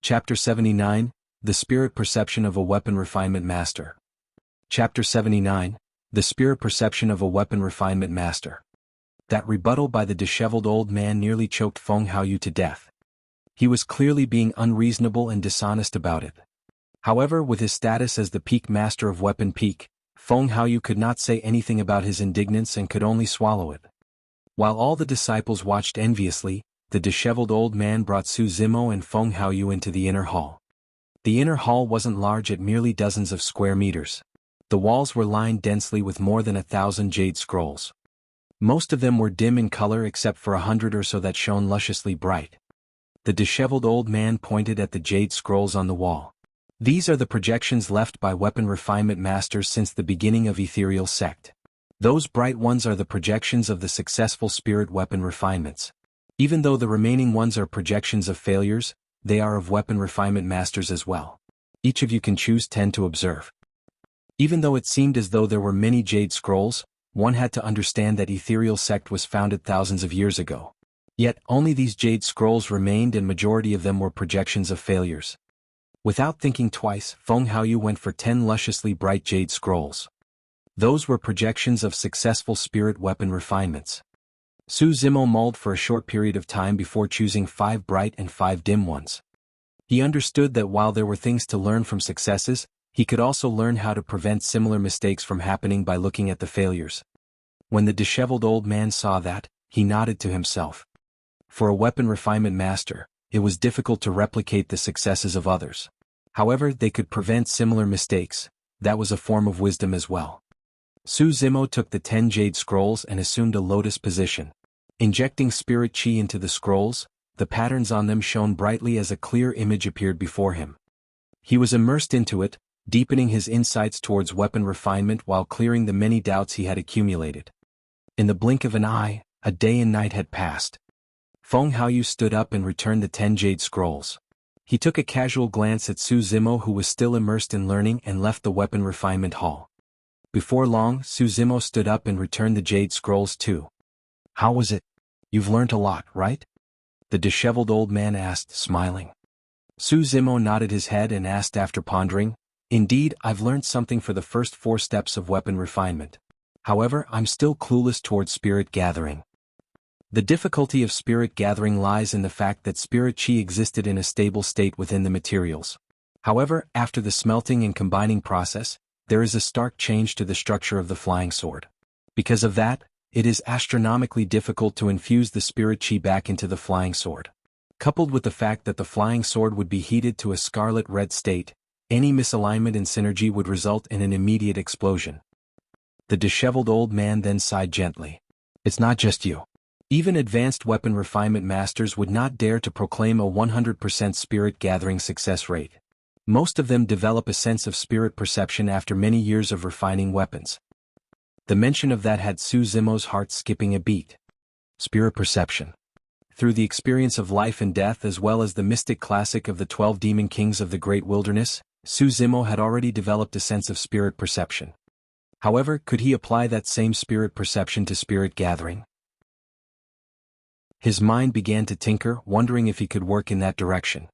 Chapter 79, The Spirit Perception of a Weapon Refinement Master. Chapter 79, The Spirit Perception of a Weapon Refinement Master. That rebuttal by the disheveled old man nearly choked Feng Haoyu to death. He was clearly being unreasonable and dishonest about it. However, with his status as the peak master of Weapon Peak, Feng Haoyu could not say anything about his indignance and could only swallow it. While all the disciples watched enviously, the disheveled old man brought Su Zimo and Feng Haoyu into the inner hall. The inner hall wasn't large at merely dozens of square meters. The walls were lined densely with more than 1,000 jade scrolls. Most of them were dim in color except for 100 or so that shone lusciously bright. The disheveled old man pointed at the jade scrolls on the wall. These are the projections left by weapon refinement masters since the beginning of Ethereal Sect. Those bright ones are the projections of the successful spirit weapon refinements. Even though the remaining ones are projections of failures, they are of weapon refinement masters as well. Each of you can choose 10 to observe. Even though it seemed as though there were many jade scrolls, one had to understand that Ethereal Sect was founded thousands of years ago. Yet, only these jade scrolls remained and majority of them were projections of failures. Without thinking twice, Feng Haoyu went for 10 lusciously bright jade scrolls. Those were projections of successful spirit weapon refinements. Su Zimo mulled for a short period of time before choosing 5 bright and 5 dim ones. He understood that while there were things to learn from successes, he could also learn how to prevent similar mistakes from happening by looking at the failures. When the disheveled old man saw that, he nodded to himself. For a weapon refinement master, it was difficult to replicate the successes of others. However, they could prevent similar mistakes. That was a form of wisdom as well. Su Zimo took the 10 jade scrolls and assumed a lotus position. Injecting spirit chi into the scrolls, the patterns on them shone brightly as a clear image appeared before him. He was immersed into it, deepening his insights towards weapon refinement while clearing the many doubts he had accumulated. In the blink of an eye, a day and night had passed. Feng Haoyu stood up and returned the 10 jade scrolls. He took a casual glance at Su Zimo, who was still immersed in learning, and left the weapon refinement hall. Before long, Su Zimo stood up and returned the jade scrolls too. "How was it? You've learned a lot, right?" the disheveled old man asked, smiling. Su Zimo nodded his head and asked after pondering, "Indeed, I've learned something for the first 4 steps of weapon refinement. However, I'm still clueless towards spirit gathering." The difficulty of spirit gathering lies in the fact that spirit chi existed in a stable state within the materials. However, after the smelting and combining process, there is a stark change to the structure of the flying sword. Because of that, it is astronomically difficult to infuse the spirit chi back into the flying sword. Coupled with the fact that the flying sword would be heated to a scarlet-red state, any misalignment in synergy would result in an immediate explosion. The disheveled old man then sighed gently. "It's not just you. Even advanced weapon refinement masters would not dare to proclaim a 100% spirit gathering success rate. Most of them develop a sense of spirit perception after many years of refining weapons." The mention of that had Su Zimo's heart skipping a beat. Spirit perception. Through the experience of life and death as well as the mystic classic of the 12 demon kings of the great wilderness, Su Zimo had already developed a sense of spirit perception. However, could he apply that same spirit perception to spirit gathering? His mind began to tinker, wondering if he could work in that direction.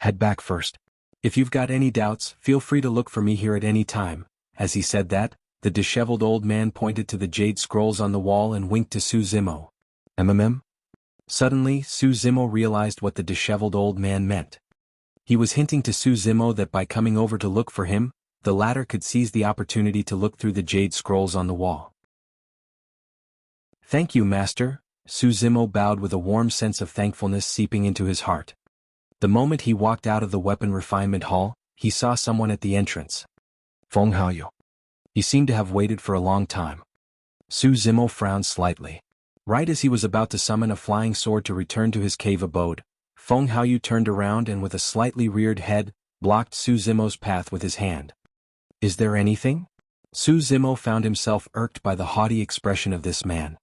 "Head back first. If you've got any doubts, feel free to look for me here at any time." As he said that, the disheveled old man pointed to the jade scrolls on the wall and winked to Su Zimo. "MMM?" Suddenly, Su Zimo realized what the disheveled old man meant. He was hinting to Su Zimo that by coming over to look for him, the latter could seize the opportunity to look through the jade scrolls on the wall. "Thank you, master." Su Zimo bowed with a warm sense of thankfulness seeping into his heart. The moment he walked out of the weapon refinement hall, he saw someone at the entrance. Feng Haoyu. He seemed to have waited for a long time. Su Zimo frowned slightly. Right as he was about to summon a flying sword to return to his cave abode, Feng Haoyu turned around and with a slightly reared head, blocked Su Zimo's path with his hand. "Is there anything?" Su Zimo found himself irked by the haughty expression of this man.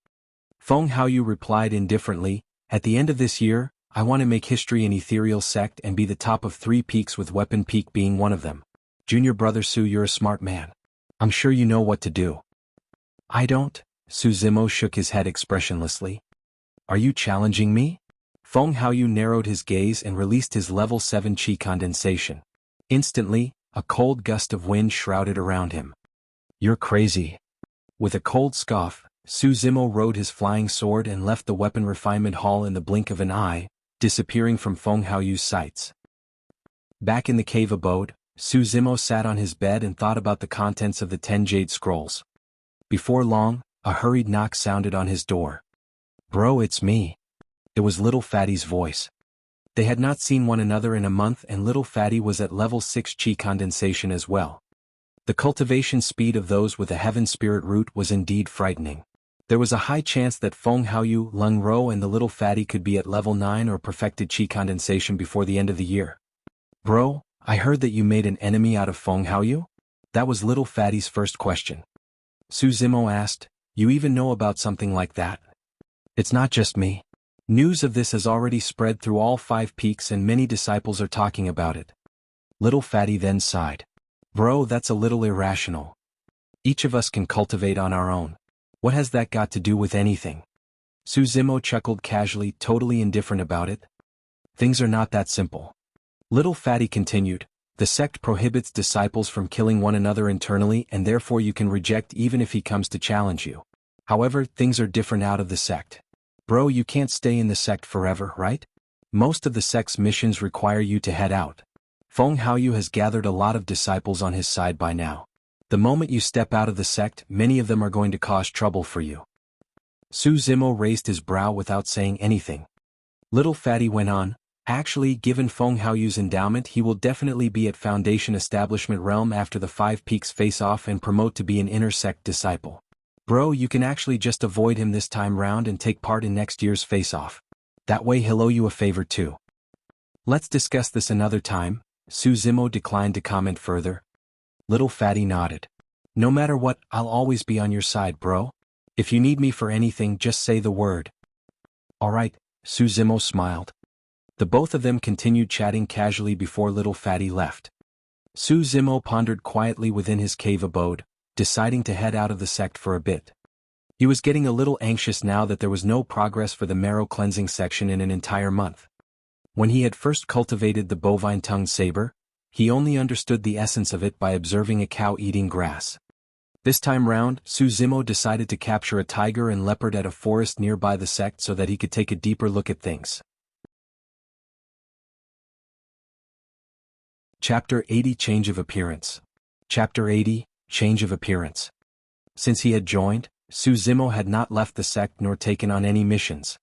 Feng Haoyu replied indifferently, "At the end of this year, I want to make history in Ethereal Sect and be the top of 3 peaks with Weapon Peak being one of them. Junior brother Su, you're a smart man. I'm sure you know what to do." "I don't." Su Zimo shook his head expressionlessly. "Are you challenging me?" Feng Haoyu narrowed his gaze and released his level 7 qi condensation. Instantly, a cold gust of wind shrouded around him. "You're crazy." With a cold scoff, Su Zimo rode his flying sword and left the weapon refinement hall in the blink of an eye, disappearing from Feng Haoyu's sights. Back in the cave abode, Su Zimo sat on his bed and thought about the contents of the 10 jade scrolls. Before long, a hurried knock sounded on his door. "Bro, it's me." It was Little Fatty's voice. They had not seen one another in a month and Little Fatty was at level 6 qi condensation as well. The cultivation speed of those with a heaven spirit root was indeed frightening. There was a high chance that Feng Haoyu, Lung Ro and the Little Fatty could be at level 9 or perfected qi condensation before the end of the year. "Bro, I heard that you made an enemy out of Feng Haoyu?" That was Little Fatty's first question. Su Zimo asked, "You even know about something like that?" "It's not just me. News of this has already spread through all 5 peaks and many disciples are talking about it." Little Fatty then sighed. "Bro, that's a little irrational. Each of us can cultivate on our own. What has that got to do with anything?" Su Zimo chuckled casually, totally indifferent about it. "Things are not that simple." Little Fatty continued, "The sect prohibits disciples from killing one another internally and therefore you can reject even if he comes to challenge you. However, things are different out of the sect. Bro, you can't stay in the sect forever, right? Most of the sect's missions require you to head out. Feng Haoyu has gathered a lot of disciples on his side by now. The moment you step out of the sect, many of them are going to cause trouble for you." Su Zimo raised his brow without saying anything. Little Fatty went on, "Actually, given Feng Haoyu's endowment, he will definitely be at Foundation Establishment Realm after the 5 peaks face off and promote to be an inner sect disciple. Bro, you can actually just avoid him this time round and take part in next year's face-off. That way he'll owe you a favor too." "Let's discuss this another time." Su Zimo declined to comment further. Little Fatty nodded. "No matter what, I'll always be on your side, bro. If you need me for anything, just say the word." "Alright," Su Zimo smiled. The both of them continued chatting casually before Little Fatty left. Su Zimo pondered quietly within his cave abode, deciding to head out of the sect for a bit. He was getting a little anxious now that there was no progress for the marrow cleansing section in an entire month. When he had first cultivated the bovine-tongued saber, he only understood the essence of it by observing a cow eating grass. This time round, Su Zimo decided to capture a tiger and leopard at a forest nearby the sect so that he could take a deeper look at things. Chapter 80 Change of Appearance. Chapter 80 Change of Appearance. Since he had joined, Su Zimo had not left the sect nor taken on any missions.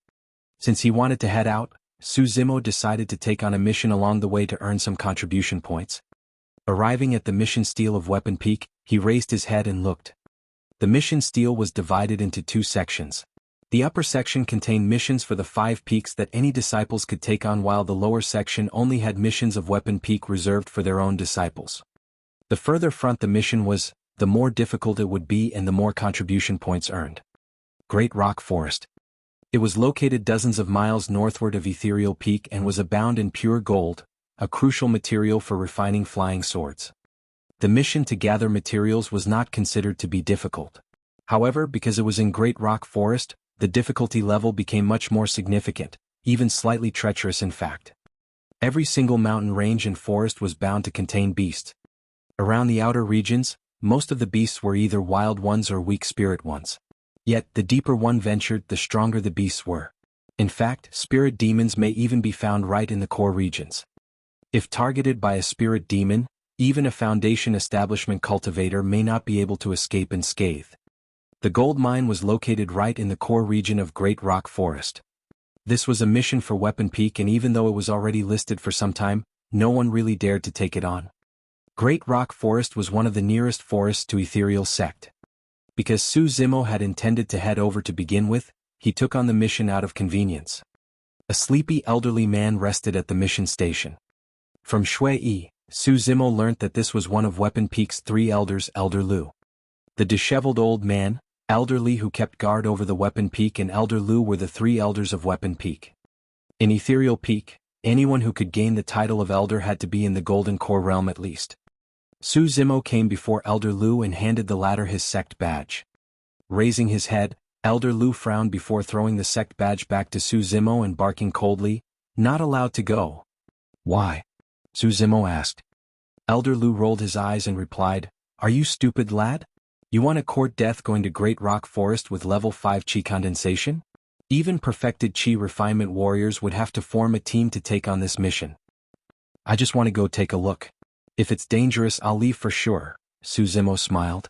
Since he wanted to head out, Su Zimo decided to take on a mission along the way to earn some contribution points. Arriving at the mission stele of Weapon Peak, he raised his head and looked. The mission stele was divided into 2 sections. The upper section contained missions for the 5 peaks that any disciples could take on, while the lower section only had missions of Weapon Peak reserved for their own disciples. The further front the mission was, the more difficult it would be and the more contribution points earned. Great Rock Forest. It was located dozens of miles northward of Ethereal Peak and was abound in pure gold, a crucial material for refining flying swords. The mission to gather materials was not considered to be difficult. However, because it was in Great Rock Forest, the difficulty level became much more significant, even slightly treacherous in fact. Every single mountain range and forest was bound to contain beasts. Around the outer regions, most of the beasts were either wild ones or weak spirit ones. Yet, the deeper one ventured, the stronger the beasts were. In fact, spirit demons may even be found right in the core regions. If targeted by a spirit demon, even a Foundation Establishment cultivator may not be able to escape unscathed. The gold mine was located right in the core region of Great Rock Forest. This was a mission for Weapon Peak, and even though it was already listed for some time, no one really dared to take it on. Great Rock Forest was one of the nearest forests to Ethereal Sect. Because Su Zimo had intended to head over to begin with, he took on the mission out of convenience. A sleepy elderly man rested at the mission station. From Shui, Su Zimo learnt that this was one of Weapon Peak's 3 elders, Elder Lu. The disheveled old man, Elder Li, who kept guard over the Weapon Peak, and Elder Lu were the 3 elders of Weapon Peak. In Ethereal Peak, anyone who could gain the title of elder had to be in the Golden Core realm at least. Su Zimo came before Elder Lu and handed the latter his sect badge. Raising his head, Elder Lu frowned before throwing the sect badge back to Su Zimo and barking coldly, "Not allowed to go." "Why?" Su Zimo asked. Elder Lu rolled his eyes and replied, "Are you stupid, lad? You want to court death going to Great Rock Forest with level 5 Qi condensation? Even perfected Qi refinement warriors would have to form a team to take on this mission." "I just want to go take a look. If it's dangerous, I'll leave for sure," Su Zimo smiled.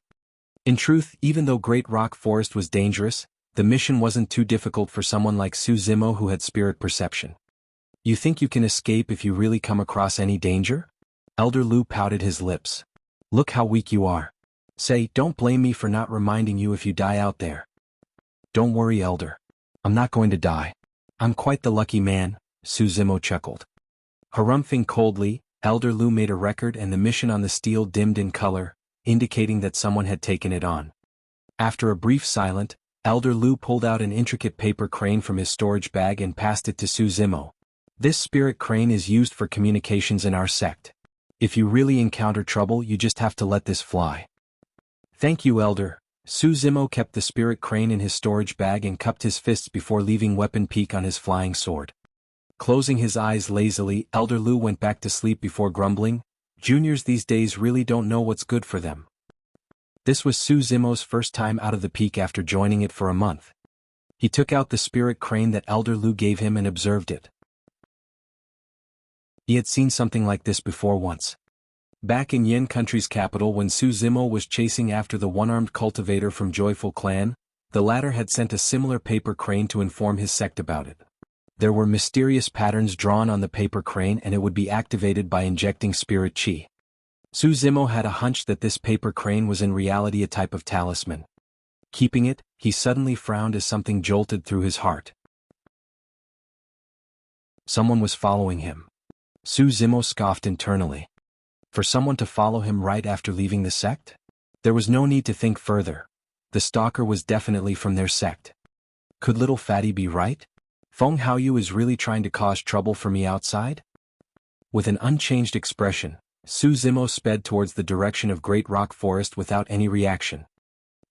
In truth, even though Great Rock Forest was dangerous, the mission wasn't too difficult for someone like Su Zimo who had spirit perception. "You think you can escape if you really come across any danger?" Elder Lu pouted his lips. "Look how weak you are. Say, don't blame me for not reminding you if you die out there." "Don't worry, Elder. I'm not going to die. I'm quite the lucky man," Su Zimo chuckled. Harumphing coldly, Elder Lu made a record and the mission on the steel dimmed in color, indicating that someone had taken it on. After a brief silence, Elder Lu pulled out an intricate paper crane from his storage bag and passed it to Su Zimo. "This spirit crane is used for communications in our sect. If you really encounter trouble, you just have to let this fly." "Thank you, Elder." Su Zimo kept the spirit crane in his storage bag and cupped his fists before leaving weapon peak on his flying sword. Closing his eyes lazily, Elder Lu went back to sleep before grumbling, "Juniors these days really don't know what's good for them." This was Su Zimo's first time out of the peak after joining it for a month. He took out the spirit crane that Elder Lu gave him and observed it. He had seen something like this before once. Back in Yin Country's capital when Su Zimo was chasing after the one-armed cultivator from Joyful Clan, the latter had sent a similar paper crane to inform his sect about it. There were mysterious patterns drawn on the paper crane and it would be activated by injecting spirit chi. Su Zimo had a hunch that this paper crane was in reality a type of talisman. Keeping it, he suddenly frowned as something jolted through his heart. Someone was following him. Su Zimo scoffed internally. For someone to follow him right after leaving the sect? There was no need to think further. The stalker was definitely from their sect. Could little fatty be right? Feng Haoyu is really trying to cause trouble for me outside? With an unchanged expression, Su Zimo sped towards the direction of Great Rock Forest without any reaction.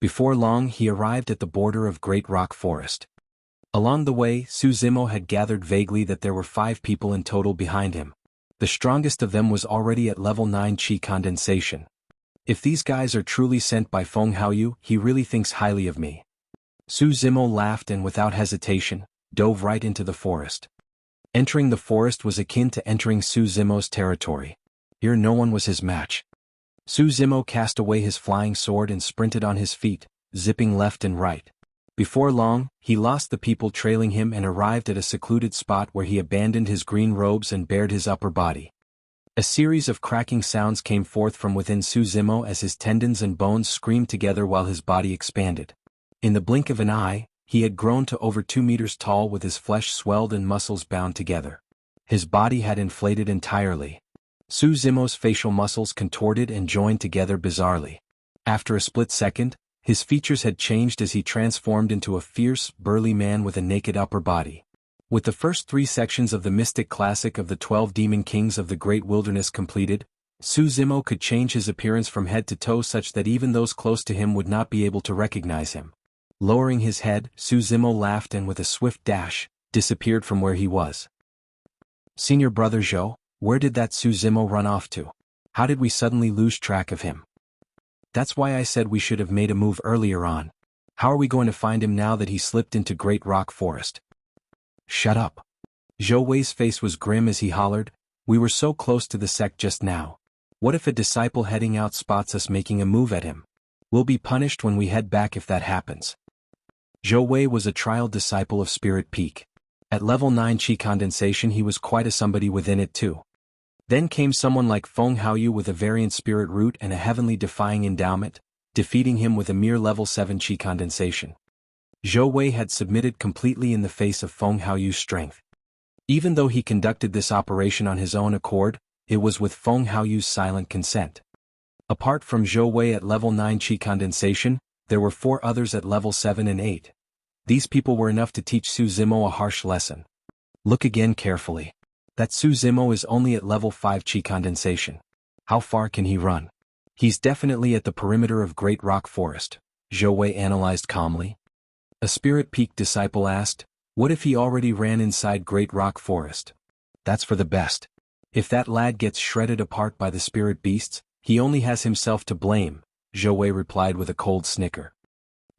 Before long he arrived at the border of Great Rock Forest. Along the way, Su Zimo had gathered vaguely that there were 5 people in total behind him. The strongest of them was already at level 9 Qi condensation. If these guys are truly sent by Feng Haoyu, he really thinks highly of me. Su Zimo laughed and without hesitation, dove right into the forest. Entering the forest was akin to entering Su Zimo's territory. Here no one was his match. Su Zimo cast away his flying sword and sprinted on his feet, zipping left and right. Before long, he lost the people trailing him and arrived at a secluded spot where he abandoned his green robes and bared his upper body. A series of cracking sounds came forth from within Su Zimo as his tendons and bones screamed together while his body expanded. In the blink of an eye, he had grown to over 2 meters tall with his flesh swelled and muscles bound together. His body had inflated entirely. Su Zimo's facial muscles contorted and joined together bizarrely. After a split second, his features had changed as he transformed into a fierce, burly man with a naked upper body. With the first 3 sections of the mystic classic of the 12 demon kings of the Great Wilderness completed, Su Zimo could change his appearance from head to toe such that even those close to him would not be able to recognize him. Lowering his head, Su Zimo laughed and with a swift dash, disappeared from where he was. "Senior brother Zhou, where did that Su Zimo run off to? How did we suddenly lose track of him? That's why I said we should have made a move earlier on. How are we going to find him now that he slipped into Great Rock Forest?" "Shut up." Zhou Wei's face was grim as he hollered, "We were so close to the sect just now. What if a disciple heading out spots us making a move at him? We'll be punished when we head back if that happens." Zhou Wei was a trial disciple of Spirit Peak. At level 9 Qi condensation he was quite a somebody within it too. Then came someone like Feng Haoyu with a variant spirit root and a heavenly defying endowment, defeating him with a mere level 7 Qi condensation. Zhou Wei had submitted completely in the face of Feng Haoyu's strength. Even though he conducted this operation on his own accord, it was with Feng Haoyu's silent consent. Apart from Zhou Wei at level 9 Qi condensation, there were 4 others at level 7 and 8. These people were enough to teach Su Zimo a harsh lesson. Look again carefully. That Su Zimo is only at level 5 Qi condensation. How far can he run? He's definitely at the perimeter of Great Rock Forest, Zhou Wei analyzed calmly. A Spirit Peak disciple asked, "What if he already ran inside Great Rock Forest?" "That's for the best. If that lad gets shredded apart by the spirit beasts, he only has himself to blame," Zhou Wei replied with a cold snicker.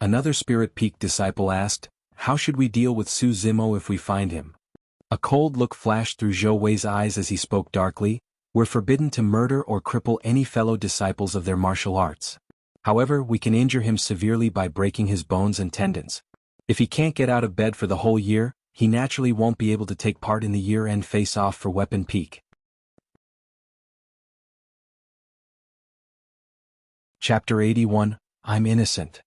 Another Spirit Peak disciple asked, "How should we deal with Su Zimo if we find him?" A cold look flashed through Zhou Wei's eyes as he spoke darkly, "We're forbidden to murder or cripple any fellow disciples of their martial arts. However, we can injure him severely by breaking his bones and tendons. If he can't get out of bed for the whole year, he naturally won't be able to take part in the year-end face-off for Weapon Peak." Chapter 81, I'm Innocent.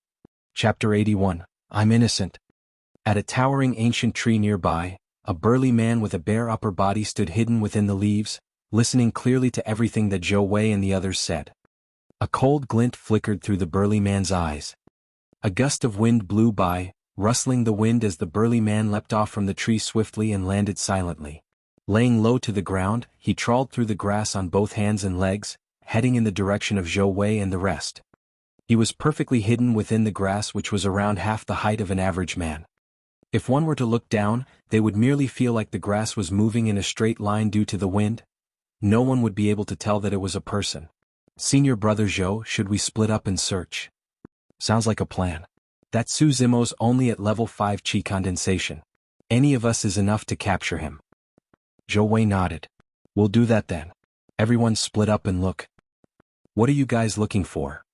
Chapter 81, I'm Innocent. At a towering ancient tree nearby, a burly man with a bare upper body stood hidden within the leaves, listening clearly to everything that Zhou Wei and the others said. A cold glint flickered through the burly man's eyes. A gust of wind blew by, rustling the wind as the burly man leapt off from the tree swiftly and landed silently. Laying low to the ground, he trawled through the grass on both hands and legs, heading in the direction of Zhou Wei and the rest. He was perfectly hidden within the grass, which was around half the height of an average man. If one were to look down, they would merely feel like the grass was moving in a straight line due to the wind. No one would be able to tell that it was a person. "Senior Brother Zhou, should we split up and search?" "Sounds like a plan. That Su Zimo's only at level 5 Qi condensation. Any of us is enough to capture him." Zhou Wei nodded. "We'll do that then. Everyone split up and look." "What are you guys looking for?"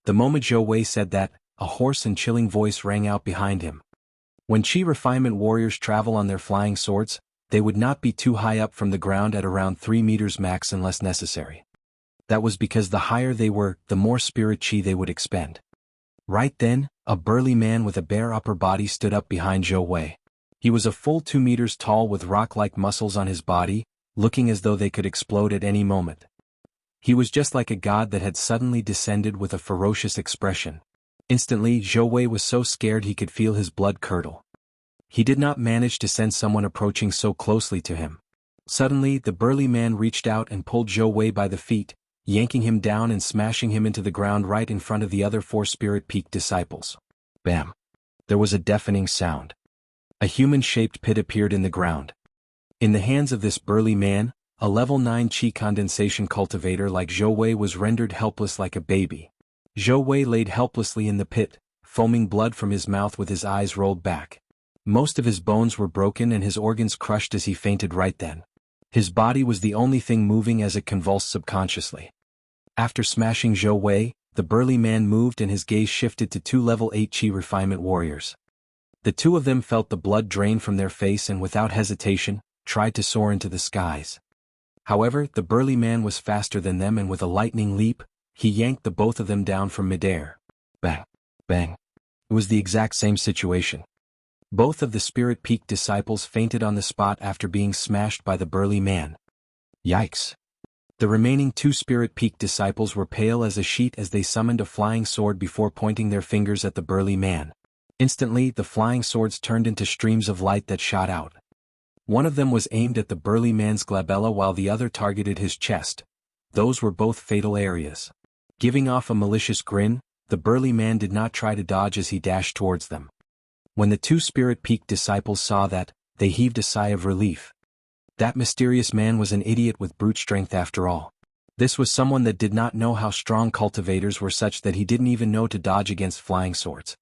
The moment Zhou Wei said that, a hoarse and chilling voice rang out behind him. When Qi refinement warriors travel on their flying swords, they would not be too high up from the ground at around 3 meters max unless necessary. That was because the higher they were, the more spirit Qi they would expend. Right then, a burly man with a bare upper body stood up behind Zhou Wei. He was a full 2 meters tall with rock-like muscles on his body, looking as though they could explode at any moment. He was just like a god that had suddenly descended with a ferocious expression. Instantly, Zhou Wei was so scared he could feel his blood curdle. He did not manage to sense someone approaching so closely to him. Suddenly, the burly man reached out and pulled Zhou Wei by the feet, yanking him down and smashing him into the ground right in front of the other 4 Spirit Peak disciples. Bam! There was a deafening sound. A human-shaped pit appeared in the ground. In the hands of this burly man, a level 9 Qi condensation cultivator like Zhou Wei was rendered helpless like a baby. Zhou Wei laid helplessly in the pit, foaming blood from his mouth with his eyes rolled back. Most of his bones were broken and his organs crushed as he fainted right then. His body was the only thing moving as it convulsed subconsciously. After smashing Zhou Wei, the burly man moved and his gaze shifted to 2 level 8 Qi refinement warriors. The 2 of them felt the blood drain from their face and without hesitation, tried to soar into the skies. However, the burly man was faster than them and with a lightning leap, he yanked the both of them down from midair. Bang! Bang! It was the exact same situation. Both of the Spirit Peak disciples fainted on the spot after being smashed by the burly man. Yikes! The remaining 2 Spirit Peak disciples were pale as a sheet as they summoned a flying sword before pointing their fingers at the burly man. Instantly, the flying swords turned into streams of light that shot out. One of them was aimed at the burly man's glabella while the other targeted his chest. Those were both fatal areas. Giving off a malicious grin, the burly man did not try to dodge as he dashed towards them. When the 2 Spirit Peak disciples saw that, they heaved a sigh of relief. That mysterious man was an idiot with brute strength after all. This was someone that did not know how strong cultivators were, such that he didn't even know to dodge against flying swords.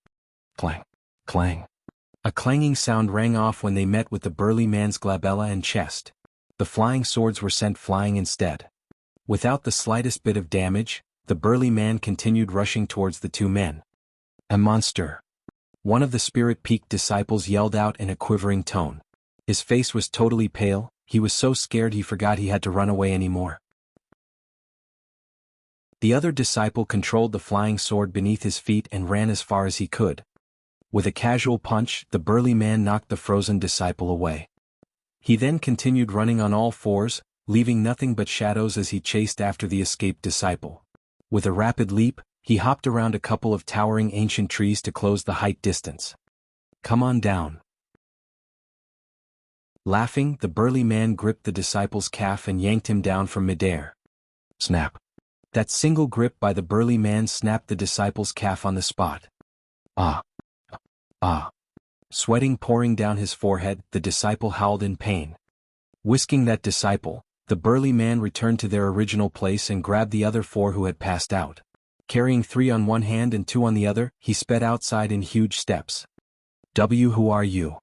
Clang! Clang! A clanging sound rang off when they met with the burly man's glabella and chest. The flying swords were sent flying instead. Without the slightest bit of damage, the burly man continued rushing towards the 2 men. "A monster!" One of the Spirit Peak disciples yelled out in a quivering tone. His face was totally pale, he was so scared he forgot he had to run away anymore. The other disciple controlled the flying sword beneath his feet and ran as far as he could. With a casual punch, the burly man knocked the frozen disciple away. He then continued running on all 4s, leaving nothing but shadows as he chased after the escaped disciple. With a rapid leap, he hopped around a couple of towering ancient trees to close the height distance. "Come on down." Laughing, the burly man gripped the disciple's calf and yanked him down from midair. Snap! That single grip by the burly man snapped the disciple's calf on the spot. Ah! Ah! Sweating pouring down his forehead, the disciple howled in pain. Whisking that disciple, the burly man returned to their original place and grabbed the other 4 who had passed out. Carrying 3 on one hand and 2 on the other, he sped outside in huge steps. Who are you?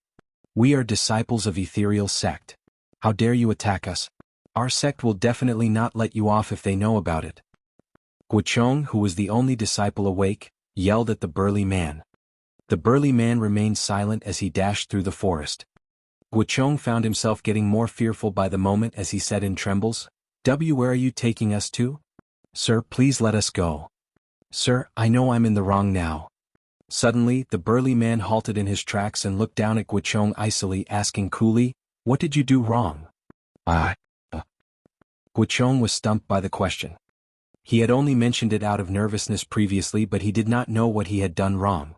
We are disciples of Ethereal Sect. How dare you attack us? Our sect will definitely not let you off if they know about it. Guochong, who was the only disciple awake, yelled at the burly man. The burly man remained silent as he dashed through the forest. Guochong found himself getting more fearful by the moment as he said in trembles, Where are you taking us to? Sir, please let us go. Sir, I know I'm in the wrong now. Suddenly, the burly man halted in his tracks and looked down at Guochong icily, asking coolly, What did you do wrong? Guochong was stumped by the question. He had only mentioned it out of nervousness previously, but he did not know what he had done wrong.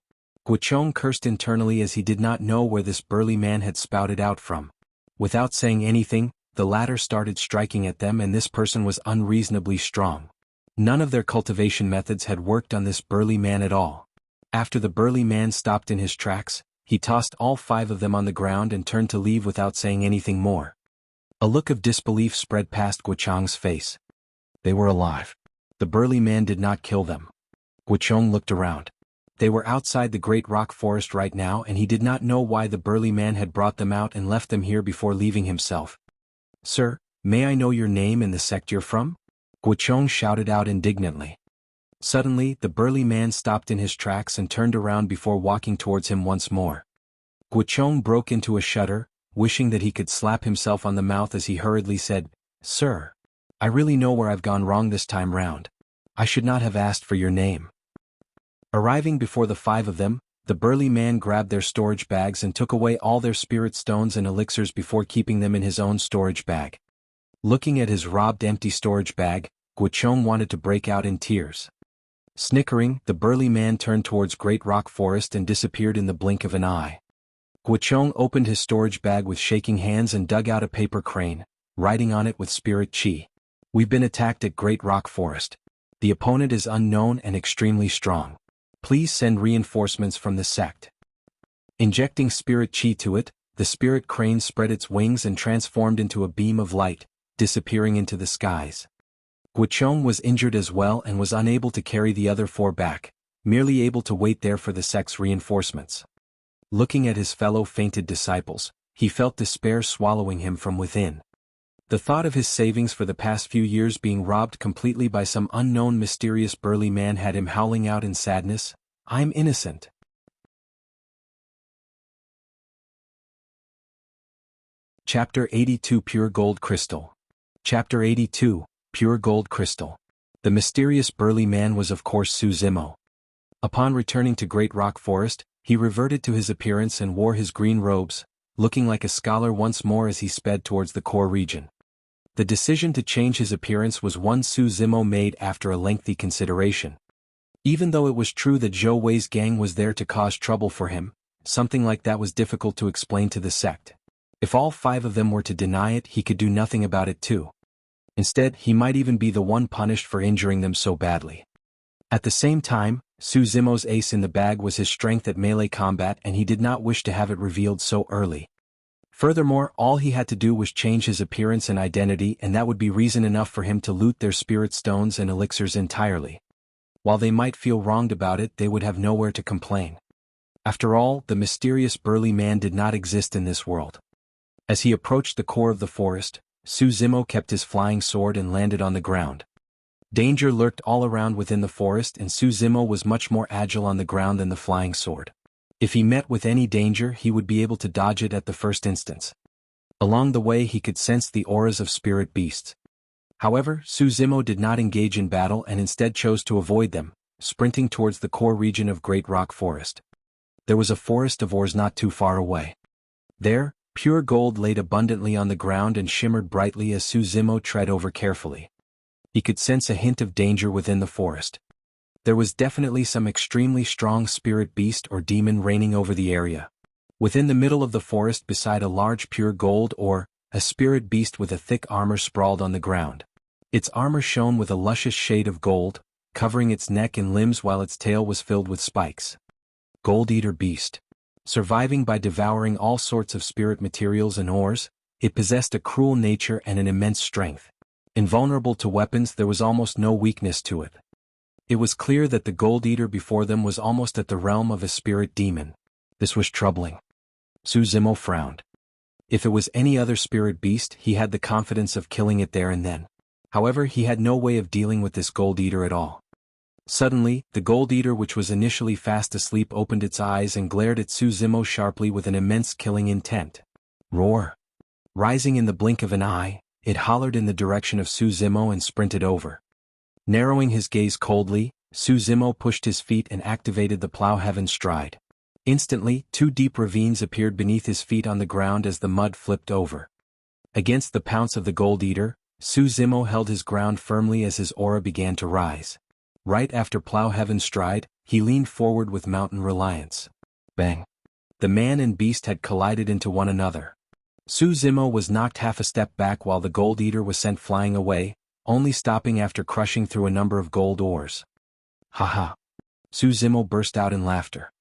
Guochong cursed internally as he did not know where this burly man had spouted out from. Without saying anything, the latter started striking at them, and this person was unreasonably strong. None of their cultivation methods had worked on this burly man at all. After the burly man stopped in his tracks, he tossed all 5 of them on the ground and turned to leave without saying anything more. A look of disbelief spread past Guochong's face. They were alive. The burly man did not kill them. Guochong looked around. They were outside the great rock forest right now, and he did not know why the burly man had brought them out and left them here before leaving himself. Sir, may I know your name and the sect you're from? Guochong shouted out indignantly. Suddenly, the burly man stopped in his tracks and turned around before walking towards him once more. Guochong broke into a shudder, wishing that he could slap himself on the mouth as he hurriedly said, Sir, I really know where I've gone wrong this time round. I should not have asked for your name. Arriving before the 5 of them, the burly man grabbed their storage bags and took away all their spirit stones and elixirs before keeping them in his own storage bag. Looking at his robbed empty storage bag, Guochong wanted to break out in tears. Snickering, the burly man turned towards Great Rock Forest and disappeared in the blink of an eye. Guochong opened his storage bag with shaking hands and dug out a paper crane, writing on it with spirit chi. We've been attacked at Great Rock Forest. The opponent is unknown and extremely strong. Please send reinforcements from the sect. Injecting spirit chi to it, the spirit crane spread its wings and transformed into a beam of light, disappearing into the skies. Guochong was injured as well and was unable to carry the other 4 back, merely able to wait there for the sect's reinforcements. Looking at his fellow fainted disciples, he felt despair swallowing him from within. The thought of his savings for the past few years being robbed completely by some unknown mysterious burly man had him howling out in sadness, I'm innocent. Chapter 82 Pure Gold Crystal. Chapter 82 Pure Gold Crystal. The mysterious burly man was of course Su Zimo. Upon returning to Great Rock Forest, he reverted to his appearance and wore his green robes, looking like a scholar once more as he sped towards the core region. The decision to change his appearance was one Su Zimo made after a lengthy consideration. Even though it was true that Zhou Wei's gang was there to cause trouble for him, something like that was difficult to explain to the sect. If all 5 of them were to deny it, he could do nothing about it too. Instead, he might even be the one punished for injuring them so badly. At the same time, Su Zimo's ace in the bag was his strength at melee combat, and he did not wish to have it revealed so early. Furthermore, all he had to do was change his appearance and identity, and that would be reason enough for him to loot their spirit stones and elixirs entirely. While they might feel wronged about it, they would have nowhere to complain. After all, the mysterious burly man did not exist in this world. As he approached the core of the forest, Su Zimo kept his flying sword and landed on the ground. Danger lurked all around within the forest, and Su Zimo was much more agile on the ground than the flying sword. If he met with any danger, he would be able to dodge it at the first instance. Along the way he could sense the auras of spirit beasts. However, Su Zimo did not engage in battle and instead chose to avoid them, sprinting towards the core region of Great Rock Forest. There was a forest of ores not too far away. There, pure gold laid abundantly on the ground and shimmered brightly as Su Zimo tread over carefully. He could sense a hint of danger within the forest. There was definitely some extremely strong spirit beast or demon reigning over the area. Within the middle of the forest beside a large pure gold ore, a spirit beast with a thick armor sprawled on the ground. Its armor shone with a luscious shade of gold, covering its neck and limbs while its tail was filled with spikes. Gold Eater Beast. Surviving by devouring all sorts of spirit materials and ores, it possessed a cruel nature and an immense strength. Invulnerable to weapons, there was almost no weakness to it. It was clear that the Gold Eater before them was almost at the realm of a spirit demon. This was troubling. Su Zimo frowned. If it was any other spirit beast, he had the confidence of killing it there and then. However, he had no way of dealing with this Gold Eater at all. Suddenly, the Gold Eater, which was initially fast asleep, opened its eyes and glared at Su Zimo sharply with an immense killing intent. Roar! Rising in the blink of an eye, it hollered in the direction of Su Zimo and sprinted over. Narrowing his gaze coldly, Su Zimo pushed his feet and activated the Plowhaven stride. Instantly, 2 deep ravines appeared beneath his feet on the ground as the mud flipped over. Against the pounce of the Gold Eater, Su Zimo held his ground firmly as his aura began to rise. Right after Plowhaven's stride, he leaned forward with mountain reliance. Bang! The man and beast had collided into one another. Su Zimo was knocked half a step back while the Gold Eater was sent flying away, only stopping after crushing through a number of gold ores. Ha ha! Su Zimo burst out in laughter.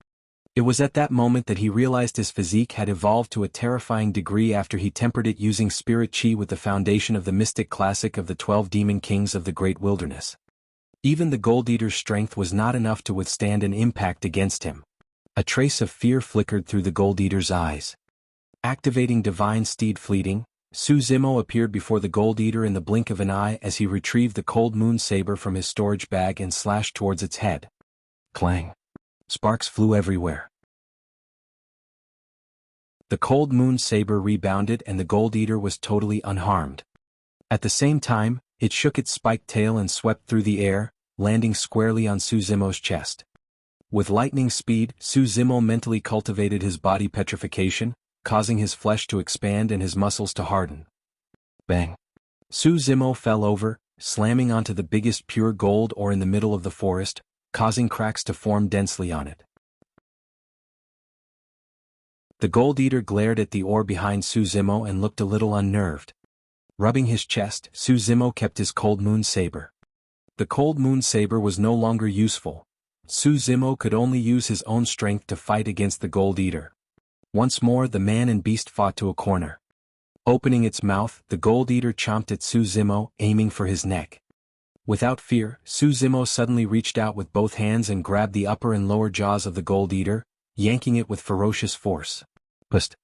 It was at that moment that he realized his physique had evolved to a terrifying degree after he tempered it using spirit chi with the foundation of the mystic classic of the 12 demon kings of the great wilderness. Even the Gold Eater's strength was not enough to withstand an impact against him. A trace of fear flickered through the Gold Eater's eyes. Activating Divine Steed Fleeting, Su Zimo appeared before the Gold Eater in the blink of an eye as he retrieved the Cold Moon Saber from his storage bag and slashed towards its head. Clang! Sparks flew everywhere. The Cold Moon Saber rebounded and the Gold Eater was totally unharmed. At the same time, it shook its spiked tail and swept through the air, landing squarely on Su Zimo's chest. With lightning speed, Su Zimo mentally cultivated his body petrification, causing his flesh to expand and his muscles to harden. Bang! Su Zimo fell over, slamming onto the biggest pure gold ore in the middle of the forest, causing cracks to form densely on it. The Gold Eater glared at the ore behind Su Zimo and looked a little unnerved. Rubbing his chest, Su Zimo kept his Cold Moon Saber. The Cold Moon Saber was no longer useful. Su Zimo could only use his own strength to fight against the Gold Eater. Once more the man and beast fought to a corner. Opening its mouth, the Gold Eater chomped at Su Zimo, aiming for his neck. Without fear, Su Zimo suddenly reached out with both hands and grabbed the upper and lower jaws of the Gold Eater, yanking it with ferocious force. Pust!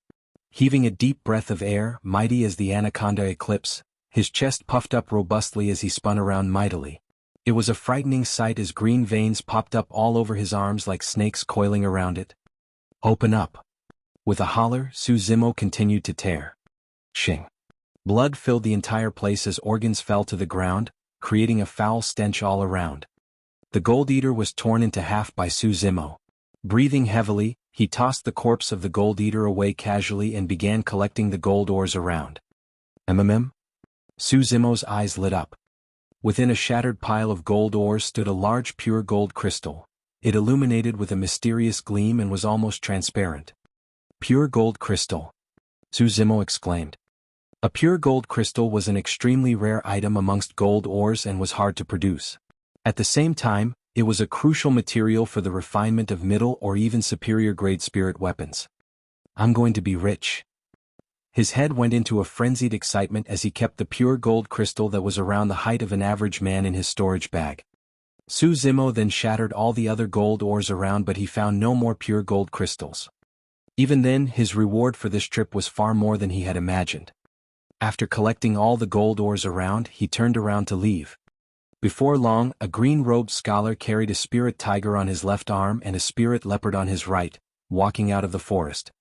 Heaving a deep breath of air, mighty as the anaconda eclipse, his chest puffed up robustly as he spun around mightily. It was a frightening sight as green veins popped up all over his arms like snakes coiling around it. Open up! With a holler, Su Zimo continued to tear. Shing! Blood filled the entire place as organs fell to the ground, creating a foul stench all around. The Gold Eater was torn into half by Su Zimo. Breathing heavily, he tossed the corpse of the Gold Eater away casually and began collecting the gold ores around. Su Zimo's eyes lit up. Within a shattered pile of gold ores stood a large pure gold crystal. It illuminated with a mysterious gleam and was almost transparent. Pure gold crystal! Su Zimo exclaimed. A pure gold crystal was an extremely rare item amongst gold ores and was hard to produce. At the same time, it was a crucial material for the refinement of middle or even superior grade spirit weapons. I'm going to be rich. His head went into a frenzied excitement as he kept the pure gold crystal that was around the height of an average man in his storage bag. Su Zimo then shattered all the other gold ores around, but he found no more pure gold crystals. Even then, his reward for this trip was far more than he had imagined. After collecting all the gold ores around, he turned around to leave. Before long, a green-robed scholar carried a spirit tiger on his left arm and a spirit leopard on his right, walking out of the forest.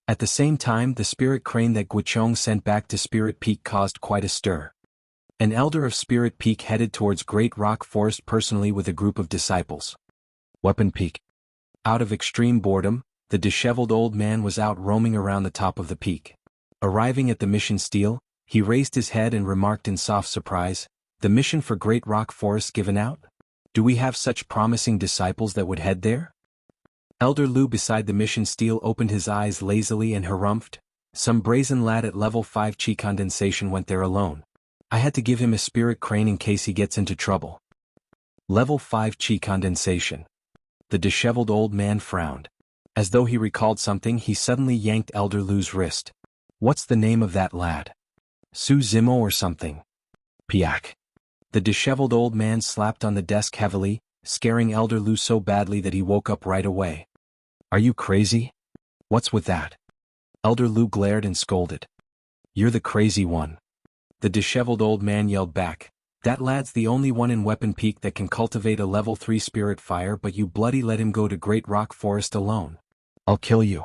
At the same time, the spirit crane that Guichong sent back to Spirit Peak caused quite a stir. An elder of Spirit Peak headed towards Great Rock Forest personally with a group of disciples. Weapon Peak. Out of extreme boredom, the disheveled old man was out roaming around the top of the peak. Arriving at the mission stele, he raised his head and remarked in soft surprise, "The mission for Great Rock Forest given out? Do we have such promising disciples that would head there?" Elder Lu beside the mission stele opened his eyes lazily and harumphed, "Some brazen lad at level 5 chi condensation went there alone. I had to give him a spirit crane in case he gets into trouble." Level 5 chi condensation. The disheveled old man frowned. As though he recalled something, he suddenly yanked Elder Lu's wrist. What's the name of that lad? Su Zimo or something? Piak. The disheveled old man slapped on the desk heavily, scaring Elder Lu so badly that he woke up right away. Are you crazy? What's with that? Elder Lu glared and scolded. You're the crazy one. The disheveled old man yelled back. That lad's the only one in Weapon Peak that can cultivate a level 3 spirit fire, but you bloody let him go to Great Rock Forest alone. I'll kill you.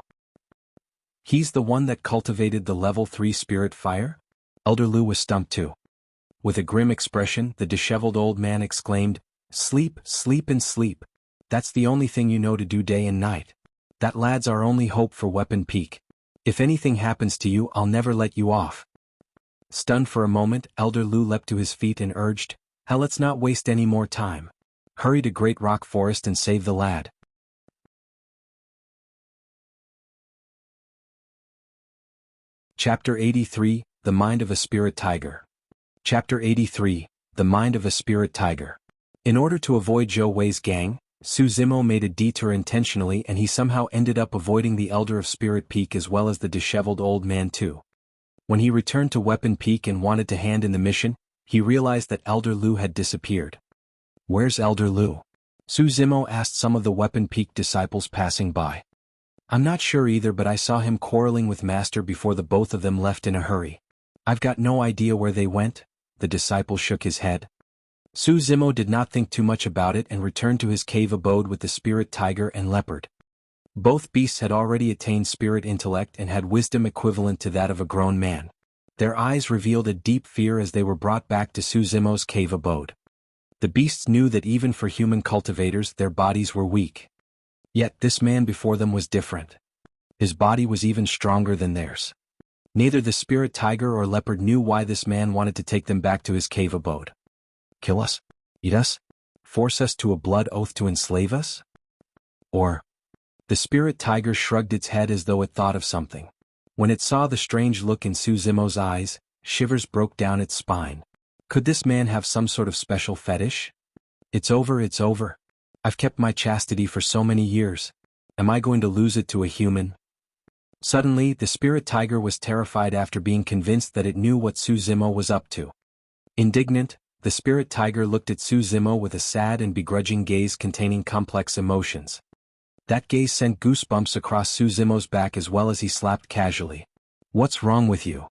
He's the one that cultivated the level 3 spirit fire? Elder Lu was stumped too. With a grim expression, the disheveled old man exclaimed, Sleep, sleep and sleep. That's the only thing you know to do day and night. That lad's our only hope for Weapon Peak. If anything happens to you, I'll never let you off. Stunned for a moment, Elder Lu leapt to his feet and urged, let's not waste any more time. Hurry to Great Rock Forest and save the lad. Chapter 83, The Mind of a Spirit Tiger. Chapter 83, The Mind of a Spirit Tiger. In order to avoid Zhou Wei's gang, Su Zimo made a detour intentionally, and he somehow ended up avoiding the Elder of Spirit Peak as well as the disheveled old man too. When he returned to Weapon Peak and wanted to hand in the mission, he realized that Elder Lu had disappeared. Where's Elder Lu? Su Zimo asked some of the Weapon Peak disciples passing by. I'm not sure either, but I saw him quarreling with Master before the both of them left in a hurry. I've got no idea where they went. The disciple shook his head. Su Zimo did not think too much about it and returned to his cave abode with the spirit tiger and leopard. Both beasts had already attained spirit intellect and had wisdom equivalent to that of a grown man. Their eyes revealed a deep fear as they were brought back to Su Zimo's cave abode. The beasts knew that even for human cultivators their bodies were weak. Yet this man before them was different. His body was even stronger than theirs. Neither the spirit tiger or leopard knew why this man wanted to take them back to his cave abode. Kill us? Eat us? Force us to a blood oath to enslave us? Or... The spirit tiger shrugged its head as though it thought of something. When it saw the strange look in Su Zimo's eyes, shivers broke down its spine. Could this man have some sort of special fetish? It's over, it's over. I've kept my chastity for so many years. Am I going to lose it to a human? Suddenly, the spirit tiger was terrified after being convinced that it knew what Su Zimo was up to. Indignant, the spirit tiger looked at Su Zimo with a sad and begrudging gaze containing complex emotions. That gaze sent goosebumps across Su Zimo's back as well as he slapped casually. What's wrong with you?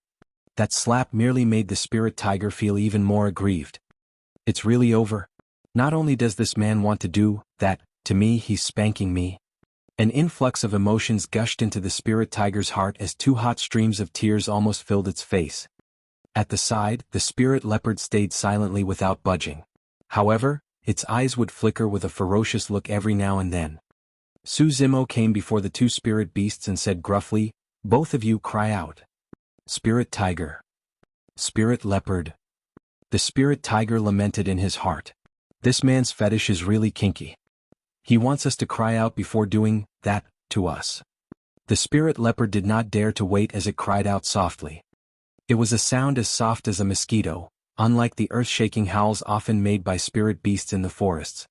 That slap merely made the spirit tiger feel even more aggrieved. It's really over. Not only does this man want to do that to me, he's spanking me. An influx of emotions gushed into the spirit tiger's heart as two hot streams of tears almost filled its face. At the side, the spirit leopard stayed silently without budging. However, its eyes would flicker with a ferocious look every now and then. Su Zimo came before the two spirit beasts and said gruffly, "Both of you cry out. Spirit tiger. Spirit leopard." The spirit tiger lamented in his heart. This man's fetish is really kinky. He wants us to cry out before doing that to us. The spirit leopard did not dare to wait as it cried out softly. It was a sound as soft as a mosquito, unlike the earth-shaking howls often made by spirit beasts in the forests.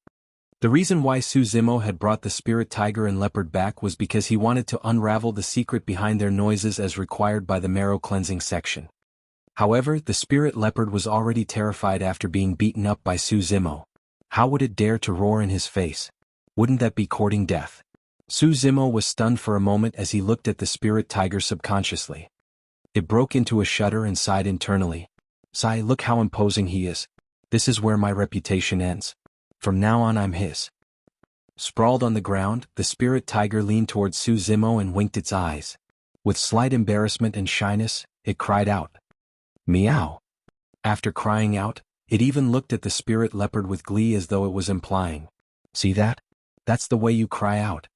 The reason why Su Zimo had brought the spirit tiger and leopard back was because he wanted to unravel the secret behind their noises as required by the marrow cleansing section. However, the spirit leopard was already terrified after being beaten up by Su Zimo. How would it dare to roar in his face? Wouldn't that be courting death? Su Zimo was stunned for a moment as he looked at the spirit tiger subconsciously. It broke into a shudder and sighed internally. Sigh, look how imposing he is. This is where my reputation ends. From now on I'm his. Sprawled on the ground, the spirit tiger leaned towards Su Zimo and winked its eyes. With slight embarrassment and shyness, it cried out. Meow. After crying out, it even looked at the spirit leopard with glee as though it was implying, "See that? That's the way you cry out."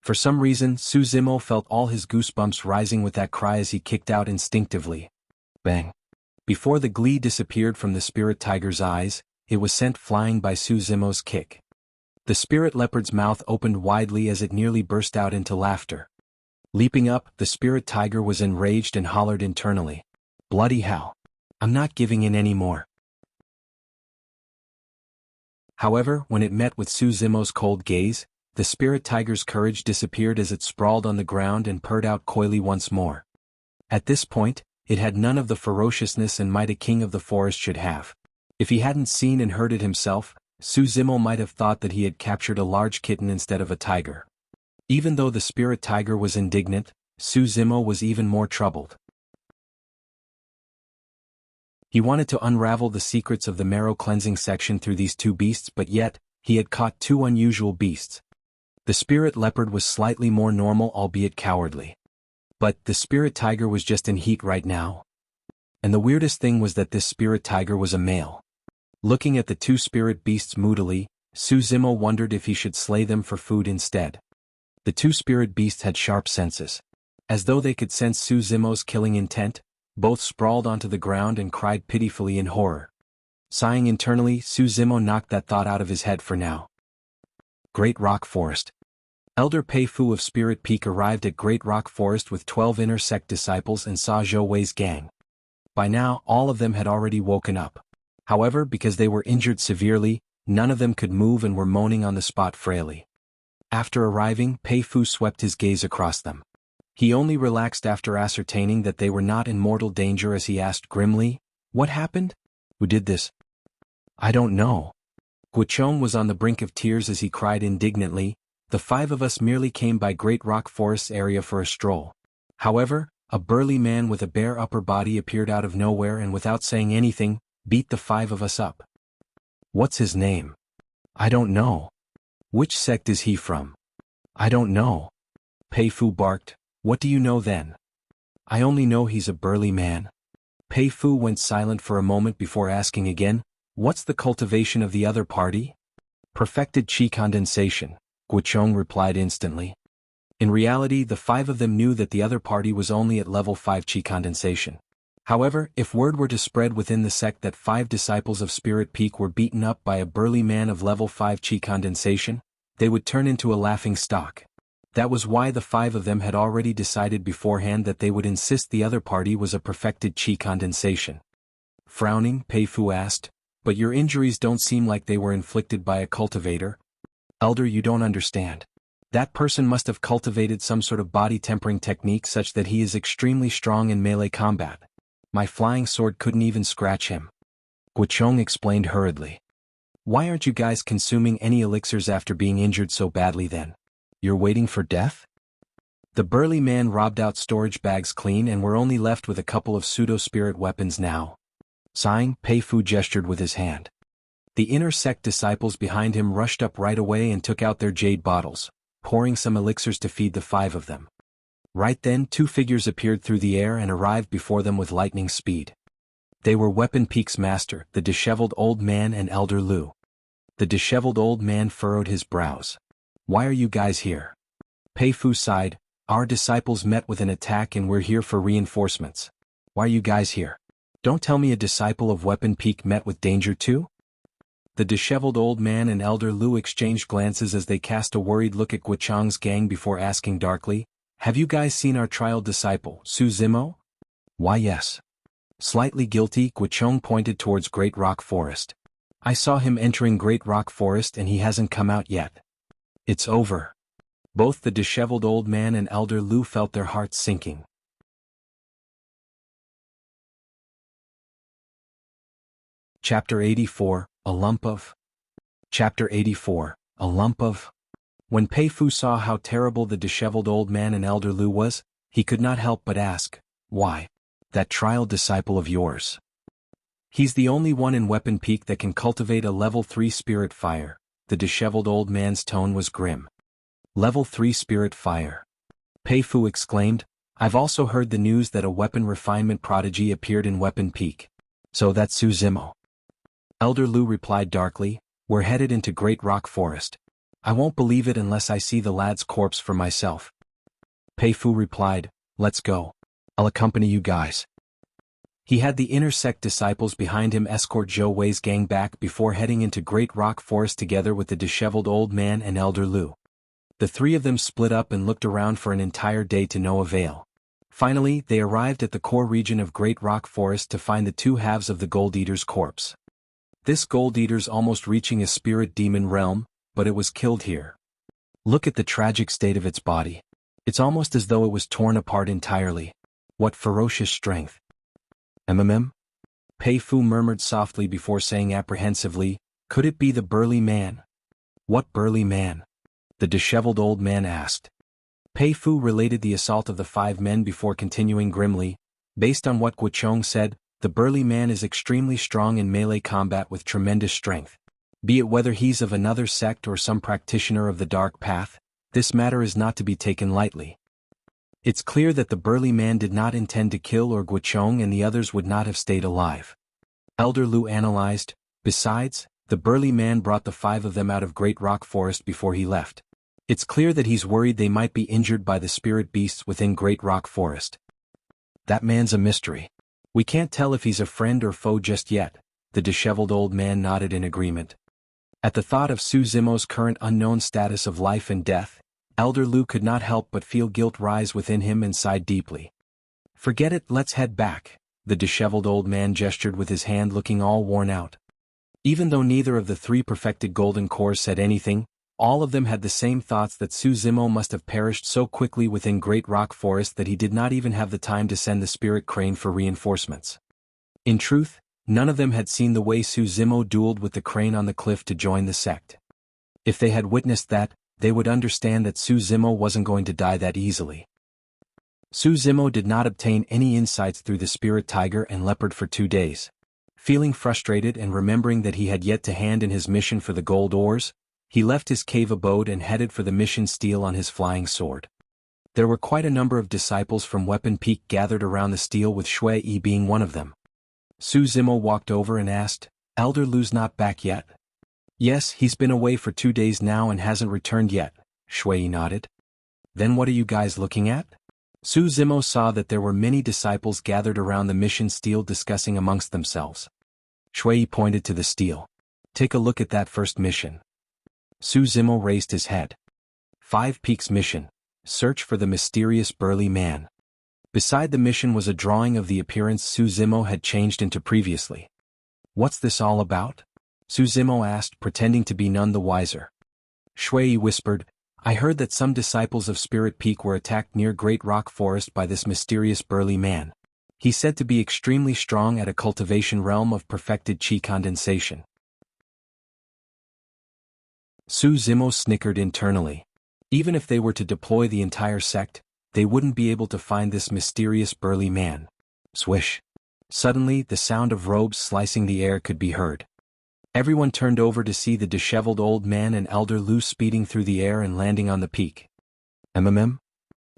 For some reason, Su Zimo felt all his goosebumps rising with that cry as he kicked out instinctively. Bang. Before the glee disappeared from the spirit tiger's eyes, it was sent flying by Su Zimo's kick. The spirit leopard's mouth opened widely as it nearly burst out into laughter. Leaping up, the spirit tiger was enraged and hollered internally. Bloody hell. I'm not giving in anymore. However, when it met with Su Zimo's cold gaze, the spirit tiger's courage disappeared as it sprawled on the ground and purred out coyly once more. At this point, it had none of the ferociousness and might a king of the forest should have. If he hadn't seen and heard it himself, Su Zimo might have thought that he had captured a large kitten instead of a tiger. Even though the spirit tiger was indignant, Su Zimo was even more troubled. He wanted to unravel the secrets of the marrow cleansing section through these two beasts, but yet, he had caught two unusual beasts. The spirit leopard was slightly more normal, albeit cowardly. But the spirit tiger was just in heat right now. And the weirdest thing was that this spirit tiger was a male. Looking at the two spirit beasts moodily, Su Zimo wondered if he should slay them for food instead. The two spirit beasts had sharp senses. As though they could sense Su Zimo's killing intent, both sprawled onto the ground and cried pitifully in horror. Sighing internally, Su Zimo knocked that thought out of his head for now. Great Rock Forest. Elder Pei Fu of Spirit Peak arrived at Great Rock Forest with 12 inner sect disciples and saw Zhou Wei's gang. By now, all of them had already woken up. However, because they were injured severely, none of them could move and were moaning on the spot frailly. After arriving, Pei Fu swept his gaze across them. He only relaxed after ascertaining that they were not in mortal danger as he asked grimly, "What happened? Who did this?" "I don't know." Guochong was on the brink of tears as he cried indignantly, "The five of us merely came by Great Rock Forest's area for a stroll. However, a burly man with a bare upper body appeared out of nowhere and without saying anything, beat the five of us up." "What's his name?" "I don't know." "Which sect is he from?" "I don't know." Pei Fu barked, "What do you know then?" "I only know he's a burly man." Pei Fu went silent for a moment before asking again, "What's the cultivation of the other party?" "Perfected qi condensation," Guochong replied instantly. In reality, the five of them knew that the other party was only at level 5 qi condensation. However, if word were to spread within the sect that 5 disciples of Spirit Peak were beaten up by a burly man of level 5 qi condensation, they would turn into a laughing stock. That was why the 5 of them had already decided beforehand that they would insist the other party was a perfected qi condensation. Frowning, Pei Fu asked, "But your injuries don't seem like they were inflicted by a cultivator?" "Elder, you don't understand. That person must have cultivated some sort of body tempering technique such that he is extremely strong in melee combat. My flying sword couldn't even scratch him." Guochong explained hurriedly. "Why aren't you guys consuming any elixirs after being injured so badly then? You're waiting for death?" The burly man robbed out storage bags clean and were only left with a couple of pseudo-spirit weapons now. Sighing, Pei Fu gestured with his hand. The inner sect disciples behind him rushed up right away and took out their jade bottles, pouring some elixirs to feed the 5 of them. Right then 2 figures appeared through the air and arrived before them with lightning speed. They were Weapon Peak's master, the disheveled old man, and Elder Lu. The disheveled old man furrowed his brows. "Why are you guys here?" Pei Fu sighed, "Our disciples met with an attack and we're here for reinforcements." "Why are you guys here? Don't tell me a disciple of Weapon Peak met with danger too?" The disheveled old man and Elder Lu exchanged glances as they cast a worried look at Guochong's gang before asking darkly, "Have you guys seen our trial disciple, Su Zimo?" "Why yes." Slightly guilty, Guochong pointed towards Great Rock Forest. "I saw him entering Great Rock Forest and he hasn't come out yet." "It's over." Both the disheveled old man and Elder Lu felt their hearts sinking. Chapter 84, A Lump of. Chapter 84, A Lump of. When Pei Fu saw how terrible the disheveled old man and Elder Lu was, he could not help but ask, "Why? That trial disciple of yours. He's the only one in Weapon Peak that can cultivate a level 3 spirit fire." The disheveled old man's tone was grim. "Level 3 spirit fire." Pei Fu exclaimed, "I've also heard the news that a weapon refinement prodigy appeared in Weapon Peak. So that's Su Zimo." Elder Lu replied darkly, "We're headed into Great Rock Forest. I won't believe it unless I see the lad's corpse for myself." Pei Fu replied, "Let's go. I'll accompany you guys." He had the inner sect disciples behind him escort Zhou Wei's gang back before heading into Great Rock Forest together with the disheveled old man and Elder Lu. The 3 of them split up and looked around for an entire day to no avail. Finally, they arrived at the core region of Great Rock Forest to find the 2 halves of the Gold Eater's corpse. This Gold Eater's almost reaching a spirit demon realm, but it was killed here. Look at the tragic state of its body. It's almost as though it was torn apart entirely. What ferocious strength. Pei Fu murmured softly before saying apprehensively, could it be the burly man? What burly man? The disheveled old man asked. Pei Fu related the assault of the 5 men before continuing grimly, based on what Guochong said, the burly man is extremely strong in melee combat with tremendous strength. Be it whether he's of another sect or some practitioner of the dark path, this matter is not to be taken lightly. It's clear that the burly man did not intend to kill or Guochong and the others would not have stayed alive. Elder Lu analyzed. Besides, the burly man brought the 5 of them out of Great Rock Forest before he left. It's clear that he's worried they might be injured by the spirit beasts within Great Rock Forest. That man's a mystery. We can't tell if he's a friend or foe just yet. The disheveled old man nodded in agreement. At the thought of Su Zimo's current unknown status of life and death, Elder Lu could not help but feel guilt rise within him and sighed deeply. Forget it, let's head back, the disheveled old man gestured with his hand looking all worn out. Even though neither of the 3 perfected golden cores said anything, all of them had the same thoughts that Su Zimo must have perished so quickly within Great Rock Forest that he did not even have the time to send the spirit crane for reinforcements. In truth, none of them had seen the way Su Zimo dueled with the crane on the cliff to join the sect. If they had witnessed that, they would understand that Su Zimo wasn't going to die that easily. Su Zimo did not obtain any insights through the spirit tiger and leopard for 2 days. Feeling frustrated and remembering that he had yet to hand in his mission for the gold ores, he left his cave abode and headed for the mission stele on his flying sword. There were quite a number of disciples from Weapon Peak gathered around the stele with Shui Yi being one of them. Su Zimo walked over and asked, Elder Lu's not back yet? Yes, he's been away for 2 days now and hasn't returned yet, Shui Yi nodded. Then what are you guys looking at? Su Zimo saw that there were many disciples gathered around the mission stele discussing amongst themselves. Shui Yi pointed to the stele. Take a look at that first mission. Su Zimo raised his head. 5 Peaks mission. Search for the mysterious burly man. Beside the mission was a drawing of the appearance Su Zimo had changed into previously. What's this all about? Su Zimo asked, pretending to be none the wiser. Shui Yi whispered, I heard that some disciples of Spirit Peak were attacked near Great Rock Forest by this mysterious burly man. He's said to be extremely strong at a cultivation realm of perfected chi condensation. Su Zimo snickered internally. Even if they were to deploy the entire sect, they wouldn't be able to find this mysterious burly man. Swish. Suddenly, the sound of robes slicing the air could be heard. Everyone turned over to see the disheveled old man and Elder Lu speeding through the air and landing on the peak.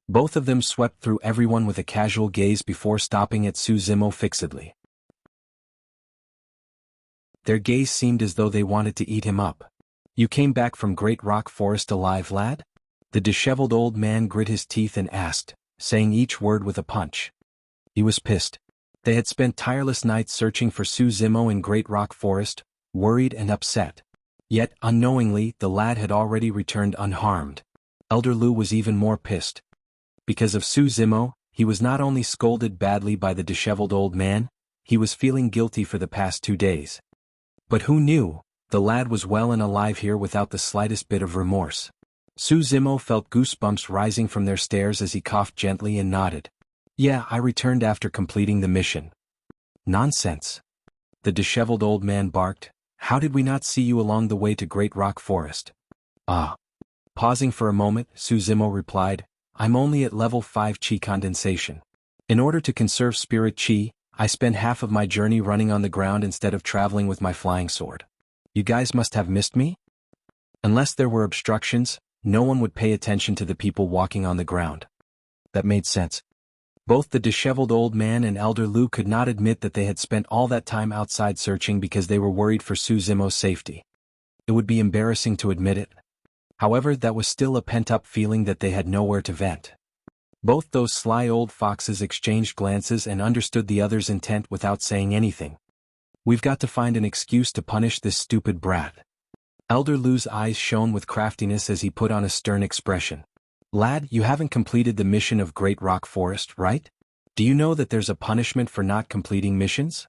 Both of them swept through everyone with a casual gaze before stopping at Su Zimo fixedly. Their gaze seemed as though they wanted to eat him up. You came back from Great Rock Forest alive, lad? The disheveled old man grit his teeth and asked, saying each word with a punch. He was pissed. They had spent tireless nights searching for Su Zimo in Great Rock Forest, worried and upset. Yet, unknowingly, the lad had already returned unharmed. Elder Lu was even more pissed. Because of Su Zimo, he was not only scolded badly by the disheveled old man, he was feeling guilty for the past 2 days. But who knew, the lad was well and alive here without the slightest bit of remorse. Su Zimo felt goosebumps rising from their stares as he coughed gently and nodded. Yeah, I returned after completing the mission. Nonsense. The disheveled old man barked. How did we not see you along the way to Great Rock Forest? Ah. Pausing for a moment, Su Zimo replied, I'm only at level 5 chi condensation. In order to conserve spirit chi, I spent half of my journey running on the ground instead of traveling with my flying sword. You guys must have missed me? Unless there were obstructions, no one would pay attention to the people walking on the ground. That made sense. Both the disheveled old man and Elder Lu could not admit that they had spent all that time outside searching because they were worried for Su Zimo's safety. It would be embarrassing to admit it. However, that was still a pent-up feeling that they had nowhere to vent. Both those sly old foxes exchanged glances and understood the other's intent without saying anything. We've got to find an excuse to punish this stupid brat. Elder Lu's eyes shone with craftiness as he put on a stern expression. Lad, you haven't completed the mission of Great Rock Forest, right? Do you know that there's a punishment for not completing missions?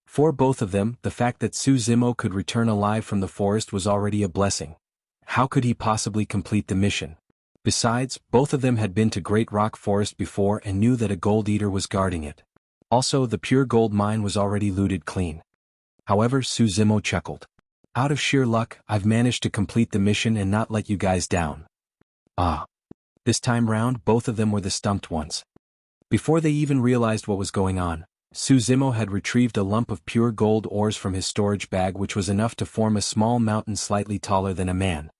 For both of them, the fact that Su Zimo could return alive from the forest was already a blessing. how could he possibly complete the mission? Besides, both of them had been to Great Rock Forest before and knew that a gold eater was guarding it. Also, the pure gold mine was already looted clean. However, Su Zimo chuckled. Out of sheer luck, I've managed to complete the mission and not let you guys down. Ah. This time round, both of them were the stumped ones. Before they even realized what was going on, Su Zimo had retrieved a lump of pure gold ores from his storage bag, which was enough to form a small mountain slightly taller than a man.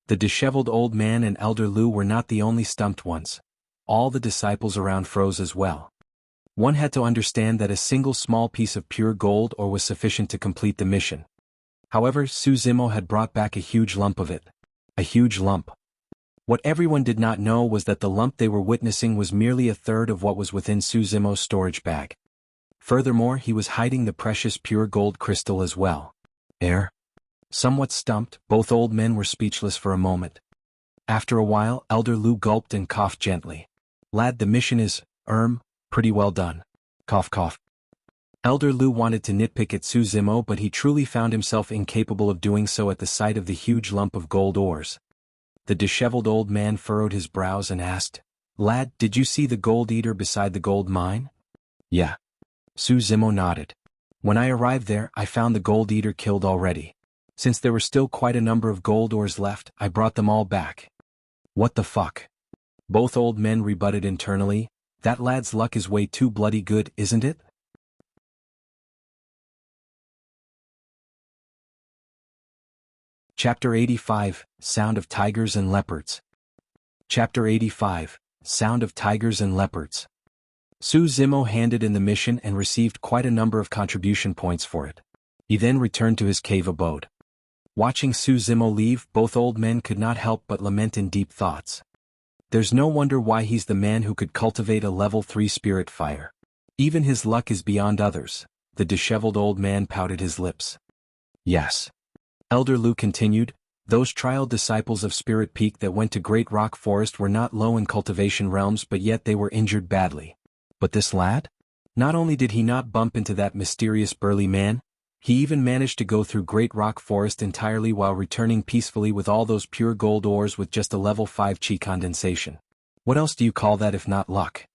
The disheveled old man and Elder Lu were not the only stumped ones. All the disciples around froze as well. One had to understand that a single small piece of pure gold ore was sufficient to complete the mission. However, Su Zimo had brought back a huge lump of it. A huge lump. What everyone did not know was that the lump they were witnessing was merely a third of what was within Su Zimo's storage bag. Furthermore, he was hiding the precious pure gold crystal as well. Somewhat stumped, both old men were speechless for a moment. After a while, Elder Lu gulped and coughed gently. Lad, the mission is, pretty well done. Cough cough. Elder Lu wanted to nitpick at Su Zimo, but he truly found himself incapable of doing so at the sight of the huge lump of gold ores. The disheveled old man furrowed his brows and asked, Lad, did you see the gold eater beside the gold mine? Yeah. Su Zimo nodded. When I arrived there, I found the gold eater killed already. Since there were still quite a number of gold ores left, I brought them all back. What the fuck? Both old men rebutted internally. That lad's luck is way too bloody good, isn't it? Chapter 85, Sound of Tigers and Leopards. Chapter 85, Sound of Tigers and Leopards. Su Zimo handed in the mission and received quite a number of contribution points for it. He then returned to his cave abode. Watching Su Zimo leave, both old men could not help but lament in deep thoughts. There's no wonder why he's the man who could cultivate a level 3 spirit fire. Even his luck is beyond others. The disheveled old man pouted his lips. Yes. Elder Lu continued, those trial disciples of Spirit Peak that went to Great Rock Forest were not low in cultivation realms, but yet they were injured badly. But this lad? Not only did he not bump into that mysterious burly man, he even managed to go through Great Rock Forest entirely while returning peacefully with all those pure gold ores with just a level 5 chi condensation. What else do you call that if not luck?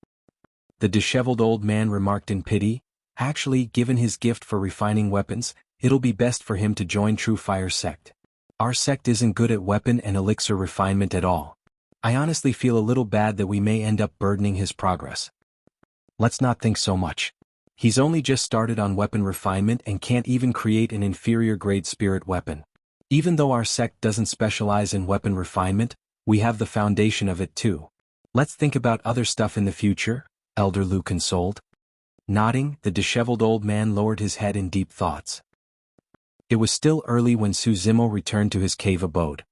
The disheveled old man remarked in pity. Actually, given his gift for refining weapons, it'll be best for him to join True Fire Sect. Our sect isn't good at weapon and elixir refinement at all. I honestly feel a little bad that we may end up burdening his progress. Let's not think so much. He's only just started on weapon refinement and can't even create an inferior grade spirit weapon. Even though our sect doesn't specialize in weapon refinement, we have the foundation of it too. Let's think about other stuff in the future, Elder Lu consoled. Nodding, the disheveled old man lowered his head in deep thoughts. It was still early when Su Zimo returned to his cave abode.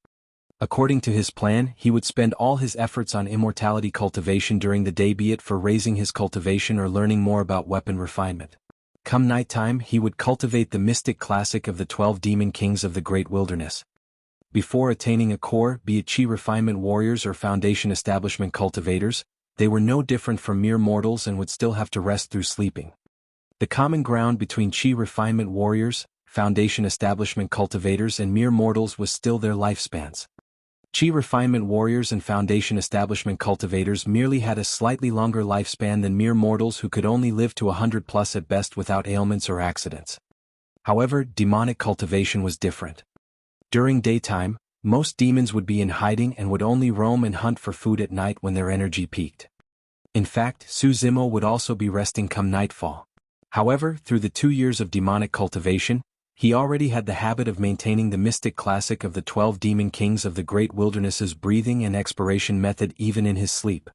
According to his plan, he would spend all his efforts on immortality cultivation during the day, be it for raising his cultivation or learning more about weapon refinement. Come nighttime, he would cultivate the mystic classic of the 12 demon kings of the great wilderness. Before attaining a core, be it chi refinement warriors or foundation establishment cultivators, they were no different from mere mortals and would still have to rest through sleeping. The common ground between chi refinement warriors, foundation establishment cultivators and mere mortals was still their lifespans. Chi refinement warriors and foundation establishment cultivators merely had a slightly longer lifespan than mere mortals who could only live to 100 plus at best without ailments or accidents. However, demonic cultivation was different. During daytime, most demons would be in hiding and would only roam and hunt for food at night when their energy peaked. In fact, Su Zimo would also be resting come nightfall. However, through the 2 years of demonic cultivation, he already had the habit of maintaining the mystic classic of the 12 demon kings of the great wilderness's breathing and expiration method even in his sleep.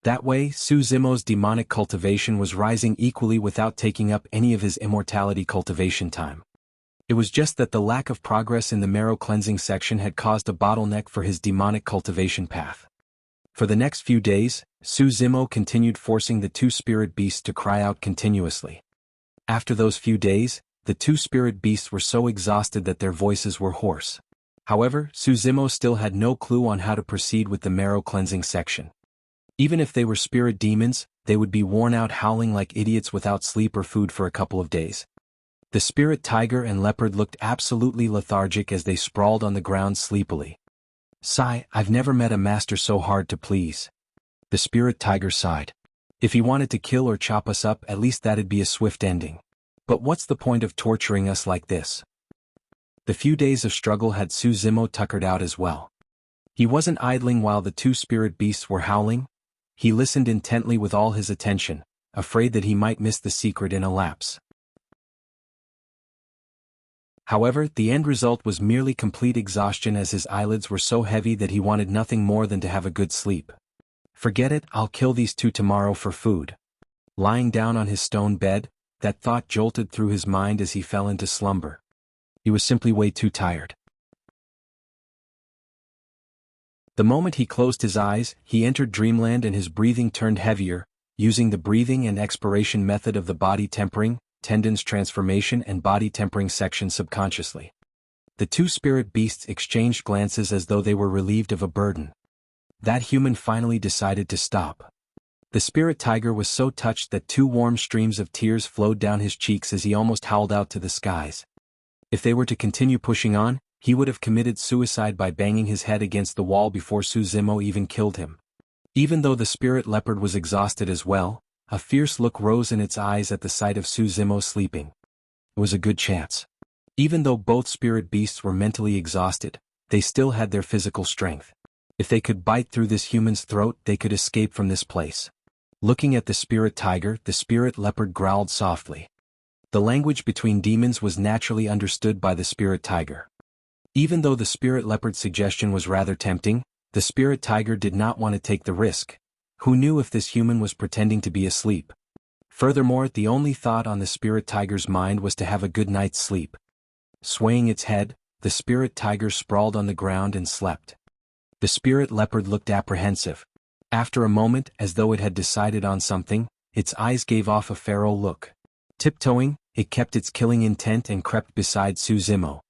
That way, Su Zimo's demonic cultivation was rising equally without taking up any of his immortality cultivation time. It was just that the lack of progress in the marrow cleansing section had caused a bottleneck for his demonic cultivation path. For the next few days, Su Zimo continued forcing the 2 spirit beasts to cry out continuously. After those few days, the 2 spirit beasts were so exhausted that their voices were hoarse. However, Su Zimo still had no clue on how to proceed with the marrow cleansing section. Even if they were spirit demons, they would be worn out howling like idiots without sleep or food for a couple of days. The spirit tiger and leopard looked absolutely lethargic as they sprawled on the ground sleepily. Sigh, I've never met a master so hard to please. The spirit tiger sighed. If he wanted to kill or chop us up, at least that'd be a swift ending. But what's the point of torturing us like this? The few days of struggle had Su Zimo tuckered out as well. He wasn't idling while the two spirit beasts were howling. He listened intently with all his attention, afraid that he might miss the secret in a lapse. However, the end result was merely complete exhaustion, as his eyelids were so heavy that he wanted nothing more than to have a good sleep. Forget it, I'll kill these two tomorrow for food. Lying down on his stone bed, that thought jolted through his mind as he fell into slumber. He was simply way too tired. The moment he closed his eyes, he entered dreamland and his breathing turned heavier, using the breathing and expiration method of the body tempering, tendons transformation and body tempering section subconsciously. The two spirit beasts exchanged glances as though they were relieved of a burden. That human finally decided to stop. The spirit tiger was so touched that two warm streams of tears flowed down his cheeks as he almost howled out to the skies. If they were to continue pushing on, he would have committed suicide by banging his head against the wall before Su Zimo even killed him. Even though the spirit leopard was exhausted as well, a fierce look rose in its eyes at the sight of Su Zimo sleeping. It was a good chance. Even though both spirit beasts were mentally exhausted, they still had their physical strength. If they could bite through this human's throat, they could escape from this place. Looking at the spirit tiger, the spirit leopard growled softly. The language between demons was naturally understood by the spirit tiger. Even though the spirit leopard's suggestion was rather tempting, the spirit tiger did not want to take the risk. Who knew if this human was pretending to be asleep? Furthermore, the only thought on the spirit tiger's mind was to have a good night's sleep. Swaying its head, the spirit tiger sprawled on the ground and slept. The spirit leopard looked apprehensive. After a moment, as though it had decided on something, its eyes gave off a feral look. Tiptoeing, it kept its killing intent and crept beside Su Zimo.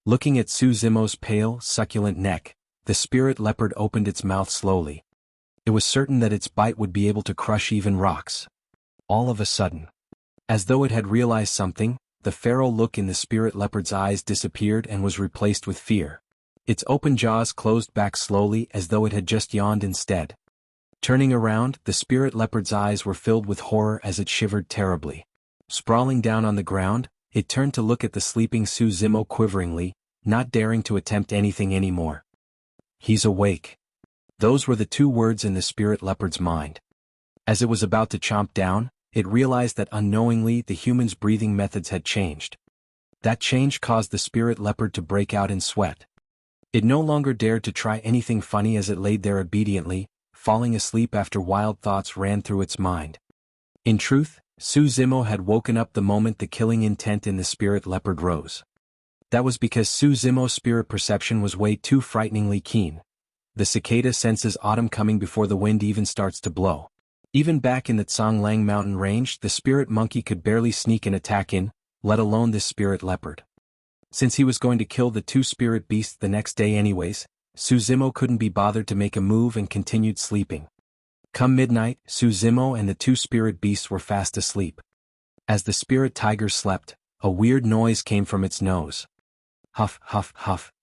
Looking at Su Zimo's pale, succulent neck, the spirit leopard opened its mouth slowly. It was certain that its bite would be able to crush even rocks. All of a sudden, as though it had realized something, the feral look in the spirit leopard's eyes disappeared and was replaced with fear. Its open jaws closed back slowly as though it had just yawned instead. Turning around, the spirit leopard's eyes were filled with horror as it shivered terribly. Sprawling down on the ground, it turned to look at the sleeping Su Zimo quiveringly, not daring to attempt anything anymore. He's awake. Those were the two words in the spirit leopard's mind. As it was about to chomp down, it realized that unknowingly the human's breathing methods had changed. That change caused the spirit leopard to break out in sweat. It no longer dared to try anything funny as it laid there obediently, falling asleep after wild thoughts ran through its mind. In truth, Su Zimo had woken up the moment the killing intent in the spirit leopard rose. That was because Su Zimo's spirit perception was way too frighteningly keen. The cicada senses autumn coming before the wind even starts to blow. Even back in the Tsanglang mountain range, the spirit monkey could barely sneak an attack in, let alone this spirit leopard. Since he was going to kill the two spirit beasts the next day anyways, Su Zimo couldn't be bothered to make a move and continued sleeping. Come midnight, Su Zimo and the two spirit beasts were fast asleep. As the spirit tiger slept, a weird noise came from its nose. Huff, huff, huff.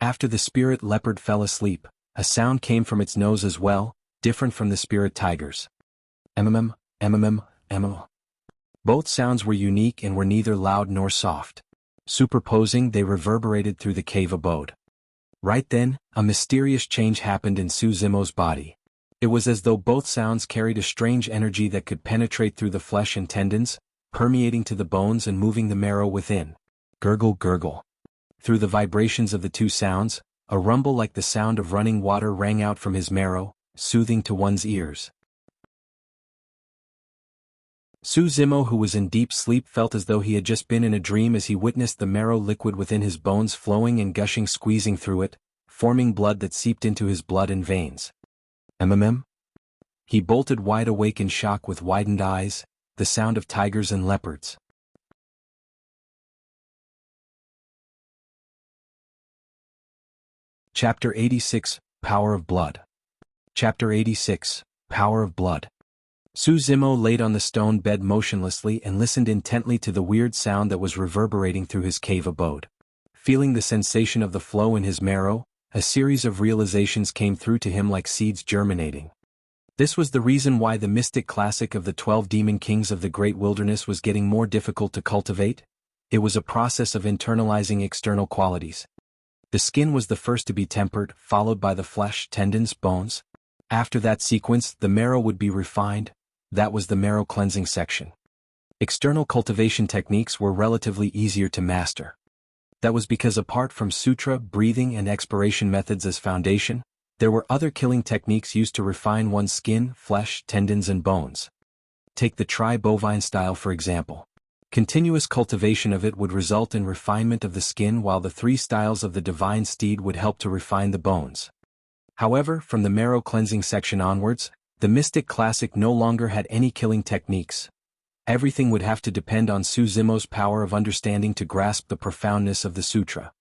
After the spirit leopard fell asleep, a sound came from its nose as well, different from the spirit tiger's. Mm, mm. Both sounds were unique and were neither loud nor soft. Superposing, they reverberated through the cave abode. Right then, a mysterious change happened in Su Zimo's body. It was as though both sounds carried a strange energy that could penetrate through the flesh and tendons, permeating to the bones and moving the marrow within. Gurgle, gurgle. Through the vibrations of the two sounds, a rumble like the sound of running water rang out from his marrow, soothing to one's ears. Su Zimo, who was in deep sleep, felt as though he had just been in a dream as he witnessed the marrow liquid within his bones flowing and gushing, squeezing through it, forming blood that seeped into his blood and veins. He bolted wide awake in shock with widened eyes, the sound of tigers and leopards. Chapter 86, Power of Blood. Chapter 86, Power of Blood. Su Zimo laid on the stone bed motionlessly and listened intently to the weird sound that was reverberating through his cave abode. Feeling the sensation of the flow in his marrow, a series of realizations came through to him like seeds germinating. This was the reason why the mystic classic of the 12 demon kings of the great wilderness was getting more difficult to cultivate. It was a process of internalizing external qualities. The skin was the first to be tempered, followed by the flesh, tendons, bones. After that sequence, the marrow would be refined. That was the marrow cleansing section. External cultivation techniques were relatively easier to master. That was because apart from sutra, breathing and expiration methods as foundation, there were other killing techniques used to refine one's skin, flesh, tendons and bones. Take the tri-bovine style for example. Continuous cultivation of it would result in refinement of the skin, while the 3 styles of the divine steed would help to refine the bones. However, from the marrow cleansing section onwards, the mystic classic no longer had any killing techniques. Everything would have to depend on Su Zimo's power of understanding to grasp the profoundness of the sutra.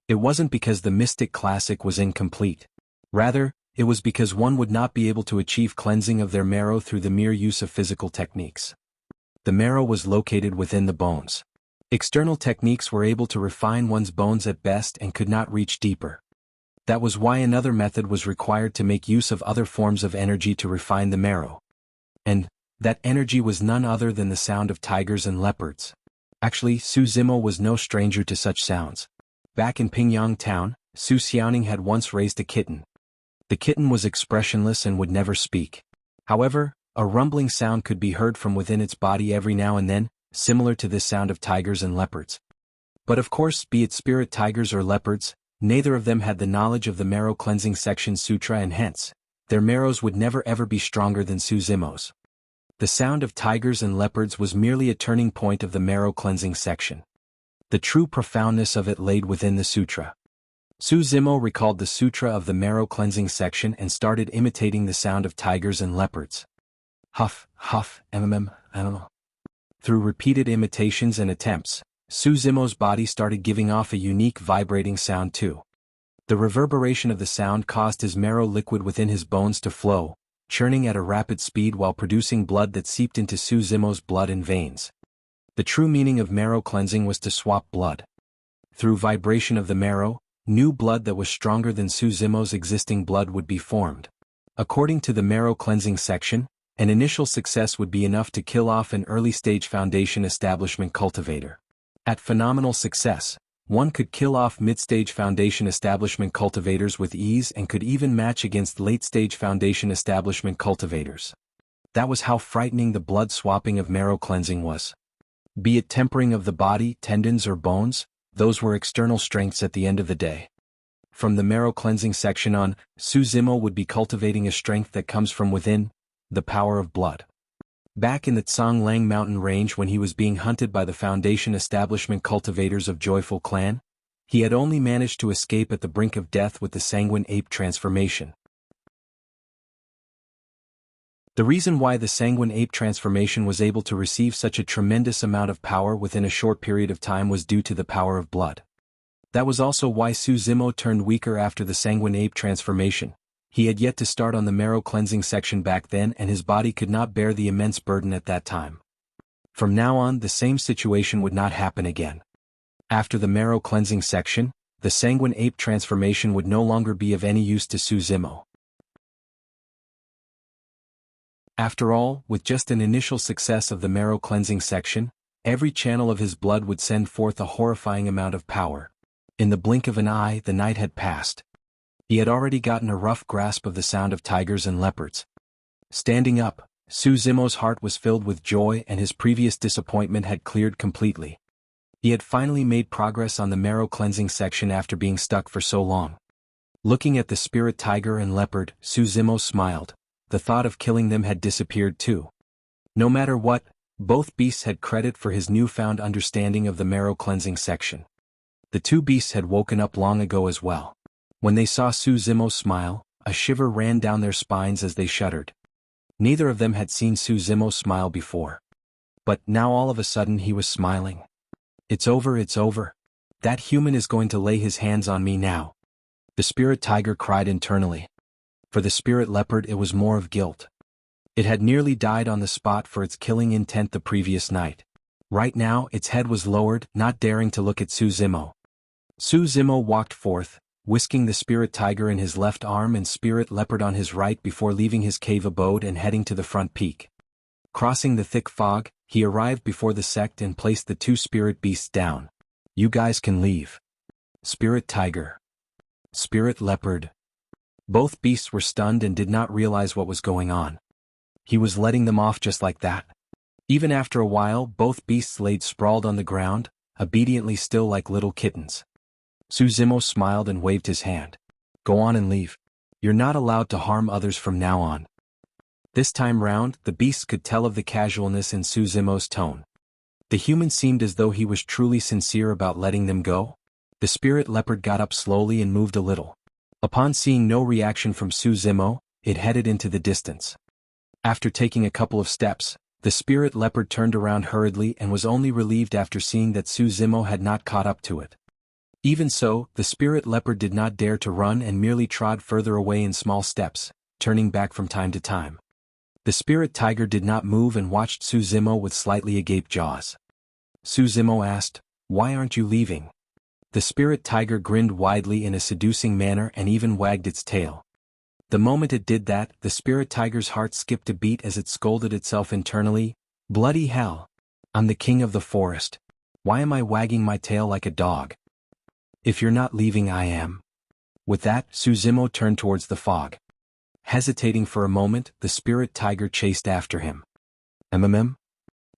It wasn't because the mystic classic was incomplete. Rather, it was because one would not be able to achieve cleansing of their marrow through the mere use of physical techniques. The marrow was located within the bones. External techniques were able to refine one's bones at best and could not reach deeper. That was why another method was required to make use of other forms of energy to refine the marrow. And that energy was none other than the sound of tigers and leopards. Actually, Su Zimo was no stranger to such sounds. Back in Pingyang town, Su Xiaoning had once raised a kitten. The kitten was expressionless and would never speak. However, a rumbling sound could be heard from within its body every now and then, similar to this sound of tigers and leopards. But of course, be it spirit tigers or leopards, neither of them had the knowledge of the marrow cleansing section sutra, and hence, their marrows would never ever be stronger than Su Zimo's. The sound of tigers and leopards was merely a turning point of the marrow cleansing section. The true profoundness of it laid within the sutra. Su Zimo recalled the sutra of the marrow cleansing section and started imitating the sound of tigers and leopards. Huff, huff, mm. Through repeated imitations and attempts, Su Zimo's body started giving off a unique vibrating sound too. The reverberation of the sound caused his marrow liquid within his bones to flow, churning at a rapid speed while producing blood that seeped into Su Zimo's blood and veins. The true meaning of marrow cleansing was to swap blood. Through vibration of the marrow, new blood that was stronger than Su Zimo's existing blood would be formed. According to the marrow cleansing section, an initial success would be enough to kill off an early-stage foundation establishment cultivator. At phenomenal success, one could kill off mid-stage foundation establishment cultivators with ease and could even match against late-stage foundation establishment cultivators. That was how frightening the blood swapping of marrow cleansing was. Be it tempering of the body, tendons or bones, those were external strengths at the end of the day. From the marrow cleansing section on, Su Zimo would be cultivating a strength that comes from within, the power of blood. Back in the Tsanglang mountain range when he was being hunted by the foundation establishment cultivators of Joyful Clan, he had only managed to escape at the brink of death with the sanguine ape transformation. The reason why the sanguine ape transformation was able to receive such a tremendous amount of power within a short period of time was due to the power of blood. That was also why Su Zimo turned weaker after the sanguine ape transformation. He had yet to start on the marrow cleansing section back then, and his body could not bear the immense burden at that time. From now on, the same situation would not happen again. After the marrow cleansing section, the sanguine ape transformation would no longer be of any use to Su Zimo. After all, with just an initial success of the marrow cleansing section, every channel of his blood would send forth a horrifying amount of power. In the blink of an eye, the night had passed. He had already gotten a rough grasp of the sound of tigers and leopards. Standing up, Su Zimo's heart was filled with joy and his previous disappointment had cleared completely. He had finally made progress on the marrow cleansing section after being stuck for so long. Looking at the spirit tiger and leopard, Su Zimo smiled. The thought of killing them had disappeared too. No matter what, both beasts had credit for his newfound understanding of the marrow cleansing section. The two beasts had woken up long ago as well. When they saw Su Zimo smile, a shiver ran down their spines as they shuddered. Neither of them had seen Su Zimo smile before. But now all of a sudden he was smiling. It's over, it's over. That human is going to lay his hands on me now. The spirit tiger cried internally. For the spirit leopard it was more of guilt. It had nearly died on the spot for its killing intent the previous night. Right now its head was lowered, not daring to look at Su Zimo. Su Zimo walked forth, whisking the spirit tiger in his left arm and spirit leopard on his right before leaving his cave abode and heading to the front peak. Crossing the thick fog, he arrived before the sect and placed the two spirit beasts down. "You guys can leave." Spirit tiger. Spirit leopard. Both beasts were stunned and did not realize what was going on. He was letting them off just like that. Even after a while, both beasts laid sprawled on the ground, obediently still like little kittens. Suzimo smiled and waved his hand. "Go on and leave. You're not allowed to harm others from now on." This time round, the beasts could tell of the casualness in Suzimo's tone. The human seemed as though he was truly sincere about letting them go. The spirit leopard got up slowly and moved a little. Upon seeing no reaction from Suzimo, it headed into the distance. After taking a couple of steps, the spirit leopard turned around hurriedly and was only relieved after seeing that Suzimo had not caught up to it. Even so, the spirit leopard did not dare to run and merely trod further away in small steps, turning back from time to time. The spirit tiger did not move and watched Suzimo with slightly agape jaws. Suzimo asked, "Why aren't you leaving?" The spirit tiger grinned widely in a seducing manner and even wagged its tail. The moment it did that, the spirit tiger's heart skipped a beat as it scolded itself internally, "Bloody hell! I'm the king of the forest. Why am I wagging my tail like a dog? If you're not leaving, I am." With that, Suzimo turned towards the fog. Hesitating for a moment, the spirit tiger chased after him.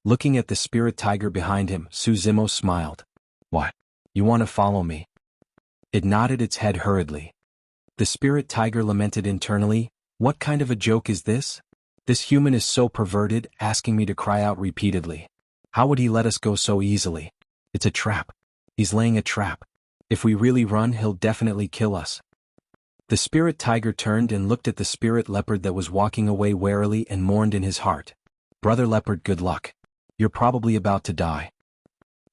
Looking at the spirit tiger behind him, Suzimo smiled. "What? You want to follow me?" It nodded its head hurriedly. The spirit tiger lamented internally, "What kind of a joke is this? This human is so perverted, asking me to cry out repeatedly. How would he let us go so easily? It's a trap. He's laying a trap. If we really run, he'll definitely kill us." The spirit tiger turned and looked at the spirit leopard that was walking away warily and mourned in his heart. "Brother leopard, good luck. You're probably about to die."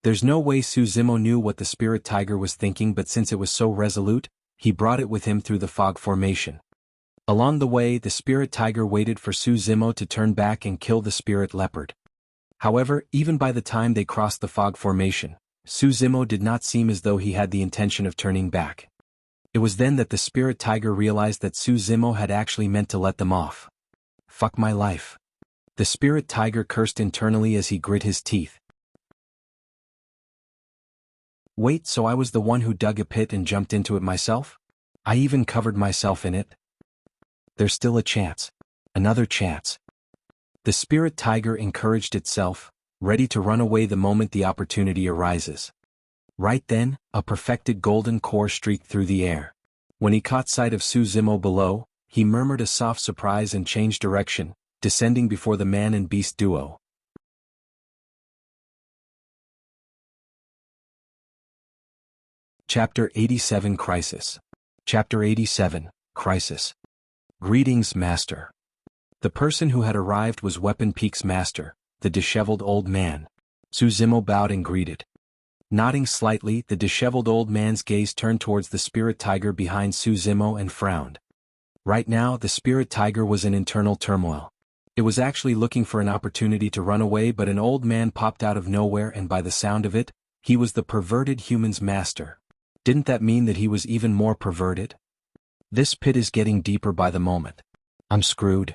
There's no way Suzimo knew what the spirit tiger was thinking, but since it was so resolute, he brought it with him through the fog formation. Along the way, the spirit tiger waited for Suzimo to turn back and kill the spirit leopard. However, even by the time they crossed the fog formation, Suzimo did not seem as though he had the intention of turning back. It was then that the spirit tiger realized that Suzimo had actually meant to let them off. "Fuck my life." The spirit tiger cursed internally as he grit his teeth. "Wait, so I was the one who dug a pit and jumped into it myself? I even covered myself in it? There's still a chance. Another chance." The spirit tiger encouraged itself, ready to run away the moment the opportunity arises. Right then, a perfected golden core streaked through the air. When he caught sight of Suzimo below, he murmured a soft surprise and changed direction, descending before the man and beast duo. Chapter 87 Crisis. Chapter 87, Crisis. Greetings, Master. The person who had arrived was Weapon Peak's master, the disheveled old man. Suzimo bowed and greeted. Nodding slightly, the disheveled old man's gaze turned towards the spirit tiger behind Suzimo and frowned. Right now, the spirit tiger was in internal turmoil. It was actually looking for an opportunity to run away, but an old man popped out of nowhere, and by the sound of it, he was the perverted human's master. Didn't that mean that he was even more perverted? This pit is getting deeper by the moment. I'm screwed.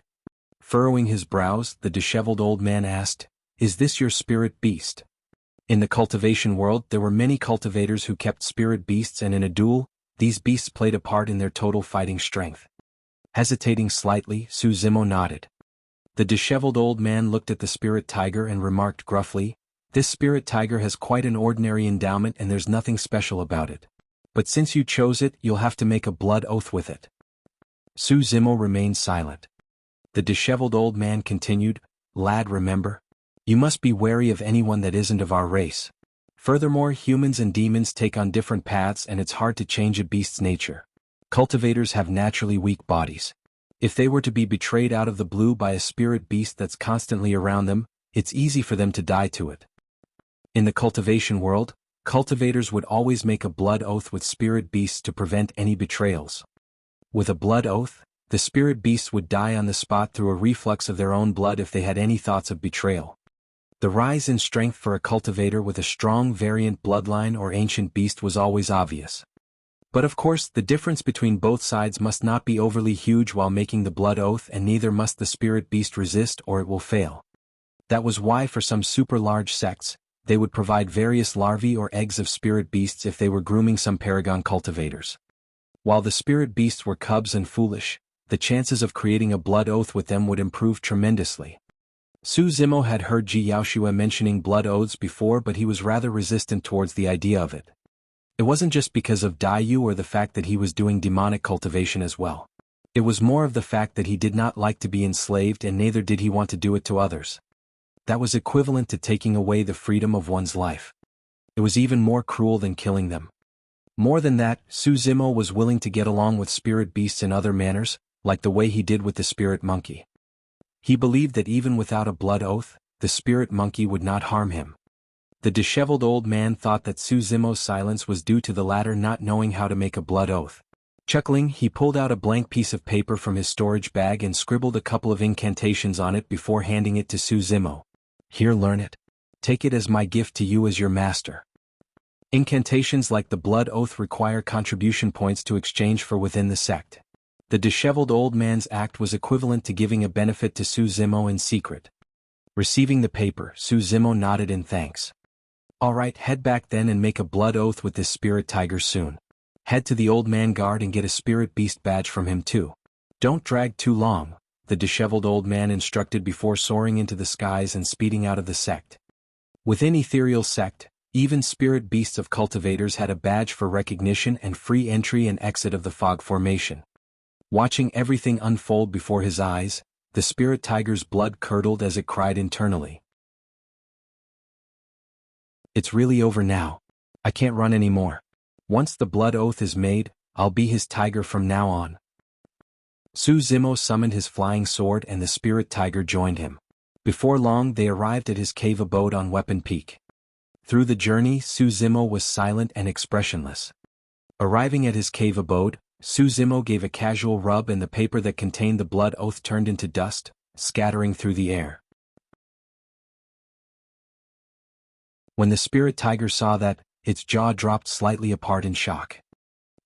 Furrowing his brows, the disheveled old man asked, "Is this your spirit beast?" In the cultivation world, there were many cultivators who kept spirit beasts, and in a duel, these beasts played a part in their total fighting strength. Hesitating slightly, Suzimo nodded. The disheveled old man looked at the spirit tiger and remarked gruffly, "This spirit tiger has quite an ordinary endowment and there's nothing special about it. But since you chose it, you'll have to make a blood oath with it." Suzimo remained silent. The disheveled old man continued, "Lad, remember? You must be wary of anyone that isn't of our race. Furthermore, humans and demons take on different paths, and it's hard to change a beast's nature. Cultivators have naturally weak bodies. If they were to be betrayed out of the blue by a spirit beast that's constantly around them, it's easy for them to die to it. In the cultivation world, cultivators would always make a blood oath with spirit beasts to prevent any betrayals. With a blood oath, the spirit beasts would die on the spot through a reflux of their own blood if they had any thoughts of betrayal. The rise in strength for a cultivator with a strong variant bloodline or ancient beast was always obvious. But of course, the difference between both sides must not be overly huge while making the blood oath, and neither must the spirit beast resist or it will fail. That was why for some super large sects, they would provide various larvae or eggs of spirit beasts if they were grooming some paragon cultivators. While the spirit beasts were cubs and foolish, the chances of creating a blood oath with them would improve tremendously. Su Zimo had heard Ji Yaoshua mentioning blood oaths before, but he was rather resistant towards the idea of it. It wasn't just because of Daiyu or the fact that he was doing demonic cultivation as well. It was more of the fact that he did not like to be enslaved, and neither did he want to do it to others. That was equivalent to taking away the freedom of one's life. It was even more cruel than killing them. More than that, Su Zimo was willing to get along with spirit beasts in other manners, like the way he did with the spirit monkey. He believed that even without a blood oath, the spirit monkey would not harm him. The disheveled old man thought that Su Zimo's silence was due to the latter not knowing how to make a blood oath. Chuckling, he pulled out a blank piece of paper from his storage bag and scribbled a couple of incantations on it before handing it to Su Zimo. Here, learn it. Take it as my gift to you as your master. Incantations like the blood oath require contribution points to exchange for within the sect. The disheveled old man's act was equivalent to giving a benefit to Su Zimo in secret. Receiving the paper, Su Zimo nodded in thanks. All right, head back then and make a blood oath with this spirit tiger soon. Head to the old man guard and get a spirit beast badge from him too. Don't drag too long, the disheveled old man instructed before soaring into the skies and speeding out of the sect. Within Ethereal Sect, even spirit beasts of cultivators had a badge for recognition and free entry and exit of the fog formation. Watching everything unfold before his eyes, the spirit tiger's blood curdled as it cried internally. It's really over now. I can't run anymore. Once the blood oath is made, I'll be his tiger from now on. Su Zimo summoned his flying sword and the spirit tiger joined him. Before long they arrived at his cave abode on Weapon Peak. Through the journey, Su Zimo was silent and expressionless. Arriving at his cave abode, Su Zimo gave a casual rub and the paper that contained the blood oath turned into dust, scattering through the air. When the spirit tiger saw that, its jaw dropped slightly apart in shock.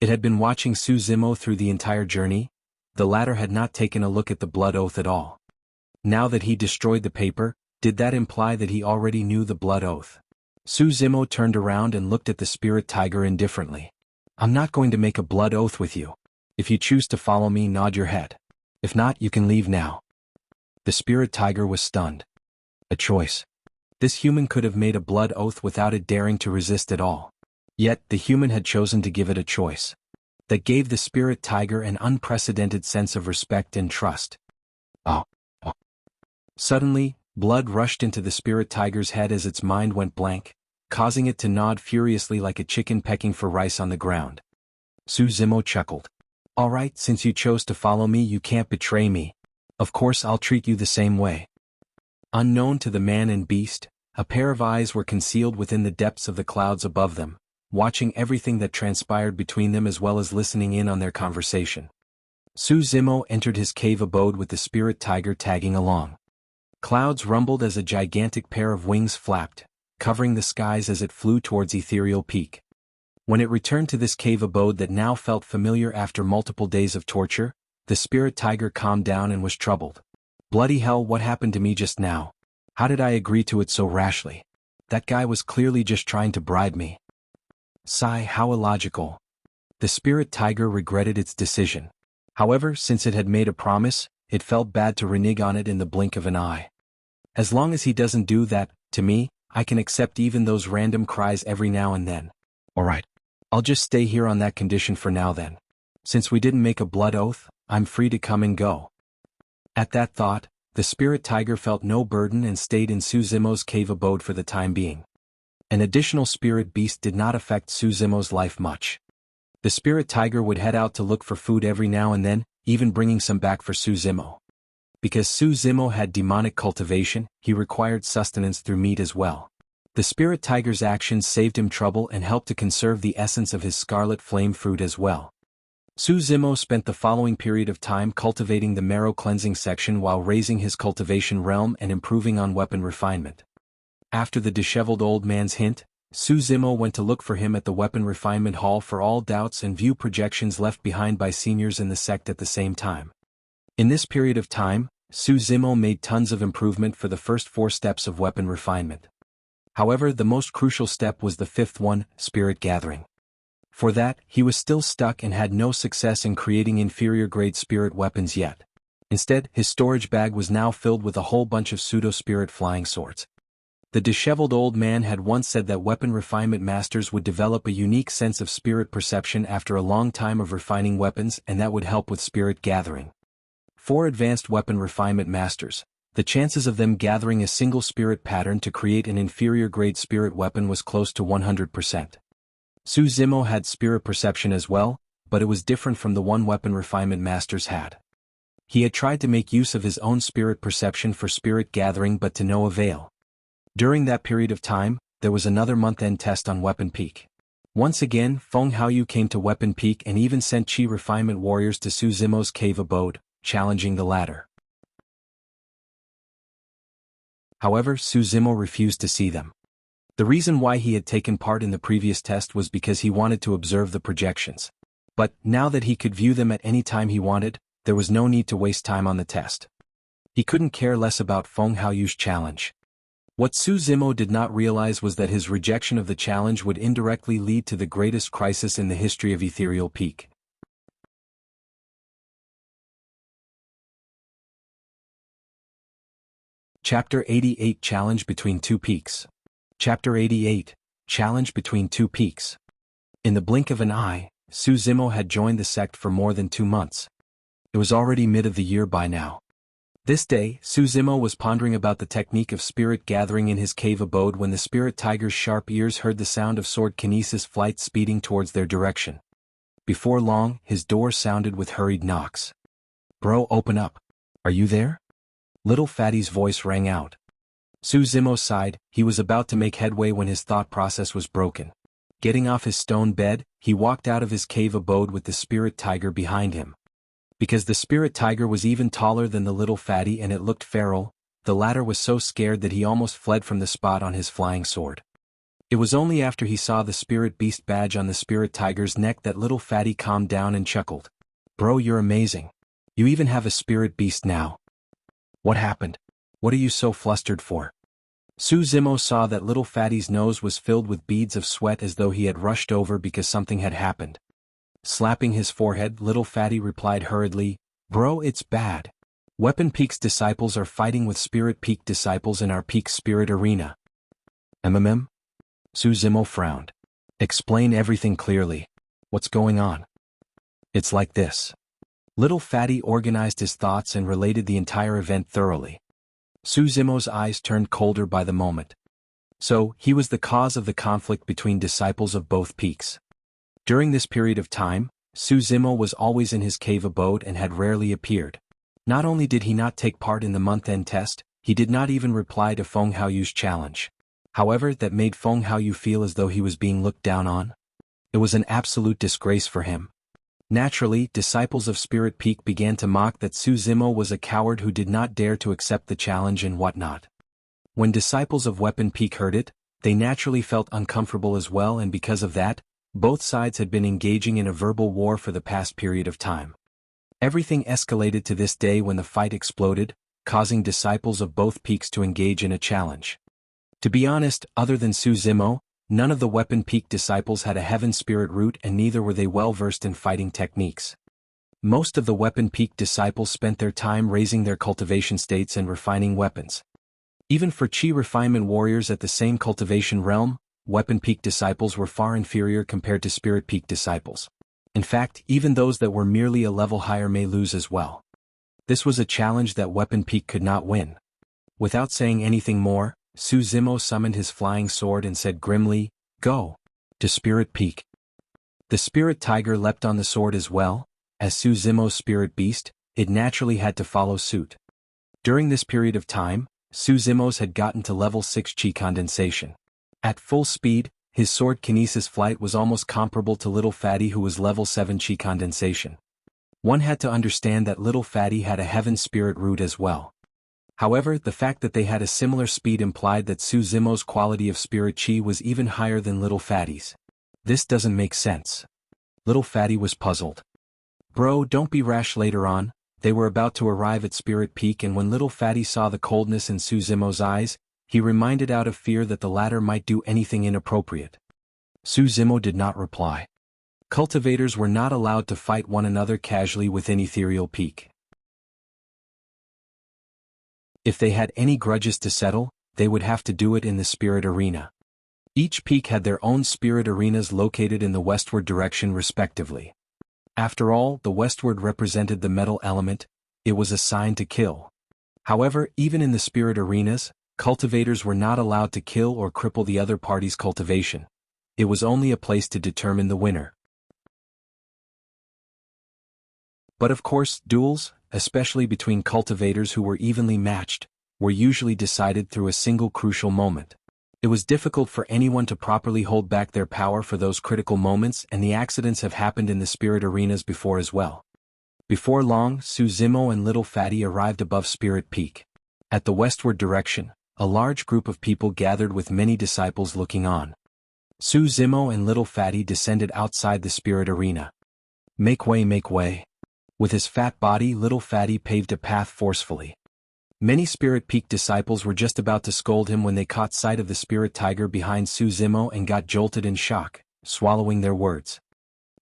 It had been watching Su Zimo through the entire journey. The latter had not taken a look at the blood oath at all. Now that he destroyed the paper, did that imply that he already knew the blood oath? Su Zimo turned around and looked at the spirit tiger indifferently. I'm not going to make a blood oath with you. If you choose to follow me, nod your head. If not, you can leave now. The spirit tiger was stunned. A choice. This human could have made a blood oath without it daring to resist at all. Yet, the human had chosen to give it a choice. That gave the spirit tiger an unprecedented sense of respect and trust. Oh. Suddenly, blood rushed into the spirit tiger's head as its mind went blank, causing it to nod furiously like a chicken pecking for rice on the ground. Su Zimo chuckled. All right, since you chose to follow me, you can't betray me. Of course I'll treat you the same way. Unknown to the man and beast, a pair of eyes were concealed within the depths of the clouds above them, watching everything that transpired between them as well as listening in on their conversation. Su Zimo entered his cave abode with the spirit tiger tagging along. Clouds rumbled as a gigantic pair of wings flapped, covering the skies as it flew towards Ethereal Peak. When it returned to this cave abode that now felt familiar after multiple days of torture, the spirit tiger calmed down and was troubled. Bloody hell, what happened to me just now? How did I agree to it so rashly? That guy was clearly just trying to bribe me. Sigh, how illogical. The spirit tiger regretted its decision. However, since it had made a promise, it felt bad to renege on it in the blink of an eye. As long as he doesn't do that, to me, I can accept even those random cries every now and then. Alright. I'll just stay here on that condition for now then. Since we didn't make a blood oath, I'm free to come and go. At that thought, the spirit tiger felt no burden and stayed in Su Zimo's cave abode for the time being. An additional spirit beast did not affect Su Zimo's life much. The spirit tiger would head out to look for food every now and then, even bringing some back for Su Zimo. Because Su Zimo had demonic cultivation, he required sustenance through meat as well. The spirit tiger's actions saved him trouble and helped to conserve the essence of his scarlet flame fruit as well. Su Zimo spent the following period of time cultivating the marrow cleansing section while raising his cultivation realm and improving on weapon refinement. After the disheveled old man's hint, Su Zimo went to look for him at the Weapon Refinement Hall for all doubts and view projections left behind by seniors in the sect at the same time. In this period of time, Su Zimo made tons of improvement for the first 4 steps of weapon refinement. However, the most crucial step was the 5th one, spirit gathering. For that, he was still stuck and had no success in creating inferior-grade spirit weapons yet. Instead, his storage bag was now filled with a whole bunch of pseudo-spirit flying swords. The disheveled old man had once said that weapon refinement masters would develop a unique sense of spirit perception after a long time of refining weapons, and that would help with spirit gathering. For advanced weapon refinement masters, the chances of them gathering a single spirit pattern to create an inferior-grade spirit weapon was close to 100%. Su Zimo had spirit perception as well, but it was different from the one weapon refinement masters had. He had tried to make use of his own spirit perception for spirit gathering but to no avail. During that period of time, there was another month-end test on Weapon Peak. Once again, Feng Haoyu came to Weapon Peak and even sent Qi refinement warriors to Su Zimo's cave abode, challenging the latter. However, Su Zimo refused to see them. The reason why he had taken part in the previous test was because he wanted to observe the projections. But, now that he could view them at any time he wanted, there was no need to waste time on the test. He couldn't care less about Feng Haoyu's challenge. What Su Zimo did not realize was that his rejection of the challenge would indirectly lead to the greatest crisis in the history of Ethereal Peak. Chapter 88 Challenge Between Two Peaks. Chapter 88 Challenge Between Two Peaks. In the blink of an eye, Su Zimo had joined the sect for more than 2 months. It was already mid of the year by now. This day, Su Zimo was pondering about the technique of spirit gathering in his cave abode when the spirit tiger's sharp ears heard the sound of sword kinesis flight speeding towards their direction. Before long, his door sounded with hurried knocks. "Bro, open up. Are you there?" Little Fatty's voice rang out. Su Zimo sighed. He was about to make headway when his thought process was broken. Getting off his stone bed, he walked out of his cave abode with the spirit tiger behind him. Because the spirit tiger was even taller than the little fatty and it looked feral, the latter was so scared that he almost fled from the spot on his flying sword. It was only after he saw the spirit beast badge on the spirit tiger's neck that little fatty calmed down and chuckled. "Bro, you're amazing. You even have a spirit beast now. What happened? What are you so flustered for?" Su Zimo saw that little fatty's nose was filled with beads of sweat as though he had rushed over because something had happened. Slapping his forehead, little fatty replied hurriedly, "Bro, it's bad. Weapon Peak's disciples are fighting with Spirit Peak disciples in our Peak Spirit Arena." "MMM?" Su Zimo frowned. "Explain everything clearly. What's going on?" "It's like this." Little fatty organized his thoughts and related the entire event thoroughly. Su Zimo's eyes turned colder by the moment. So, he was the cause of the conflict between disciples of both peaks. During this period of time, Su Zimo was always in his cave abode and had rarely appeared. Not only did he not take part in the month-end test, he did not even reply to Feng Haoyu's challenge. However, that made Feng Haoyu feel as though he was being looked down on. It was an absolute disgrace for him. Naturally, disciples of Spirit Peak began to mock that Su Zimo was a coward who did not dare to accept the challenge and whatnot. When disciples of Weapon Peak heard it, they naturally felt uncomfortable as well, and because of that, both sides had been engaging in a verbal war for the past period of time. Everything escalated to this day when the fight exploded, causing disciples of both peaks to engage in a challenge. To be honest, other than Su Zimo, none of the Weapon Peak disciples had a Heaven Spirit root and neither were they well versed in fighting techniques. Most of the Weapon Peak disciples spent their time raising their cultivation states and refining weapons. Even for Qi refinement warriors at the same cultivation realm, Weapon Peak disciples were far inferior compared to Spirit Peak disciples. In fact, even those that were merely a level higher may lose as well. This was a challenge that Weapon Peak could not win. Without saying anything more, Su Zimo summoned his flying sword and said grimly, "Go to Spirit Peak." The spirit tiger leapt on the sword as well. As Su Zimo's spirit beast, it naturally had to follow suit. During this period of time, Su Zimo's had gotten to level 6 Qi condensation. At full speed, his sword kinesis flight was almost comparable to Little Fatty who was level 7 Qi condensation. One had to understand that Little Fatty had a Heaven Spirit root as well. However, the fact that they had a similar speed implied that Su Zimo's quality of spirit chi was even higher than Little Fatty's. This doesn't make sense. Little Fatty was puzzled. Bro, don't be rash later on. They were about to arrive at Spirit Peak, and when Little Fatty saw the coldness in Su Zimo's eyes, he reminded out of fear that the latter might do anything inappropriate. Su Zimo did not reply. Cultivators were not allowed to fight one another casually within Ethereal Peak. If they had any grudges to settle, they would have to do it in the Spirit Arena. Each peak had their own Spirit Arenas located in the westward direction respectively. After all, the westward represented the metal element, it was a sign to kill. However, even in the Spirit Arenas, cultivators were not allowed to kill or cripple the other party's cultivation. It was only a place to determine the winner. But of course, duels, especially between cultivators who were evenly matched, were usually decided through a single crucial moment. It was difficult for anyone to properly hold back their power for those critical moments, and the accidents have happened in the Spirit Arenas before as well. Before long, Su Zimo and Little Fatty arrived above Spirit Peak. At the westward direction, a large group of people gathered with many disciples looking on. Su Zimo and Little Fatty descended outside the Spirit Arena. Make way, make way. With his fat body, Little Fatty paved a path forcefully. Many Spirit Peak disciples were just about to scold him when they caught sight of the Spirit Tiger behind Su Zimo and got jolted in shock, swallowing their words.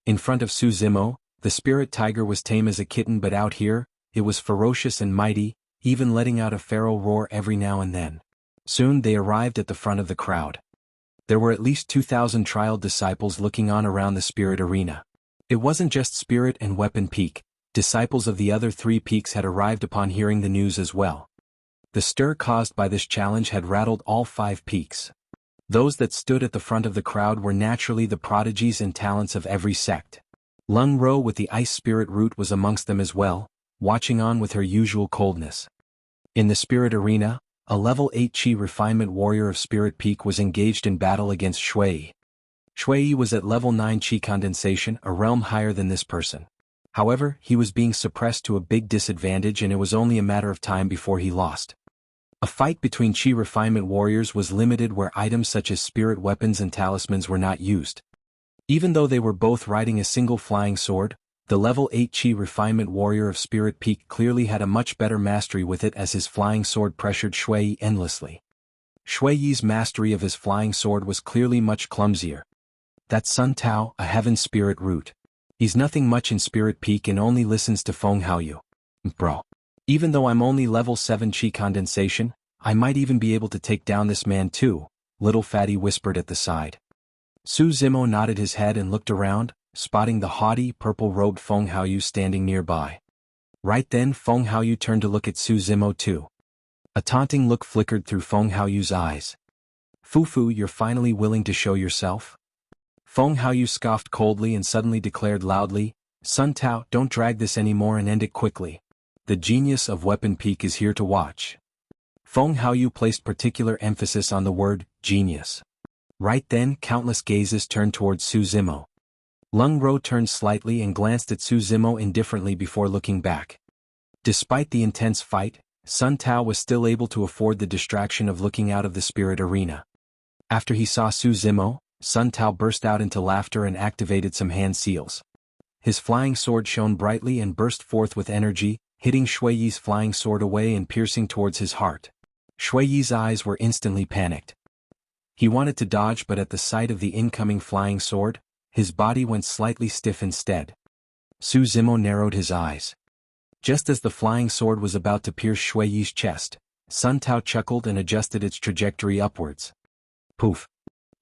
In front of Su Zimo, the Spirit Tiger was tame as a kitten, but out here, it was ferocious and mighty, even letting out a feral roar every now and then. Soon they arrived at the front of the crowd. There were at least 2,000 trial disciples looking on around the Spirit Arena. It wasn't just Spirit and Weapon Peak. Disciples of the other 3 peaks had arrived upon hearing the news as well. The stir caused by this challenge had rattled all 5 peaks. Those that stood at the front of the crowd were naturally the prodigies and talents of every sect. Lung Ro with the Ice Spirit Root was amongst them as well, watching on with her usual coldness. In the Spirit Arena, a level 8 Chi Refinement Warrior of Spirit Peak was engaged in battle against Shui. Shui was at level 9 Chi Condensation, a realm higher than this person. However, he was being suppressed to a big disadvantage, and it was only a matter of time before he lost. A fight between Chi Refinement Warriors was limited where items such as spirit weapons and talismans were not used. Even though they were both riding a single flying sword, the level 8 Chi Refinement Warrior of Spirit Peak clearly had a much better mastery with it, as his flying sword pressured Shui endlessly. Shui's mastery of his flying sword was clearly much clumsier. That's Sun Tao, a Heaven Spirit Root. He's nothing much in Spirit Peak and only listens to Feng Haoyu. Bro. Even though I'm only level 7 Chi Condensation, I might even be able to take down this man too, Little Fatty whispered at the side. Su Zimo nodded his head and looked around, spotting the haughty, purple-robed Feng Haoyu standing nearby. Right then Feng Haoyu turned to look at Su Zimo too. A taunting look flickered through Feng Haoyu's eyes. Fufu, you're finally willing to show yourself? Feng Haoyu scoffed coldly and suddenly declared loudly, Sun Tao, don't drag this anymore and end it quickly. The genius of Weapon Peak is here to watch. Feng Haoyu placed particular emphasis on the word, genius. Right then, countless gazes turned towards Su Zimo. Lung Ro turned slightly and glanced at Su Zimo indifferently before looking back. Despite the intense fight, Sun Tao was still able to afford the distraction of looking out of the Spirit Arena. After he saw Su Zimo, Sun Tao burst out into laughter and activated some hand seals. His flying sword shone brightly and burst forth with energy, hitting Shui's flying sword away and piercing towards his heart. Shui's eyes were instantly panicked. He wanted to dodge, but at the sight of the incoming flying sword, his body went slightly stiff instead. Su Zimo narrowed his eyes. Just as the flying sword was about to pierce Shui's chest, Sun Tao chuckled and adjusted its trajectory upwards. Poof!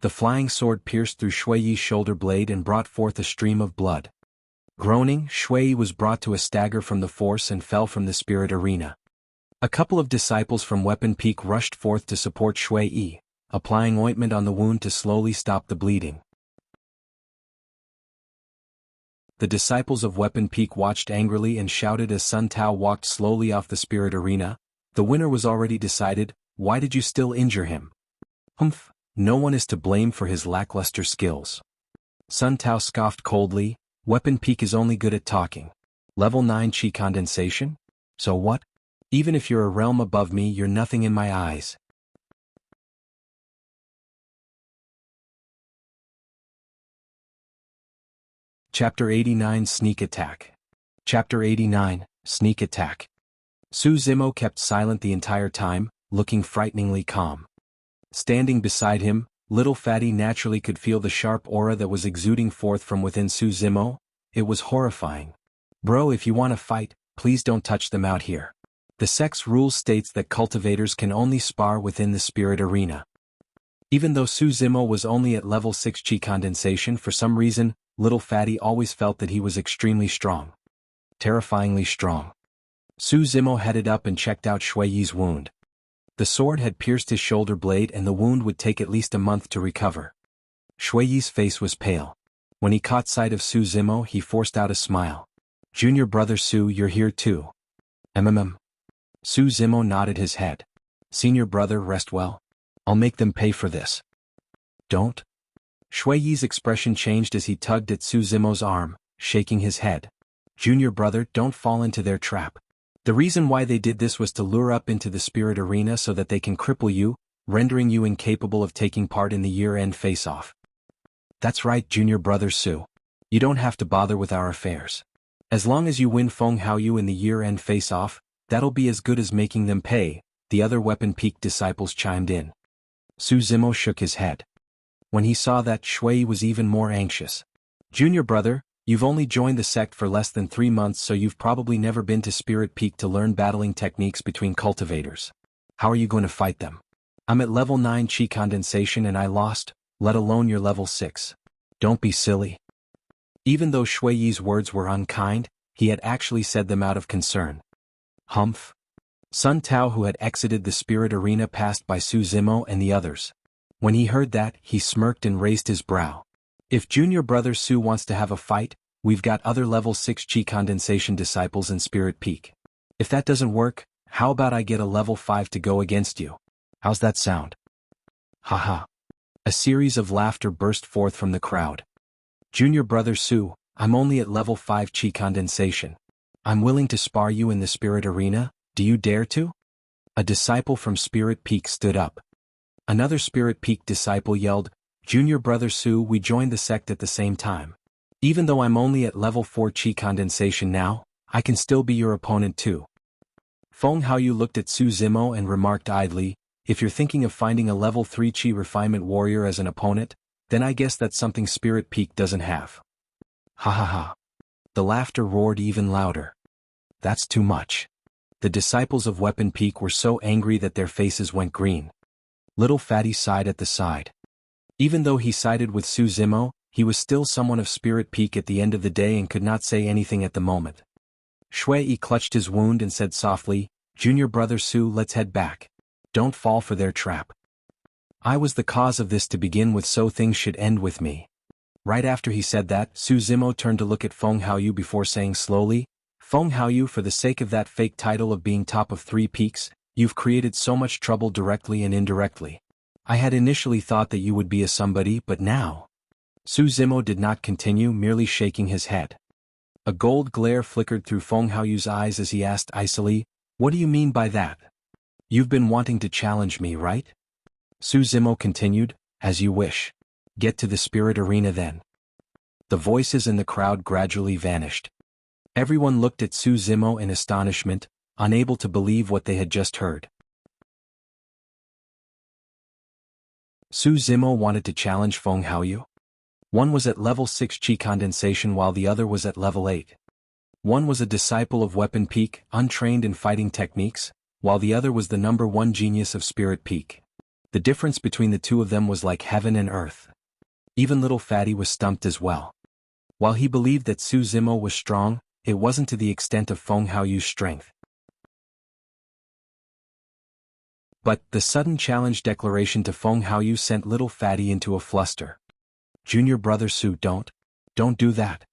The flying sword pierced through Shui's shoulder blade and brought forth a stream of blood. Groaning, Shui was brought to a stagger from the force and fell from the Spirit Arena. A couple of disciples from Weapon Peak rushed forth to support Shui, applying ointment on the wound to slowly stop the bleeding. The disciples of Weapon Peak watched angrily and shouted as Sun Tao walked slowly off the Spirit Arena. The winner was already decided. Why did you still injure him? Humph. No one is to blame for his lackluster skills. Sun Tao scoffed coldly. Weapon Peak is only good at talking. Level 9 Chi Condensation? So what? Even if you're a realm above me, you're nothing in my eyes. Chapter 89 Sneak Attack. Chapter 89 Sneak Attack. Su Zimo kept silent the entire time, looking frighteningly calm. Standing beside him, little Fatty naturally could feel the sharp aura that was exuding forth from within Su Zimo. It was horrifying. Bro, if you want to fight, please don't touch them out here. The sect's rule states that cultivators can only spar within the spirit arena. Even though Su Zimo was only at level 6 chi condensation, for some reason, little Fatty always felt that he was extremely strong. Terrifyingly strong. Su Zimo headed up and checked out Shui Yi's wound. The sword had pierced his shoulder blade and the wound would take at least a month to recover. Shui Yi's face was pale. When he caught sight of Su Zimo, he forced out a smile. Junior brother Su, you're here too. Su Zimo nodded his head. Senior brother, rest well. I'll make them pay for this. Don't. Shui Yi's expression changed as he tugged at Su Zimo's arm, shaking his head. Junior brother, don't fall into their trap. The reason why they did this was to lure up into the spirit arena so that they can cripple you, rendering you incapable of taking part in the year-end face-off. That's right, junior brother Su. You don't have to bother with our affairs. As long as you win Feng Haoyu in the year-end face-off, that'll be as good as making them pay, the other Weapon Peak disciples chimed in. Su Zimo shook his head. When he saw that, Shui was even more anxious. Junior brother, you've only joined the sect for less than 3 months, so you've probably never been to Spirit Peak to learn battling techniques between cultivators. How are you going to fight them? I'm at level 9 chi condensation and I lost, let alone your level 6. Don't be silly. Even though Shui Yi's words were unkind, he had actually said them out of concern. Humph. Sun Tao, who had exited the spirit arena, passed by Su Zimo and the others. When he heard that, he smirked and raised his brow. If junior brother Su wants to have a fight, we've got other level 6 chi condensation disciples in Spirit Peak. If that doesn't work, how about I get a level 5 to go against you? How's that sound? Haha. A series of laughter burst forth from the crowd. Junior brother Su, I'm only at level 5 chi condensation. I'm willing to spar you in the spirit arena, do you dare to? A disciple from Spirit Peak stood up. Another Spirit Peak disciple yelled, Junior brother Su, we joined the sect at the same time. Even though I'm only at level 4 chi condensation now, I can still be your opponent too. Feng Haoyu looked at Su Zimo and remarked idly, if you're thinking of finding a level 3 chi refinement warrior as an opponent, then I guess that's something Spirit Peak doesn't have. Ha ha ha. The laughter roared even louder. That's too much. The disciples of Weapon Peak were so angry that their faces went green. Little Fatty sighed at the side. Even though he sided with Su Zimo, he was still someone of Spirit Peak at the end of the day and could not say anything at the moment. Shui Yi clutched his wound and said softly, Junior brother Su, let's head back. Don't fall for their trap. I was the cause of this to begin with, so things should end with me. Right after he said that, Su Zimo turned to look at Feng Haoyu before saying slowly, Feng Haoyu, for the sake of that fake title of being top of 3 peaks, you've created so much trouble directly and indirectly. I had initially thought that you would be a somebody, but now... Su Zimo did not continue, merely shaking his head. A gold glare flickered through Feng Haoyu's eyes as he asked icily, what do you mean by that? You've been wanting to challenge me, right? Su Zimo continued, as you wish. Get to the spirit arena then. The voices in the crowd gradually vanished. Everyone looked at Su Zimo in astonishment, unable to believe what they had just heard. Su Zimo wanted to challenge Feng Haoyu. One was at level 6 chi condensation while the other was at level 8. One was a disciple of Weapon Peak, untrained in fighting techniques, while the other was the #1 genius of Spirit Peak. The difference between the two of them was like heaven and earth. Even little Fatty was stumped as well. While he believed that Su Zimo was strong, it wasn't to the extent of Feng Haoyu's strength. But the sudden challenge declaration to Feng Haoyu sent little Fatty into a fluster. Junior brother Su, don't do that.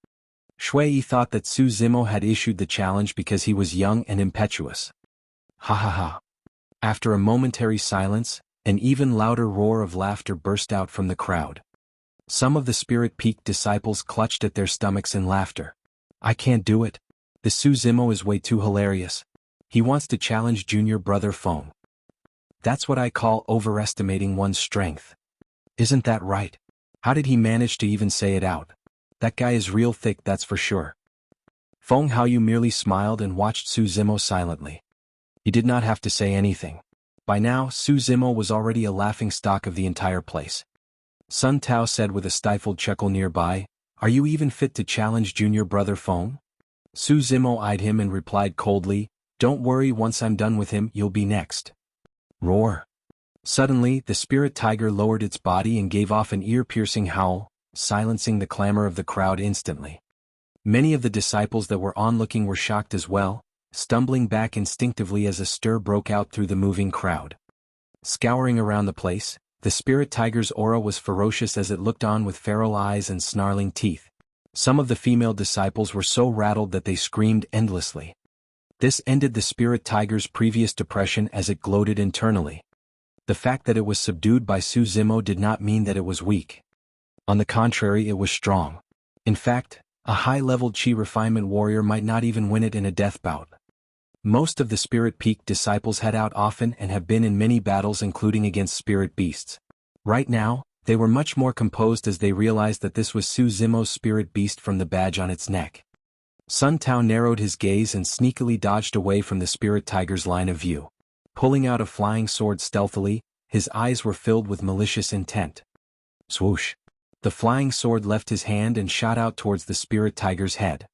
Shui Yi thought that Su Zimo had issued the challenge because he was young and impetuous. Ha ha ha. After a momentary silence, an even louder roar of laughter burst out from the crowd. Some of the Spirit Peak disciples clutched at their stomachs in laughter. I can't do it. The Su Zimo is way too hilarious. He wants to challenge junior brother Feng. That's what I call overestimating one's strength. Isn't that right? How did he manage to even say it out? That guy is real thick, that's for sure. Feng Haoyu merely smiled and watched Su Zimo silently. He did not have to say anything. By now, Su Zimo was already a laughingstock of the entire place. Sun Tao said with a stifled chuckle nearby, "Are you even fit to challenge junior brother Feng?" Su Zimo eyed him and replied coldly, "Don't worry, once I'm done with him, you'll be next." Roar. Suddenly, the spirit tiger lowered its body and gave off an ear-piercing howl, silencing the clamor of the crowd instantly. Many of the disciples that were onlooking were shocked as well, stumbling back instinctively as a stir broke out through the moving crowd. Scouring around the place, the spirit tiger's aura was ferocious as it looked on with feral eyes and snarling teeth. Some of the female disciples were so rattled that they screamed endlessly. This ended the spirit tiger's previous depression as it gloated internally. The fact that it was subdued by Su Zimo did not mean that it was weak. On the contrary, it was strong. In fact, a high-level chi refinement warrior might not even win it in a death bout. Most of the Spirit Peak disciples head out often and have been in many battles including against spirit beasts. Right now, they were much more composed as they realized that this was Su Zimo's spirit beast from the badge on its neck. Sun Tao narrowed his gaze and sneakily dodged away from the spirit tiger's line of view. Pulling out a flying sword stealthily, his eyes were filled with malicious intent. Swoosh! The flying sword left his hand and shot out towards the spirit tiger's head.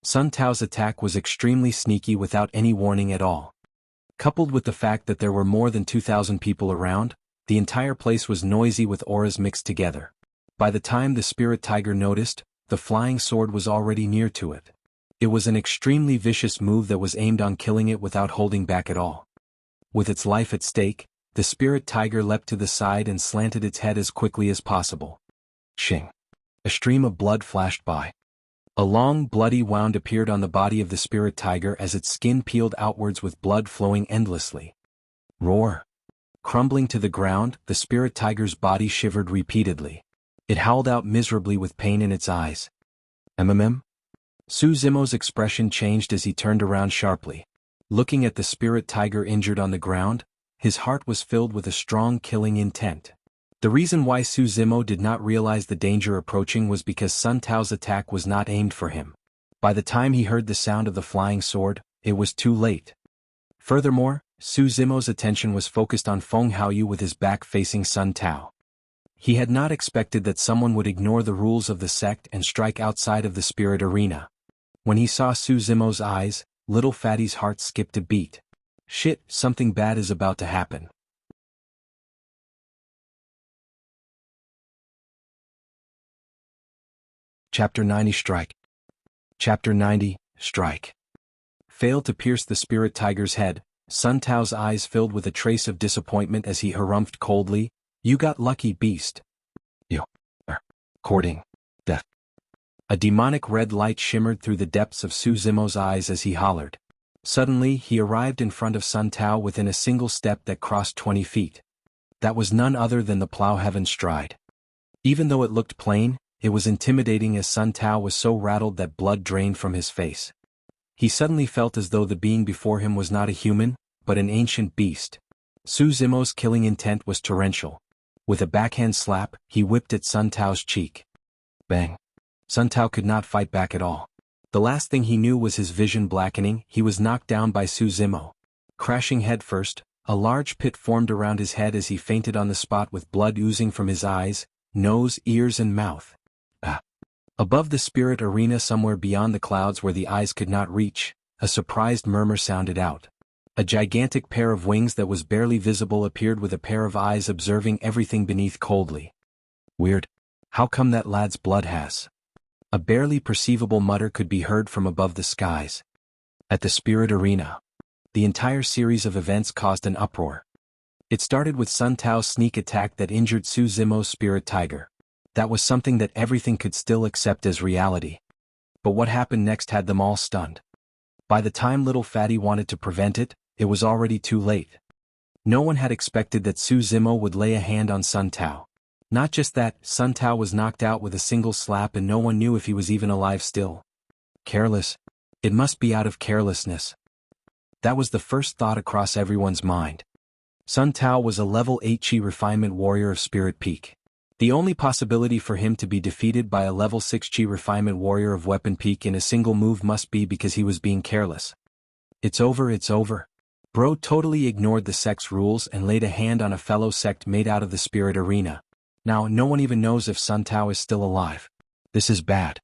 Sun Tao's attack was extremely sneaky without any warning at all. Coupled with the fact that there were more than 2,000 people around, the entire place was noisy with auras mixed together. By the time the spirit tiger noticed, the flying sword was already near to it. It was an extremely vicious move that was aimed on killing it without holding back at all. With its life at stake, the spirit tiger leapt to the side and slanted its head as quickly as possible. Shing! A stream of blood flashed by. A long, bloody wound appeared on the body of the spirit tiger as its skin peeled outwards with blood flowing endlessly. Roar! Crumbling to the ground, the spirit tiger's body shivered repeatedly. It howled out miserably with pain in its eyes. MMM? Su Zimo's expression changed as he turned around sharply. Looking at the spirit tiger injured on the ground, his heart was filled with a strong killing intent. The reason why Su Zimo did not realize the danger approaching was because Sun Tao's attack was not aimed for him. By the time he heard the sound of the flying sword, it was too late. Furthermore, Su Zimo's attention was focused on Feng Haoyu with his back facing Sun Tao. He had not expected that someone would ignore the rules of the sect and strike outside of the spirit arena. When he saw Su Zimo's eyes, little Fatty's heart skipped a beat. Shit, something bad is about to happen. Chapter 90 Strike. Chapter 90, Strike. Failed to pierce the spirit tiger's head, Sun Tao's eyes filled with a trace of disappointment as he harumphed coldly, "You got lucky, beast." Courting. Death. A demonic red light shimmered through the depths of Su Zimo's eyes as he hollered. Suddenly, he arrived in front of Sun Tao within a single step that crossed 20 feet. That was none other than the Plow Heaven stride. Even though it looked plain, it was intimidating as Sun Tao was so rattled that blood drained from his face. He suddenly felt as though the being before him was not a human, but an ancient beast. Su Zimo's killing intent was torrential. With a backhand slap, he whipped at Sun Tao's cheek. Bang! Sun Tao could not fight back at all. The last thing he knew was his vision blackening. He was knocked down by Su Zimo. Crashing headfirst, a large pit formed around his head as he fainted on the spot with blood oozing from his eyes, nose, ears and mouth. Above the spirit arena somewhere beyond the clouds where the eyes could not reach, a surprised murmur sounded out. A gigantic pair of wings that was barely visible appeared with a pair of eyes observing everything beneath coldly. Weird. How come that lad's blood has? A barely perceivable mutter could be heard from above the skies. At the spirit arena, the entire series of events caused an uproar. It started with Sun Tao's sneak attack that injured Su Zimo's spirit tiger. That was something that everything could still accept as reality. But what happened next had them all stunned. By the time little Fatty wanted to prevent it, it was already too late. No one had expected that Su Zimo would lay a hand on Sun Tao. Not just that, Sun Tao was knocked out with a single slap and no one knew if he was even alive still. Careless. It must be out of carelessness. That was the first thought across everyone's mind. Sun Tao was a level 8 Qi refinement warrior of Spirit Peak. The only possibility for him to be defeated by a level 6 Qi refinement warrior of Weapon Peak in a single move must be because he was being careless. It's over, it's over. Bro totally ignored the sect's rules and laid a hand on a fellow sect mate out of the spirit arena. Now no one even knows if Sun Tao is still alive. This is bad.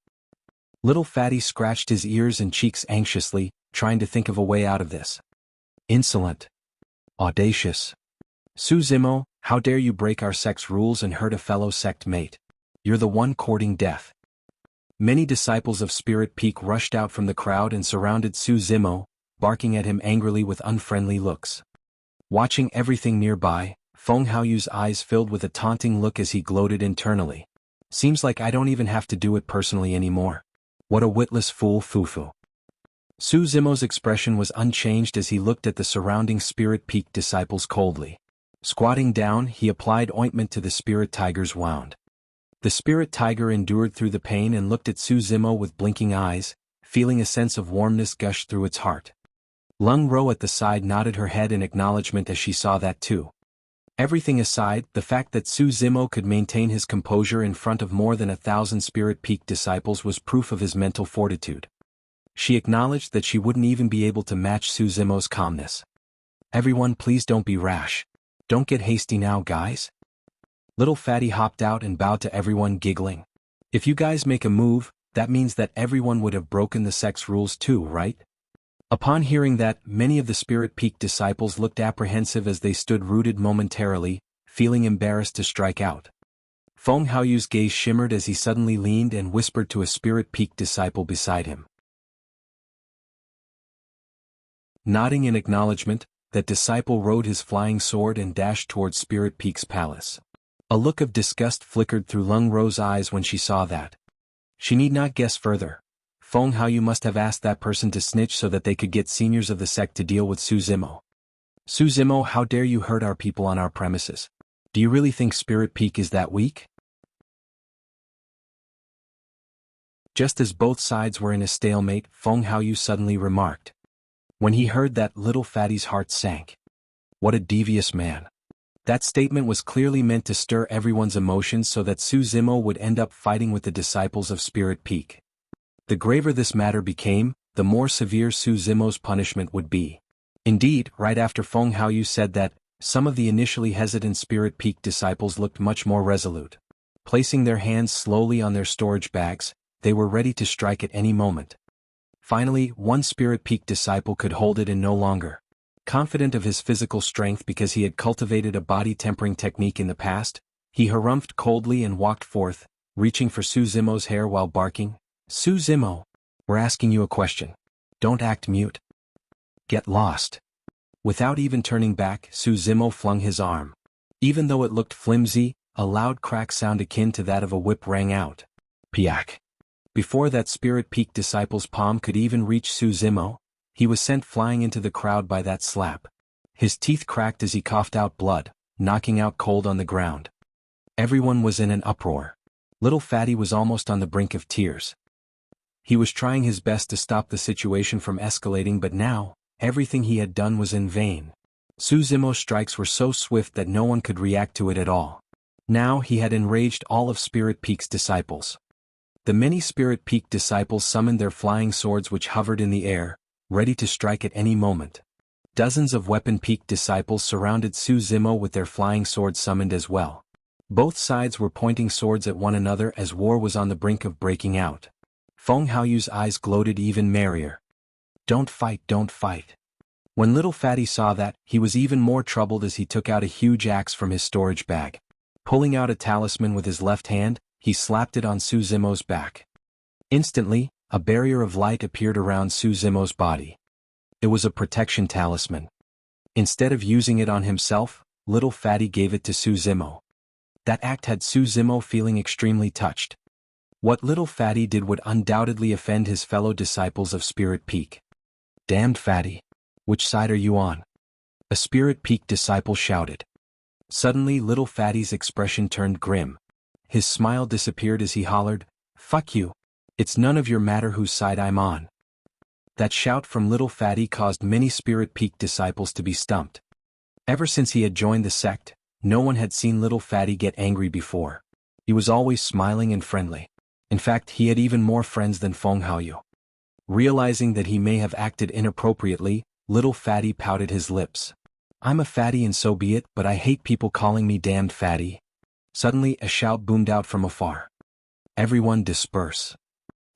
Little Fatty scratched his ears and cheeks anxiously, trying to think of a way out of this. Insolent. Audacious. Su Zimo, how dare you break our sect's rules and hurt a fellow sect mate? You're the one courting death. Many disciples of Spirit Peak rushed out from the crowd and surrounded Su Zimo, barking at him angrily with unfriendly looks. Watching everything nearby, Feng Haoyu's eyes filled with a taunting look as he gloated internally. Seems like I don't even have to do it personally anymore. What a witless fool Fufu. Su Zimo's expression was unchanged as he looked at the surrounding Spirit Peak disciples coldly. Squatting down, he applied ointment to the Spirit Tiger's wound. The Spirit Tiger endured through the pain and looked at Su Zimo with blinking eyes, feeling a sense of warmness gush through its heart. Lung Ro at the side nodded her head in acknowledgement as she saw that too. Everything aside, the fact that Su Zimo could maintain his composure in front of more than 1,000 Spirit Peak disciples was proof of his mental fortitude. She acknowledged that she wouldn't even be able to match Su Zimo's calmness. Everyone, please don't be rash. Don't get hasty now, guys. Little Fatty hopped out and bowed to everyone, giggling. If you guys make a move, that means that everyone would have broken the sect's rules too, right? Upon hearing that, many of the Spirit Peak disciples looked apprehensive as they stood rooted momentarily, feeling embarrassed to strike out. Feng Haoyu's gaze shimmered as he suddenly leaned and whispered to a Spirit Peak disciple beside him. Nodding in acknowledgement, that disciple rode his flying sword and dashed towards Spirit Peak's palace. A look of disgust flickered through Lung Ro's eyes when she saw that. She need not guess further. Feng Haoyu must have asked that person to snitch so that they could get seniors of the sect to deal with Su Zimo. Su Zimo, how dare you hurt our people on our premises? Do you really think Spirit Peak is that weak? Just as both sides were in a stalemate, Feng Haoyu suddenly remarked. When he heard that, Little Fatty's heart sank. What a devious man. That statement was clearly meant to stir everyone's emotions so that Su Zimo would end up fighting with the disciples of Spirit Peak. The graver this matter became, the more severe Su Zimo's punishment would be. Indeed, right after Feng Haoyu said that, some of the initially hesitant Spirit Peak disciples looked much more resolute. Placing their hands slowly on their storage bags, they were ready to strike at any moment. Finally, one Spirit Peak disciple could hold it in no longer. Confident of his physical strength because he had cultivated a body-tempering technique in the past, he harumphed coldly and walked forth, reaching for Su Zimo's hair while barking, Su Zimo, we're asking you a question. Don't act mute. Get lost. Without even turning back, Su Zimo flung his arm. Even though it looked flimsy, a loud crack sound akin to that of a whip rang out. Piak. Before that Spirit Peak disciple's palm could even reach Su Zimo, he was sent flying into the crowd by that slap. His teeth cracked as he coughed out blood, knocking out cold on the ground. Everyone was in an uproar. Little Fatty was almost on the brink of tears. He was trying his best to stop the situation from escalating, but now, everything he had done was in vain. Su Zimo's strikes were so swift that no one could react to it at all. Now he had enraged all of Spirit Peak's disciples. The many Spirit Peak disciples summoned their flying swords which hovered in the air, ready to strike at any moment. Dozens of Weapon Peak disciples surrounded Su Zimo with their flying swords summoned as well. Both sides were pointing swords at one another as war was on the brink of breaking out. Feng Haoyu's eyes gloated even merrier. Don't fight, don't fight. When Little Fatty saw that, he was even more troubled as he took out a huge axe from his storage bag. Pulling out a talisman with his left hand, he slapped it on Su Zimo's back. Instantly, a barrier of light appeared around Su Zimo's body. It was a protection talisman. Instead of using it on himself, Little Fatty gave it to Su Zimo. That act had Su Zimo feeling extremely touched. What Little Fatty did would undoubtedly offend his fellow disciples of Spirit Peak. Damned Fatty! Which side are you on? A Spirit Peak disciple shouted. Suddenly Little Fatty's expression turned grim. His smile disappeared as he hollered, "Fuck you! It's none of your matter whose side I'm on." That shout from Little Fatty caused many Spirit Peak disciples to be stumped. Ever since he had joined the sect, no one had seen Little Fatty get angry before. He was always smiling and friendly. In fact, he had even more friends than Feng Haoyu. Realizing that he may have acted inappropriately, Little Fatty pouted his lips. I'm a fatty and so be it, but I hate people calling me damned fatty. Suddenly a shout boomed out from afar. Everyone disperse.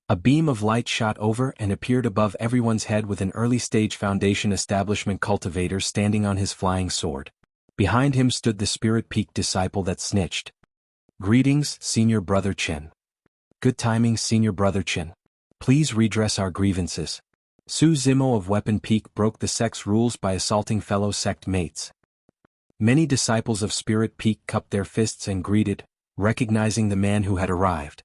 A beam of light shot over and appeared above everyone's head with an early-stage Foundation Establishment cultivator standing on his flying sword. Behind him stood the Spirit Peak disciple that snitched. Greetings, Senior Brother Chen. Good timing, Senior Brother Chen. Please redress our grievances. Su Zimo of Weapon Peak broke the sect's rules by assaulting fellow sect mates. Many disciples of Spirit Peak cupped their fists and greeted, recognizing the man who had arrived.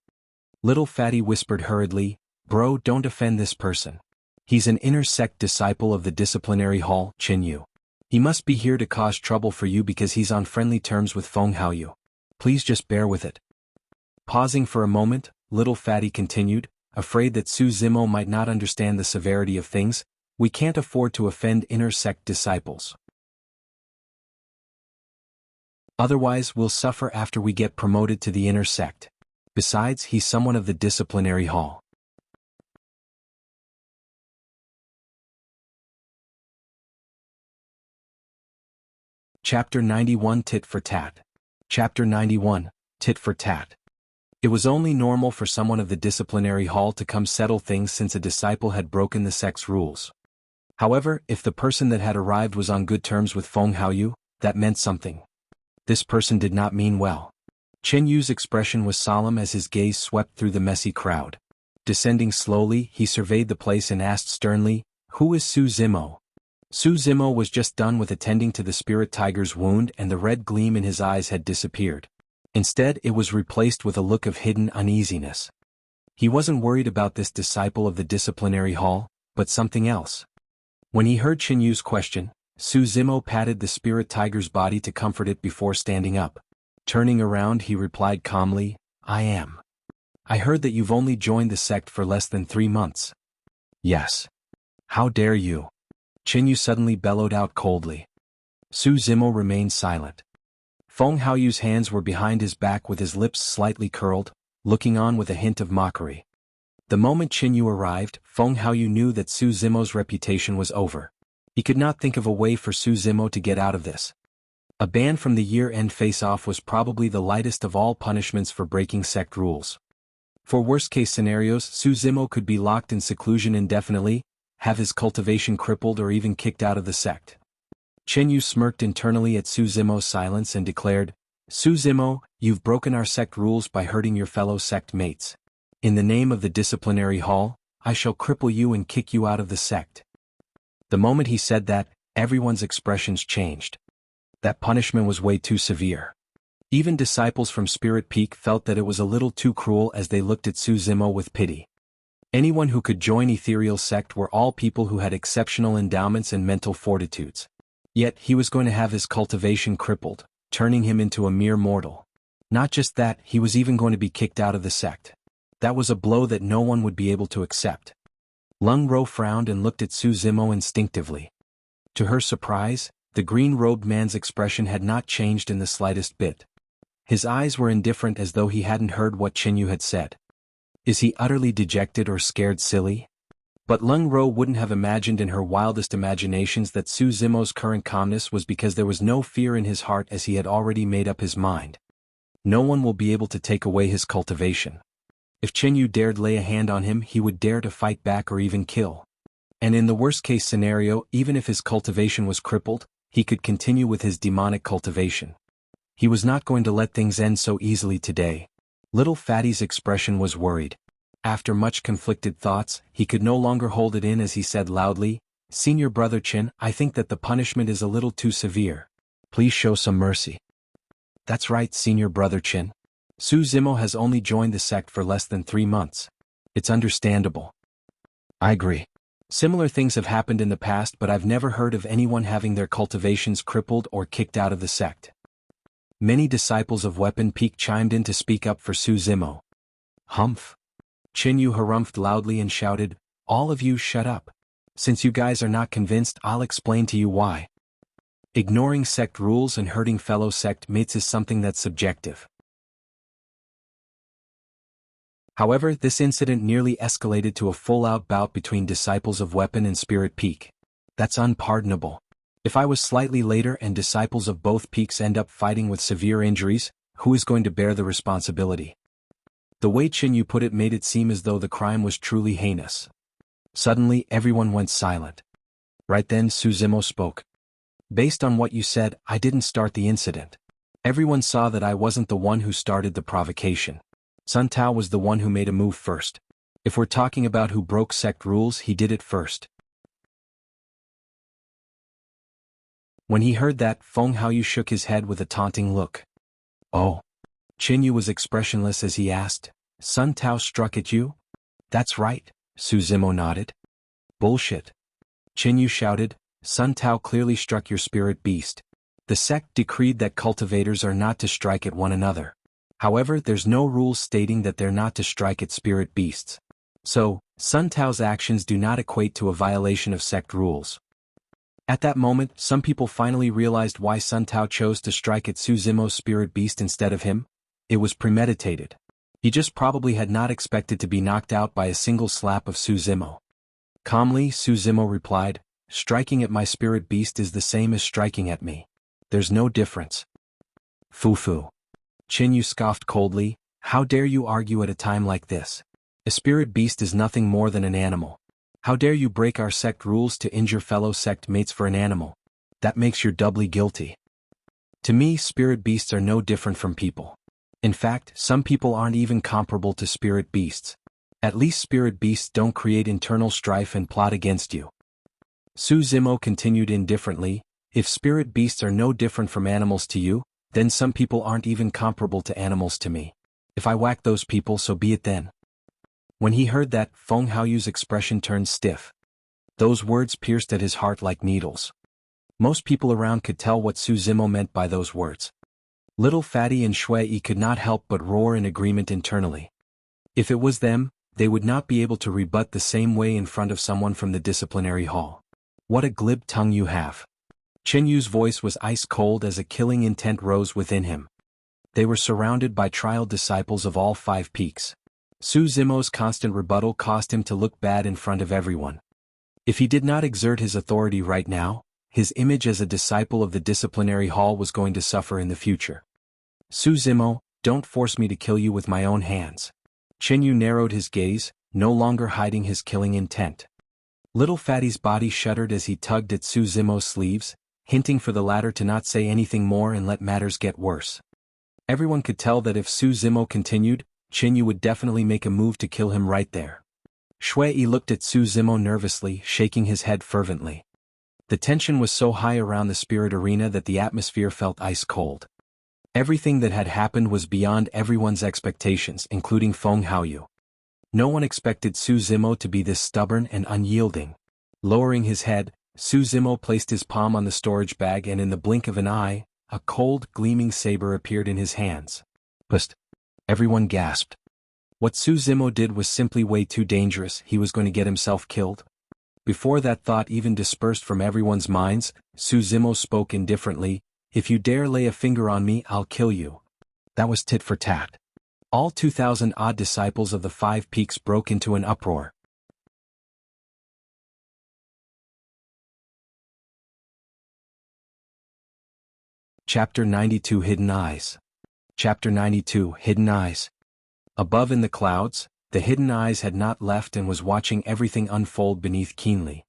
Little Fatty whispered hurriedly, Bro, don't offend this person. He's an inner sect disciple of the disciplinary hall, Qinyu. He must be here to cause trouble for you because he's on friendly terms with Feng Haoyu. Please just bear with it. Pausing for a moment, Little Fatty continued, afraid that Su Zimo might not understand the severity of things, we can't afford to offend inner sect disciples. Otherwise we'll suffer after we get promoted to the inner sect. Besides, he's someone of the disciplinary hall. Chapter 91 Tit for Tat. Chapter 91, Tit for Tat. It was only normal for someone of the disciplinary hall to come settle things since a disciple had broken the sect's rules. However, if the person that had arrived was on good terms with Feng Haoyu, that meant something. This person did not mean well. Chen Yu's expression was solemn as his gaze swept through the messy crowd. Descending slowly, he surveyed the place and asked sternly, Who is Su Zimo? Su Zimo was just done with attending to the spirit tiger's wound and the red gleam in his eyes had disappeared. Instead, it was replaced with a look of hidden uneasiness. He wasn't worried about this disciple of the disciplinary hall, but something else. When he heard Chen Yu's question, Su Zimo patted the spirit tiger's body to comfort it before standing up. Turning around, he replied calmly, I am. I heard that you've only joined the sect for less than 3 months. Yes. How dare you? Chen Yu suddenly bellowed out coldly. Su Zimo remained silent. Feng Haoyu's hands were behind his back with his lips slightly curled, looking on with a hint of mockery. The moment Chen Yu arrived, Feng Haoyu knew that Su Zimo's reputation was over. He could not think of a way for Su Zimo to get out of this. A ban from the year-end face-off was probably the lightest of all punishments for breaking sect rules. For worst-case scenarios, Su Zimo could be locked in seclusion indefinitely, have his cultivation crippled or even kicked out of the sect. Chen Yu smirked internally at Su Zimo's silence and declared, Su Zimo, you've broken our sect rules by hurting your fellow sect mates. In the name of the disciplinary hall, I shall cripple you and kick you out of the sect. The moment he said that, everyone's expressions changed. That punishment was way too severe. Even disciples from Spirit Peak felt that it was a little too cruel as they looked at Su Zimo with pity. Anyone who could join Ethereal Sect were all people who had exceptional endowments and mental fortitudes. Yet he was going to have his cultivation crippled, turning him into a mere mortal. Not just that, he was even going to be kicked out of the sect. That was a blow that no one would be able to accept. Lung Ro frowned and looked at Su Zimo instinctively. To her surprise, the green-robed man's expression had not changed in the slightest bit. His eyes were indifferent as though he hadn't heard what Chen Yu had said. Is he utterly dejected or scared silly? But Lung Ro wouldn't have imagined in her wildest imaginations that Su Zimo's current calmness was because there was no fear in his heart as he had already made up his mind. No one will be able to take away his cultivation. If Chen Yu dared lay a hand on him, he would dare to fight back or even kill. And in the worst-case scenario, even if his cultivation was crippled, he could continue with his demonic cultivation. He was not going to let things end so easily today. Little Fatty's expression was worried. After much conflicted thoughts, he could no longer hold it in as he said loudly, Senior Brother Chen, I think that the punishment is a little too severe. Please show some mercy. That's right, Senior Brother Chen. Su Zimo has only joined the sect for less than 3 months. It's understandable. I agree. Similar things have happened in the past, but I've never heard of anyone having their cultivations crippled or kicked out of the sect. Many disciples of Weapon Peak chimed in to speak up for Su Zimo. Humph. Chen Yu harumphed loudly and shouted, All of you shut up. Since you guys are not convinced, I'll explain to you why. Ignoring sect rules and hurting fellow sect mates is something that's subjective. However, this incident nearly escalated to a full-out bout between disciples of Weapon and Spirit Peak. That's unpardonable. If I was slightly later and disciples of both peaks end up fighting with severe injuries, who is going to bear the responsibility? The way Jianghu put it made it seem as though the crime was truly heinous. Suddenly, everyone went silent. Right then, Suzimo spoke. Based on what you said, I didn't start the incident. Everyone saw that I wasn't the one who started the provocation. Sun Tao was the one who made a move first. If we're talking about who broke sect rules, he did it first. When he heard that, Feng Haoyu shook his head with a taunting look. Oh. Jianghu was expressionless as he asked, Sun Tao struck at you? That's right, Suzimo nodded. Bullshit. Jianghu shouted, Sun Tao clearly struck your spirit beast. The sect decreed that cultivators are not to strike at one another. However, there's no rule stating that they're not to strike at spirit beasts. So, Sun Tao's actions do not equate to a violation of sect rules. At that moment, some people finally realized why Sun Tao chose to strike at Suzimo's spirit beast instead of him. It was premeditated. He just probably had not expected to be knocked out by a single slap of Suzimo. Calmly, Suzimo replied, striking at my spirit beast is the same as striking at me. There's no difference. Fufu. Jianghu scoffed coldly, how dare you argue at a time like this? A spirit beast is nothing more than an animal. How dare you break our sect rules to injure fellow sect mates for an animal? That makes you doubly guilty. To me, spirit beasts are no different from people. In fact, some people aren't even comparable to spirit beasts. At least spirit beasts don't create internal strife and plot against you. Suzimo continued indifferently, if spirit beasts are no different from animals to you, then some people aren't even comparable to animals to me. If I whack those people, so be it then. When he heard that, Feng Haoyu's expression turned stiff. Those words pierced at his heart like needles. Most people around could tell what Suzimo meant by those words. Little Fatty and Shui could not help but roar in agreement internally. If it was them, they would not be able to rebut the same way in front of someone from the disciplinary hall. What a glib tongue you have. Jianghu's voice was ice cold as a killing intent rose within him. They were surrounded by trial disciples of all 5 peaks. Suzimo's constant rebuttal caused him to look bad in front of everyone. If he did not exert his authority right now, his image as a disciple of the disciplinary hall was going to suffer in the future. Suzimo, don't force me to kill you with my own hands. Jianghu narrowed his gaze, no longer hiding his killing intent. Little Fatty's body shuddered as he tugged at Suzimo's sleeves, hinting for the latter to not say anything more and let matters get worse. Everyone could tell that if Suzimo continued, Jianghu would definitely make a move to kill him right there. Shui looked at Suzimo nervously, shaking his head fervently. The tension was so high around the spirit arena that the atmosphere felt ice cold. Everything that had happened was beyond everyone's expectations, including Feng Haoyu. No one expected Suzimo to be this stubborn and unyielding. Lowering his head, Suzimo placed his palm on the storage bag and in the blink of an eye, a cold, gleaming saber appeared in his hands. Psst! Everyone gasped. What Suzimo did was simply way too dangerous, he was going to get himself killed. Before that thought even dispersed from everyone's minds, Suzimo spoke indifferently, if you dare lay a finger on me, I'll kill you. That was tit for tat. All 2,000-odd disciples of the 5 peaks broke into an uproar. Chapter 92 Hidden Eyes. Chapter 92 Hidden Eyes. Above in the clouds, the hidden eyes had not left and was watching everything unfold beneath keenly.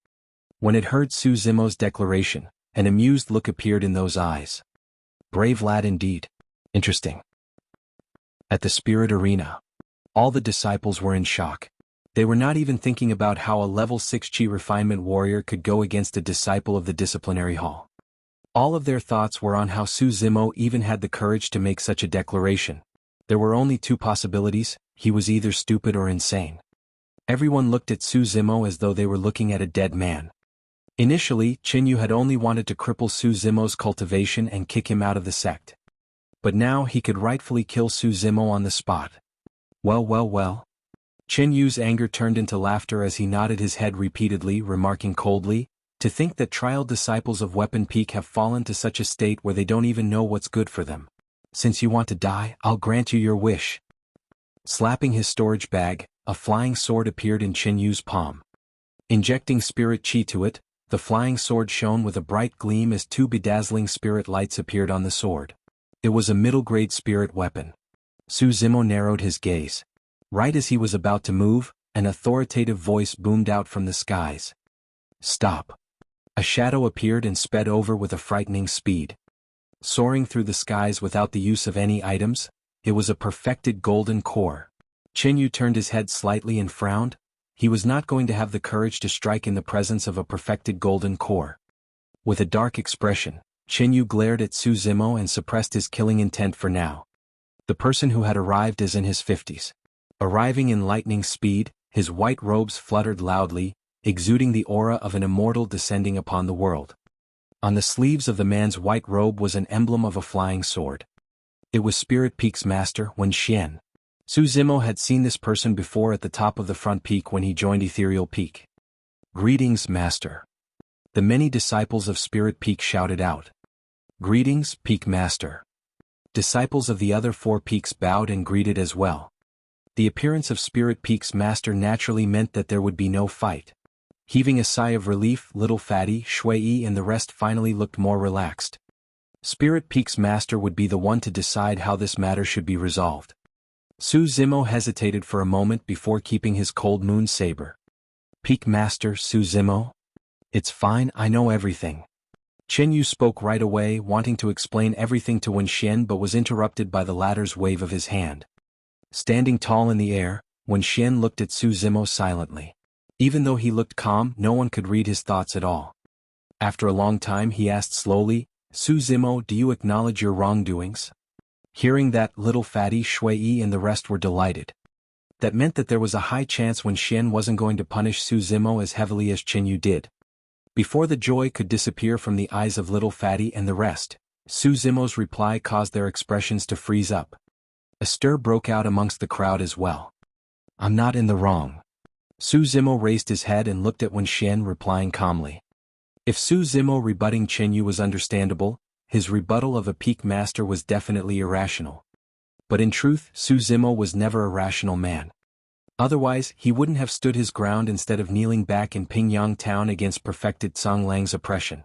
When it heard Suzimo's declaration, an amused look appeared in those eyes. Brave lad indeed. Interesting. At the spirit arena, all the disciples were in shock. They were not even thinking about how a level 6 chi refinement warrior could go against a disciple of the disciplinary hall. All of their thoughts were on how Suzimo even had the courage to make such a declaration. There were only 2 possibilities, he was either stupid or insane. Everyone looked at Suzimo as though they were looking at a dead man. Initially, Jianghu had only wanted to cripple Suzimo's cultivation and kick him out of the sect. But now he could rightfully kill Suzimo on the spot. Well. Chen Yu's anger turned into laughter as he nodded his head repeatedly, remarking coldly, "To think that trial disciples of Weapon Peak have fallen to such a state where they don't even know what's good for them. Since you want to die, I'll grant you your wish." Slapping his storage bag, a flying sword appeared in Chen Yu's palm. Injecting spirit chi to it, the flying sword shone with a bright gleam as two bedazzling spirit lights appeared on the sword. It was a middle-grade spirit weapon. Su Zimo narrowed his gaze. Right as he was about to move, an authoritative voice boomed out from the skies. "Stop." A shadow appeared and sped over with a frightening speed. Soaring through the skies without the use of any items, it was a perfected golden core. Chen Yu turned his head slightly and frowned. He was not going to have the courage to strike in the presence of a perfected golden core. With a dark expression, Chen Yu glared at Su Zimo and suppressed his killing intent for now. The person who had arrived is in his 50s. Arriving in lightning speed, his white robes fluttered loudly, exuding the aura of an immortal descending upon the world. On the sleeves of the man's white robe was an emblem of a flying sword. It was Spirit Peak's master, Wen Xian. Su Zimo had seen this person before at the top of the front peak when he joined Ethereal Peak. "Greetings, Master." The many disciples of Spirit Peak shouted out. "Greetings, Peak Master." Disciples of the other 4 peaks bowed and greeted as well. The appearance of Spirit Peak's master naturally meant that there would be no fight. Heaving a sigh of relief, Little Fatty, Shui Yi and the rest finally looked more relaxed. Spirit Peak's master would be the one to decide how this matter should be resolved. Su Zimo hesitated for a moment before keeping his cold moon saber. "Peak Master Su Zimo? It's fine, I know everything." Chen Yu spoke right away, wanting to explain everything to Wen Xian but was interrupted by the latter's wave of his hand. Standing tall in the air, Wen Xian looked at Su Zimo silently. Even though he looked calm, no one could read his thoughts at all. After a long time he asked slowly, "Su Zimo, do you acknowledge your wrongdoings?" Hearing that, Little Fatty, Shui Yi and the rest were delighted. That meant that there was a high chance Wen Xian wasn't going to punish Su Zimo as heavily as Chen Yu did. Before the joy could disappear from the eyes of Little Fatty and the rest, Su Zimo's reply caused their expressions to freeze up. A stir broke out amongst the crowd as well. "I'm not in the wrong." Su Zimo raised his head and looked at Wen Xian, replying calmly. If Su Zimo rebutting Chen Yu was understandable, his rebuttal of a peak master was definitely irrational. But in truth, Su Zimo was never a rational man. Otherwise, he wouldn't have stood his ground instead of kneeling back in Pingyang town against perfected Song Lang's oppression.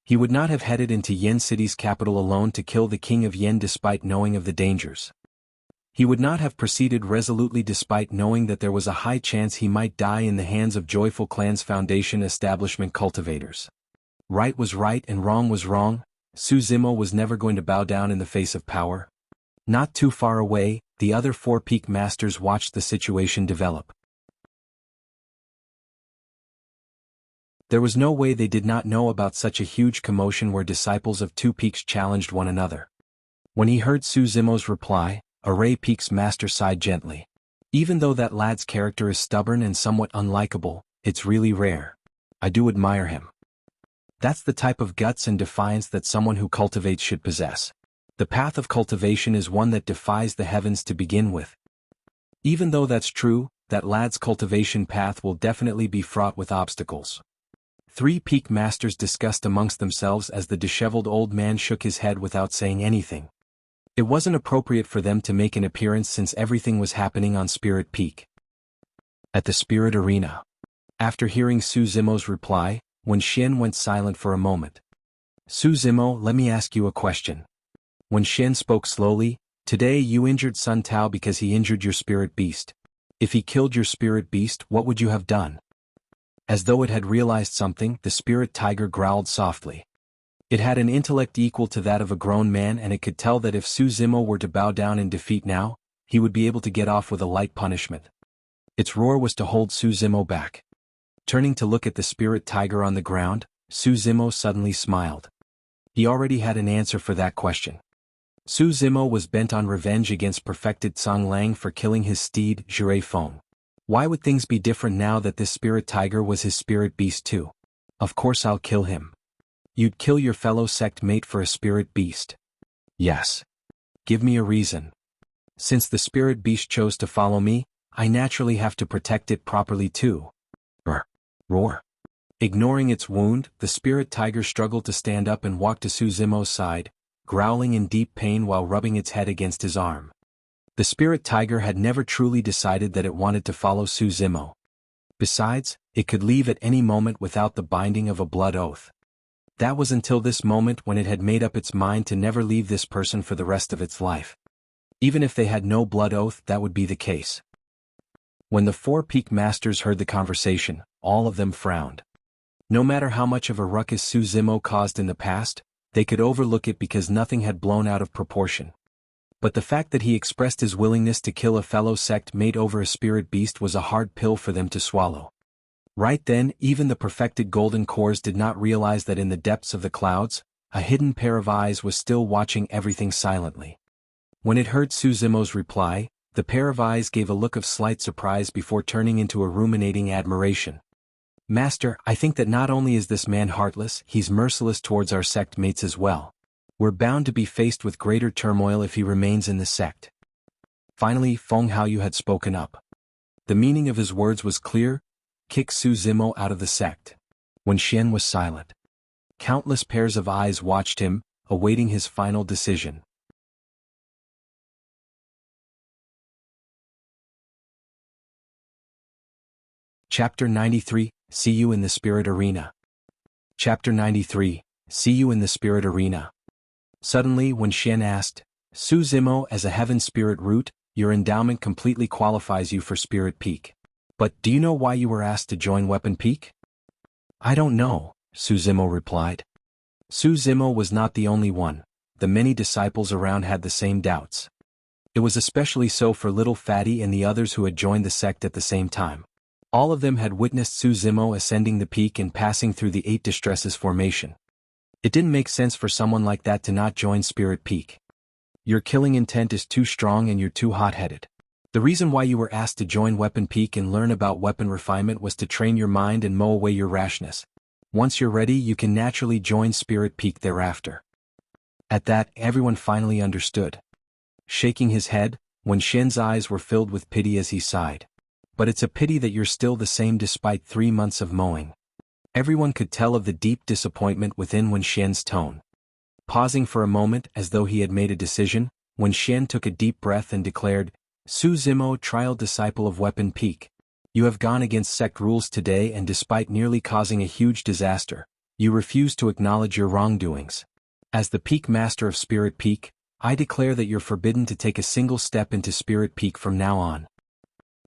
He would not have headed into Yen City's capital alone to kill the king of Yen despite knowing of the dangers. He would not have proceeded resolutely despite knowing that there was a high chance he might die in the hands of Joyful Clan's Foundation establishment cultivators. Right was right and wrong was wrong. Su Zimo was never going to bow down in the face of power. Not too far away, the other 4 peak masters watched the situation develop. There was no way they did not know about such a huge commotion where disciples of 2 peaks challenged one another. When he heard Su Zimo's reply, Array Peak's master sighed gently. "Even though that lad's character is stubborn and somewhat unlikable, it's really rare. I do admire him. That's the type of guts and defiance that someone who cultivates should possess. The path of cultivation is one that defies the heavens to begin with. Even though that's true, that lad's cultivation path will definitely be fraught with obstacles." 3 peak masters discussed amongst themselves as the disheveled old man shook his head without saying anything. It wasn't appropriate for them to make an appearance since everything was happening on Spirit Peak. At the Spirit Arena. After hearing Su Zimo's reply, Wen Xian went silent for a moment. "Su Zimo, let me ask you a question." Wen Xian spoke slowly, "Today you injured Sun Tao because he injured your spirit beast. If he killed your spirit beast, what would you have done?" As though it had realized something, the spirit tiger growled softly. It had an intellect equal to that of a grown man and it could tell that if Su Zimo were to bow down in defeat now, he would be able to get off with a light punishment. Its roar was to hold Su Zimo back. Turning to look at the spirit tiger on the ground, Su Zimo suddenly smiled. He already had an answer for that question. Su Zimo was bent on revenge against perfected Song Lang for killing his steed, Jure Feng. Why would things be different now that this spirit tiger was his spirit beast too? "Of course I'll kill him." "You'd kill your fellow sect mate for a spirit beast?" "Yes." "Give me a reason." Since the spirit beast chose to follow me, I naturally have to protect it properly too. Roar. Ignoring its wound, the spirit tiger struggled to stand up and walk to Suzimo's side, growling in deep pain while rubbing its head against his arm. The spirit tiger had never truly decided that it wanted to follow Suzimo. Besides, it could leave at any moment without the binding of a blood oath. That was until this moment when it had made up its mind to never leave this person for the rest of its life. Even if they had no blood oath, that would be the case. When the 4 peak masters heard the conversation, all of them frowned. No matter how much of a ruckus Suzimo caused in the past, they could overlook it because nothing had blown out of proportion. But the fact that he expressed his willingness to kill a fellow sect mate over a spirit beast was a hard pill for them to swallow. Right then, even the perfected golden cores did not realize that in the depths of the clouds, a hidden pair of eyes was still watching everything silently. When it heard Suzimo's reply, the pair of eyes gave a look of slight surprise before turning into a ruminating admiration. Master, I think that not only is this man heartless, he's merciless towards our sect mates as well. We're bound to be faced with greater turmoil if he remains in the sect. Finally, Feng Haoyu had spoken up. The meaning of his words was clear: kick Suzimo out of the sect. When Xian was silent, countless pairs of eyes watched him, awaiting his final decision. Chapter 93, See You in the Spirit Arena. Chapter 93, See You in the Spirit Arena. Suddenly, when Xian asked, Suzimo, as a heaven spirit root, your endowment completely qualifies you for Spirit Peak. But do you know why you were asked to join Weapon Peak? I don't know, Suzimo replied. Suzimo was not the only one. The many disciples around had the same doubts. It was especially so for Little Fatty and the others who had joined the sect at the same time. All of them had witnessed Suzimo ascending the peak and passing through the 8 distresses formation. It didn't make sense for someone like that to not join Spirit Peak. Your killing intent is too strong and you're too hot-headed. The reason why you were asked to join Weapon Peak and learn about weapon refinement was to train your mind and mow away your rashness. Once you're ready, you can naturally join Spirit Peak thereafter. At that, everyone finally understood. Shaking his head, when Xian's eyes were filled with pity as he sighed. But it's a pity that you're still the same despite 3 months of mowing. Everyone could tell of the deep disappointment within when Xian's tone. Pausing for a moment as though he had made a decision, when Xian took a deep breath and declared, Suzimo, trial disciple of Weapon Peak. You have gone against sect rules today, and despite nearly causing a huge disaster, you refuse to acknowledge your wrongdoings. As the Peak Master of Spirit Peak, I declare that you're forbidden to take a single step into Spirit Peak from now on.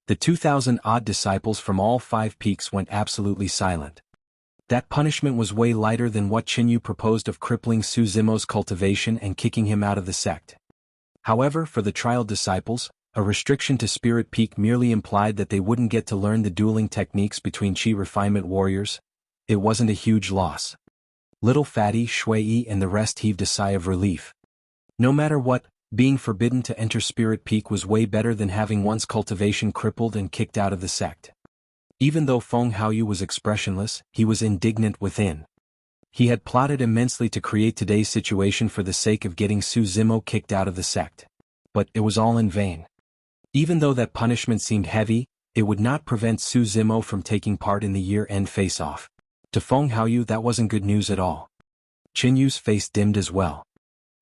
The 2,000-odd disciples from all 5 peaks went absolutely silent. That punishment was way lighter than what Qinyu proposed of crippling Suzimo's cultivation and kicking him out of the sect. However, for the trial disciples, a restriction to Spirit Peak merely implied that they wouldn't get to learn the dueling techniques between Qi refinement warriors. It wasn't a huge loss. Little Fatty, Shui, and the rest heaved a sigh of relief. No matter what, being forbidden to enter Spirit Peak was way better than having one's cultivation crippled and kicked out of the sect. Even though Feng Haoyu was expressionless, he was indignant within. He had plotted immensely to create today's situation for the sake of getting Suzimo kicked out of the sect. But it was all in vain. Even though that punishment seemed heavy, it would not prevent Suzimo from taking part in the year-end face-off. To Feng Haoyu, that wasn't good news at all. Qinyu's face dimmed as well.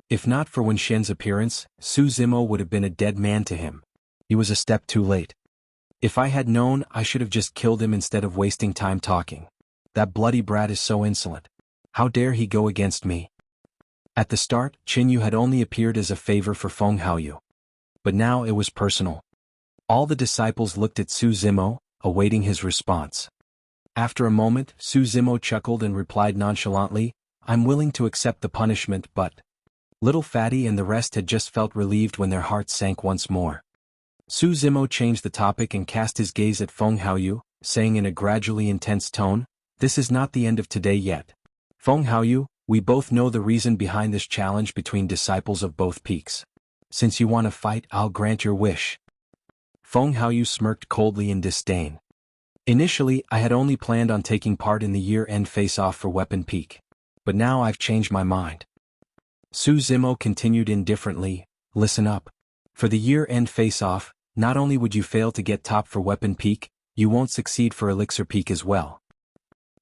If not for Wen Xian's appearance, Suzimo would have been a dead man to him. He was a step too late. If I had known, I should have just killed him instead of wasting time talking. That bloody brat is so insolent. How dare he go against me? At the start, Qinyu had only appeared as a favor for Feng Haoyu. But now it was personal. All the disciples looked at Suzimo, awaiting his response. After a moment, Suzimo chuckled and replied nonchalantly, I'm willing to accept the punishment, but... Little Fatty and the rest had just felt relieved when their hearts sank once more. Suzimo changed the topic and cast his gaze at Feng Haoyu, saying in a gradually intense tone, This is not the end of today yet. Feng Haoyu, we both know the reason behind this challenge between disciples of both peaks. Since you want to fight, I'll grant your wish. Feng Haoyu smirked coldly in disdain. Initially, I had only planned on taking part in the year-end face-off for Weapon Peak. But now I've changed my mind. Suzimo continued indifferently, listen up. For the year-end face-off, not only would you fail to get top for Weapon Peak, you won't succeed for Elixir Peak as well.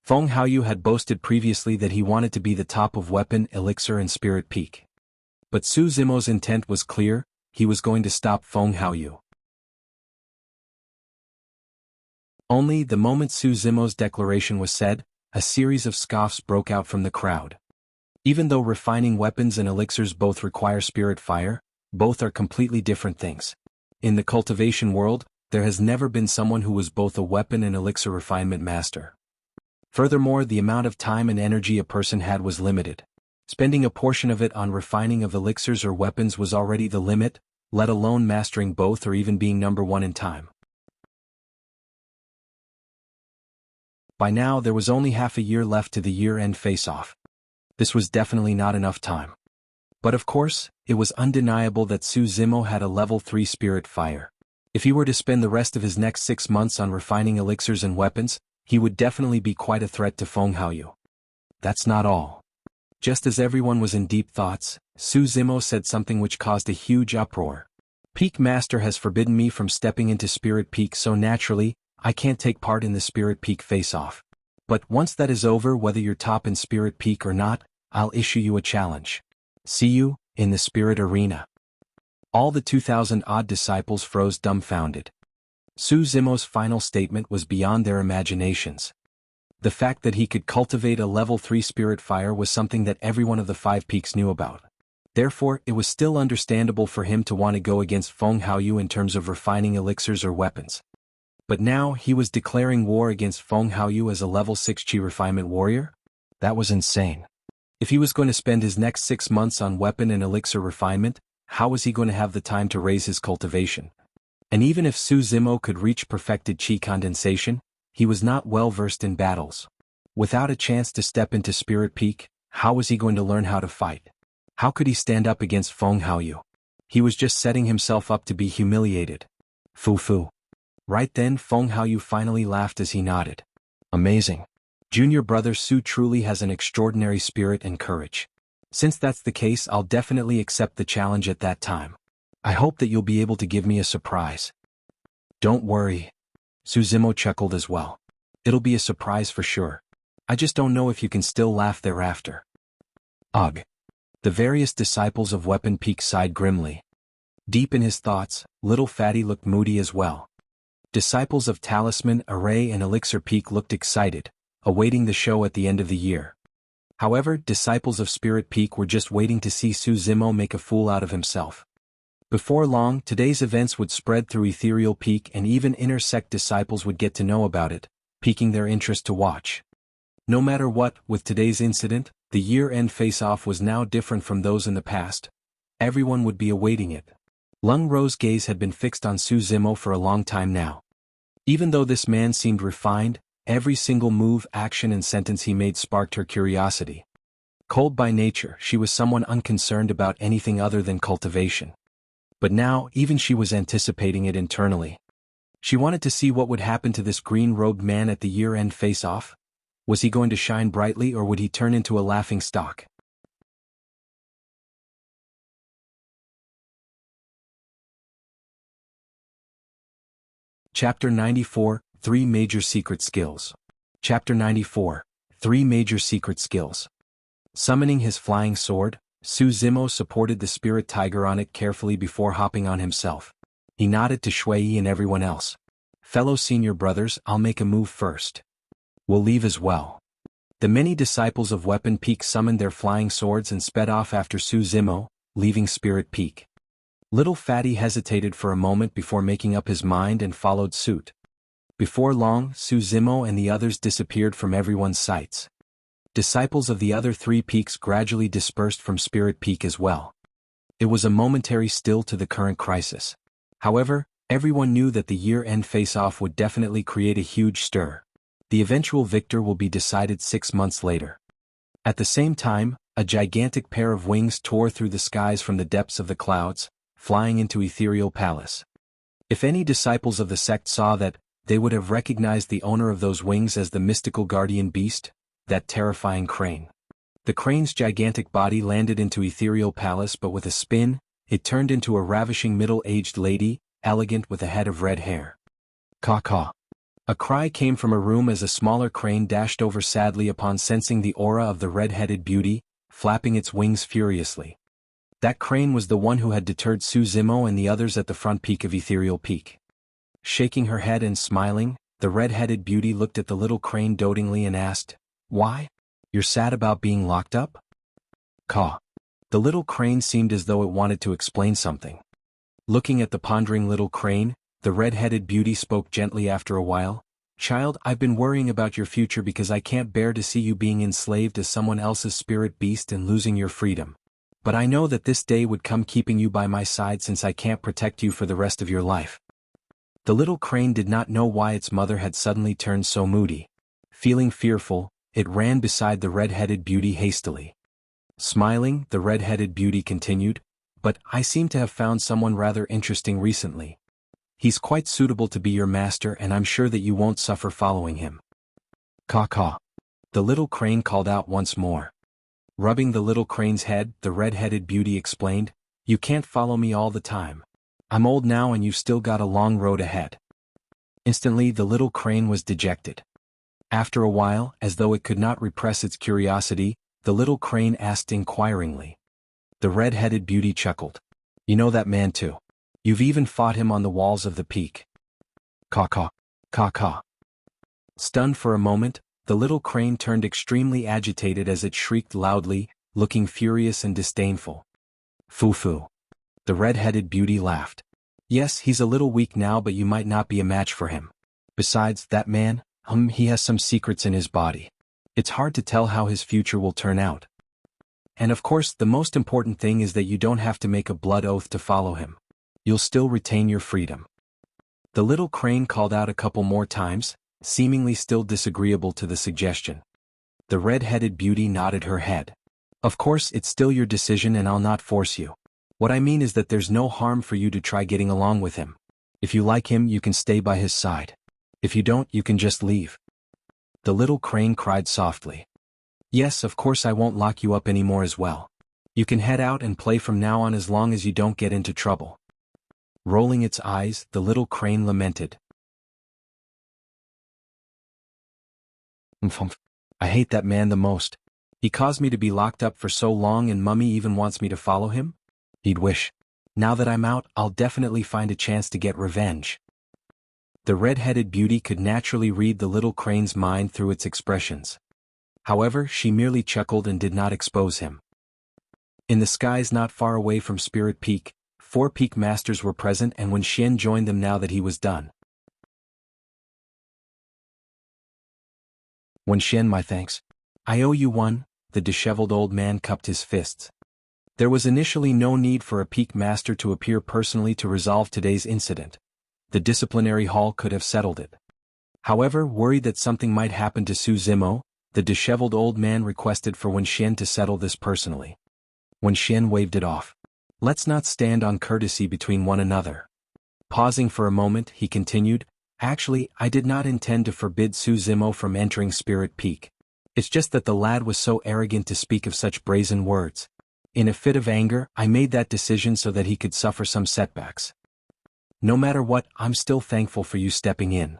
Feng Haoyu had boasted previously that he wanted to be the top of Weapon, Elixir and Spirit Peak. But Su Zimo's intent was clear, he was going to stop Feng Haoyu. Only the moment Su Zimo's declaration was said, a series of scoffs broke out from the crowd. Even though refining weapons and elixirs both require spirit fire, both are completely different things. In the cultivation world, there has never been someone who was both a weapon and elixir refinement master. Furthermore, the amount of time and energy a person had was limited. Spending a portion of it on refining of elixirs or weapons was already the limit, let alone mastering both or even being number one in time. By now there was only half a year left to the year-end face-off. This was definitely not enough time. But of course, it was undeniable that Su Zimo had a level 3 spirit fire. If he were to spend the rest of his next 6 months on refining elixirs and weapons, he would definitely be quite a threat to Feng Haoyu. That's not all. Just as everyone was in deep thoughts, Su Zimo said something which caused a huge uproar. Peak Master has forbidden me from stepping into Spirit Peak, so naturally, I can't take part in the Spirit Peak face-off. But once that is over, whether you're top in Spirit Peak or not, I'll issue you a challenge. See you, in the Spirit Arena. All the 2,000-odd disciples froze dumbfounded. Su Zimo's final statement was beyond their imaginations. The fact that he could cultivate a level 3 spirit fire was something that every one of the 5 peaks knew about. Therefore, it was still understandable for him to want to go against Feng Haoyu in terms of refining elixirs or weapons. But now, he was declaring war against Feng Haoyu as a level 6 Qi refinement warrior? That was insane. If he was going to spend his next 6 months on weapon and elixir refinement, how was he going to have the time to raise his cultivation? And even if Su Zimo could reach perfected Qi condensation, he was not well versed in battles. Without a chance to step into Spirit Peak, how was he going to learn how to fight? How could he stand up against Feng Haoyu? He was just setting himself up to be humiliated. Fu. Right then Feng Haoyu finally laughed as he nodded. Amazing. Junior brother Su truly has an extraordinary spirit and courage. Since that's the case, I'll definitely accept the challenge at that time. I hope that you'll be able to give me a surprise. Don't worry. Su Zimo chuckled as well. It'll be a surprise for sure. I just don't know if you can still laugh thereafter. Ugh. The various disciples of Weapon Peak sighed grimly. Deep in his thoughts, Little Fatty looked moody as well. Disciples of Talisman, Array and Elixir Peak looked excited, awaiting the show at the end of the year. However, disciples of Spirit Peak were just waiting to see Su Zimo make a fool out of himself. Before long, today's events would spread through Ethereal Peak and even inner sect disciples would get to know about it, piquing their interest to watch. No matter what, with today's incident, the year-end face-off was now different from those in the past. Everyone would be awaiting it. Lung Ro's gaze had been fixed on Su Zimo for a long time now. Even though this man seemed refined, every single move, action and sentence he made sparked her curiosity. Cold by nature, she was someone unconcerned about anything other than cultivation. But now, even she was anticipating it internally. She wanted to see what would happen to this green-robed man at the year-end face-off. Was he going to shine brightly or would he turn into a laughing stock? Chapter 94, 3 Major Secret Skills. Chapter 94, 3 Major Secret Skills. Summoning his flying sword, Su Zimo supported the spirit tiger on it carefully before hopping on himself. He nodded to Shui and everyone else. Fellow senior brothers, I'll make a move first. We'll leave as well. The many disciples of Weapon Peak summoned their flying swords and sped off after Su Zimo, leaving Spirit Peak. Little Fatty hesitated for a moment before making up his mind and followed suit. Before long, Su Zimo and the others disappeared from everyone's sights. Disciples of the other 3 peaks gradually dispersed from Spirit Peak as well. It was a momentary still to the current crisis. However, everyone knew that the year-end face-off would definitely create a huge stir. The eventual victor will be decided 6 months later. At the same time, a gigantic pair of wings tore through the skies from the depths of the clouds, flying into Ethereal Palace. If any disciples of the sect saw that, they would have recognized the owner of those wings as the mystical guardian beast, that terrifying crane. The crane's gigantic body landed into Ethereal Palace, but with a spin, it turned into a ravishing middle-aged lady, elegant with a head of red hair. Caw-caw. A cry came from a room as a smaller crane dashed over sadly upon sensing the aura of the red-headed beauty, flapping its wings furiously. That crane was the one who had deterred Su Zimo and the others at the front peak of Ethereal Peak. Shaking her head and smiling, the red-headed beauty looked at the little crane dotingly and asked, "Why? You're sad about being locked up?" Caw. The little crane seemed as though it wanted to explain something. Looking at the pondering little crane, the red-headed beauty spoke gently after a while. "Child, I've been worrying about your future because I can't bear to see you being enslaved as someone else's spirit beast and losing your freedom. But I know that this day would come keeping you by my side since I can't protect you for the rest of your life." The little crane did not know why its mother had suddenly turned so moody. Feeling fearful, it ran beside the red-headed beauty hastily. Smiling, the red-headed beauty continued, "But I seem to have found someone rather interesting recently. He's quite suitable to be your master and I'm sure that you won't suffer following him." Caw-caw. The little crane called out once more. Rubbing the little crane's head, the red-headed beauty explained, "You can't follow me all the time. I'm old now and you've still got a long road ahead." Instantly the little crane was dejected. After a while, as though it could not repress its curiosity, the little crane asked inquiringly. The red-headed beauty chuckled. "You know that man too. You've even fought him on the walls of the peak." Caw-caw. Caw-caw. Stunned for a moment, the little crane turned extremely agitated as it shrieked loudly, looking furious and disdainful. "Foo-foo." The red-headed beauty laughed. "Yes, he's a little weak now but you might not be a match for him. Besides, that man, he has some secrets in his body. It's hard to tell how his future will turn out. And of course the most important thing is that you don't have to make a blood oath to follow him. You'll still retain your freedom." The little crane called out a couple more times, seemingly still disagreeable to the suggestion. The red-headed beauty nodded her head. "Of course it's still your decision and I'll not force you. What I mean is that there's no harm for you to try getting along with him. If you like him you can stay by his side. If you don't you can just leave." The little crane cried softly. "Yes, of course I won't lock you up anymore as well. You can head out and play from now on as long as you don't get into trouble." Rolling its eyes, the little crane lamented. "Umph. I hate that man the most. He caused me to be locked up for so long and Mummy even wants me to follow him? He'd wish. Now that I'm out, I'll definitely find a chance to get revenge." The red-headed beauty could naturally read the little crane's mind through its expressions. However, she merely chuckled and did not expose him. In the skies not far away from Spirit Peak, 4 peak masters were present and Wen Xian joined them now that he was done. "Wen Xian, my thanks. I owe you one." The disheveled old man cupped his fists. There was initially no need for a peak master to appear personally to resolve today's incident. The disciplinary hall could have settled it. However, worried that something might happen to Su Zimo, the disheveled old man requested for Wen Xian to settle this personally. Wen Xian waved it off. "Let's not stand on courtesy between one another." Pausing for a moment, he continued, "Actually, I did not intend to forbid Su Zimo from entering Spirit Peak. It's just that the lad was so arrogant to speak of such brazen words. In a fit of anger, I made that decision so that he could suffer some setbacks. No matter what, I'm still thankful for you stepping in."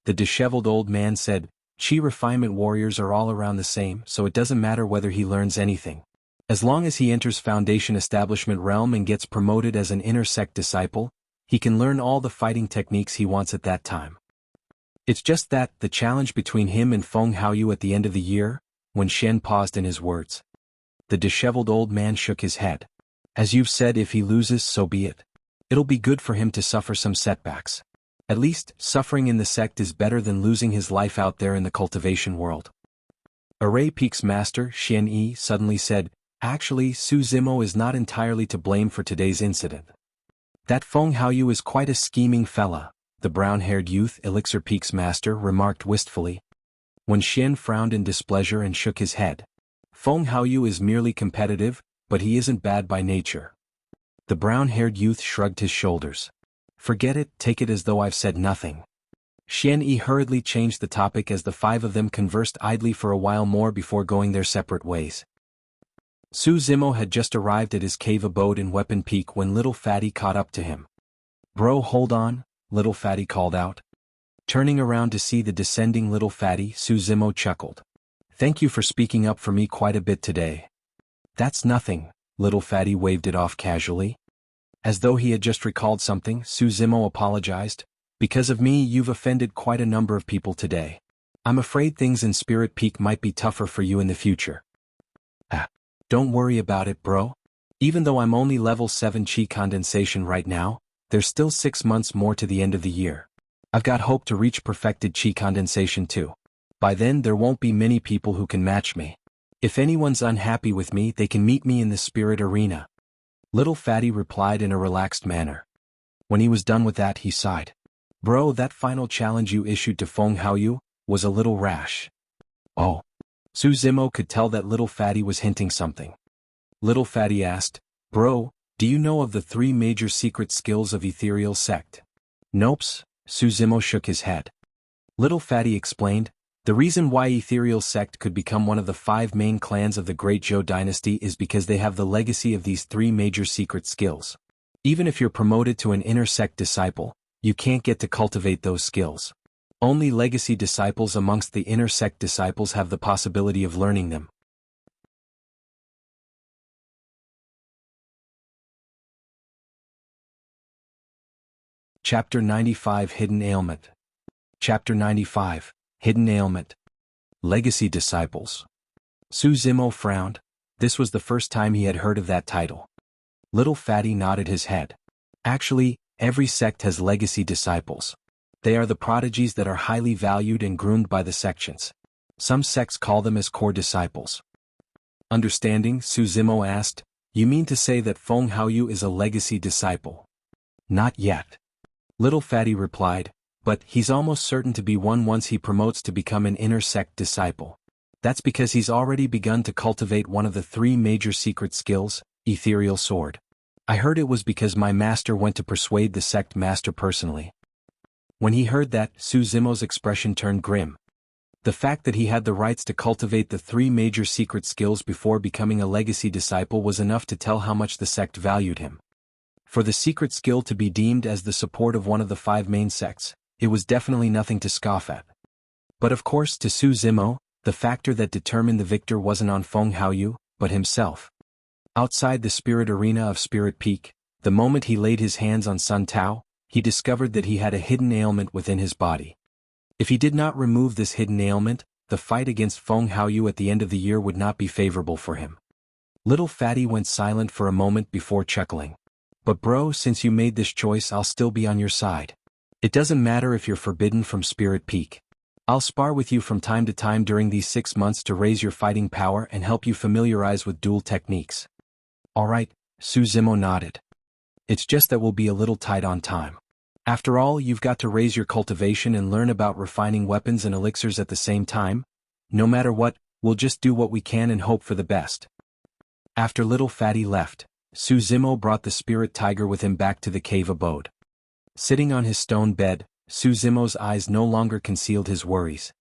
The disheveled old man said, "Chi refinement warriors are all around the same, so it doesn't matter whether he learns anything. As long as he enters Foundation Establishment Realm and gets promoted as an inner sect disciple, he can learn all the fighting techniques he wants at that time. It's just that, the challenge between him and Feng Haoyu at the end of the year," when Shen paused in his words. The disheveled old man shook his head. "As you've said, if he loses, so be it. It'll be good for him to suffer some setbacks. At least, suffering in the sect is better than losing his life out there in the cultivation world." Array Peak's master, Xian Yi, suddenly said, "Actually, Su Zimo is not entirely to blame for today's incident. That Feng Haoyu is quite a scheming fella," the brown-haired youth, Elixir Peak's master, remarked wistfully. When Xian frowned in displeasure and shook his head. "Feng Haoyu is merely competitive, but he isn't bad by nature." The brown-haired youth shrugged his shoulders. "Forget it, take it as though I've said nothing." Xian Yi hurriedly changed the topic as the 5 of them conversed idly for a while more before going their separate ways. Su Zimo had just arrived at his cave abode in Weapon Peak when Little Fatty caught up to him. "Bro, hold on," Little Fatty called out. Turning around to see the descending Little Fatty, Su Zimo chuckled. "Thank you for speaking up for me quite a bit today." "That's nothing," Little Fatty waved it off casually. As though he had just recalled something, Su Zimo apologized. "Because of me you've offended quite a number of people today. I'm afraid things in Spirit Peak might be tougher for you in the future." Don't worry about it, bro. Even though I'm only level 7 Chi condensation right now, there's still 6 months more to the end of the year. I've got hope to reach perfected Chi condensation too. By then there won't be many people who can match me. If anyone's unhappy with me, they can meet me in the spirit arena." Little Fatty replied in a relaxed manner. When he was done with that, he sighed. "Bro, that final challenge you issued to Feng Haoyu was a little rash." "Oh." Su Zimo could tell that Little Fatty was hinting something. Little Fatty asked, "Bro, do you know of the 3 major secret skills of Ethereal Sect?" "Nopes," Su Zimo shook his head. Little Fatty explained, "The reason why Ethereal Sect could become one of the 5 main clans of the Great Zhou dynasty is because they have the legacy of these 3 major secret skills. Even if you're promoted to an inner sect disciple, you can't get to cultivate those skills. Only legacy disciples amongst the inner sect disciples have the possibility of learning them." Chapter 95 Hidden Ailment. Chapter 95 Hidden Ailment. Legacy Disciples. Su Zimo frowned. This was the first time he had heard of that title. Little Fatty nodded his head. "Actually, every sect has legacy disciples. They are the prodigies that are highly valued and groomed by the sections. Some sects call them as core disciples." Understanding, Su Zimo asked, "You mean to say that Feng Haoyu is a legacy disciple?" "Not yet," Little Fatty replied, "but he's almost certain to be one once he promotes to become an inner sect disciple. That's because he's already begun to cultivate one of the 3 major secret skills, Ethereal Sword. I heard it was because my master went to persuade the sect master personally." When he heard that, Su Zimo's expression turned grim. The fact that he had the rights to cultivate the 3 major secret skills before becoming a legacy disciple was enough to tell how much the sect valued him. For the secret skill to be deemed as the support of one of the 5 main sects, it was definitely nothing to scoff at. But of course, to Su Zimo, the factor that determined the victor wasn't on Feng Haoyu, but himself. Outside the spirit arena of Spirit Peak, the moment he laid his hands on Sun Tao, he discovered that he had a hidden ailment within his body. If he did not remove this hidden ailment, the fight against Feng Haoyu at the end of the year would not be favorable for him. Little Fatty went silent for a moment before chuckling. "But bro, since you made this choice, I'll still be on your side. It doesn't matter if you're forbidden from Spirit Peak. I'll spar with you from time to time during these 6 months to raise your fighting power and help you familiarize with duel techniques." "Alright," Su Zimo nodded. "It's just that we'll be a little tight on time. After all, you've got to raise your cultivation and learn about refining weapons and elixirs at the same time. No matter what, we'll just do what we can and hope for the best." After Little Fatty left, Su Zimo brought the spirit tiger with him back to the cave abode. Sitting on his stone bed, Su Zimo's eyes no longer concealed his worries.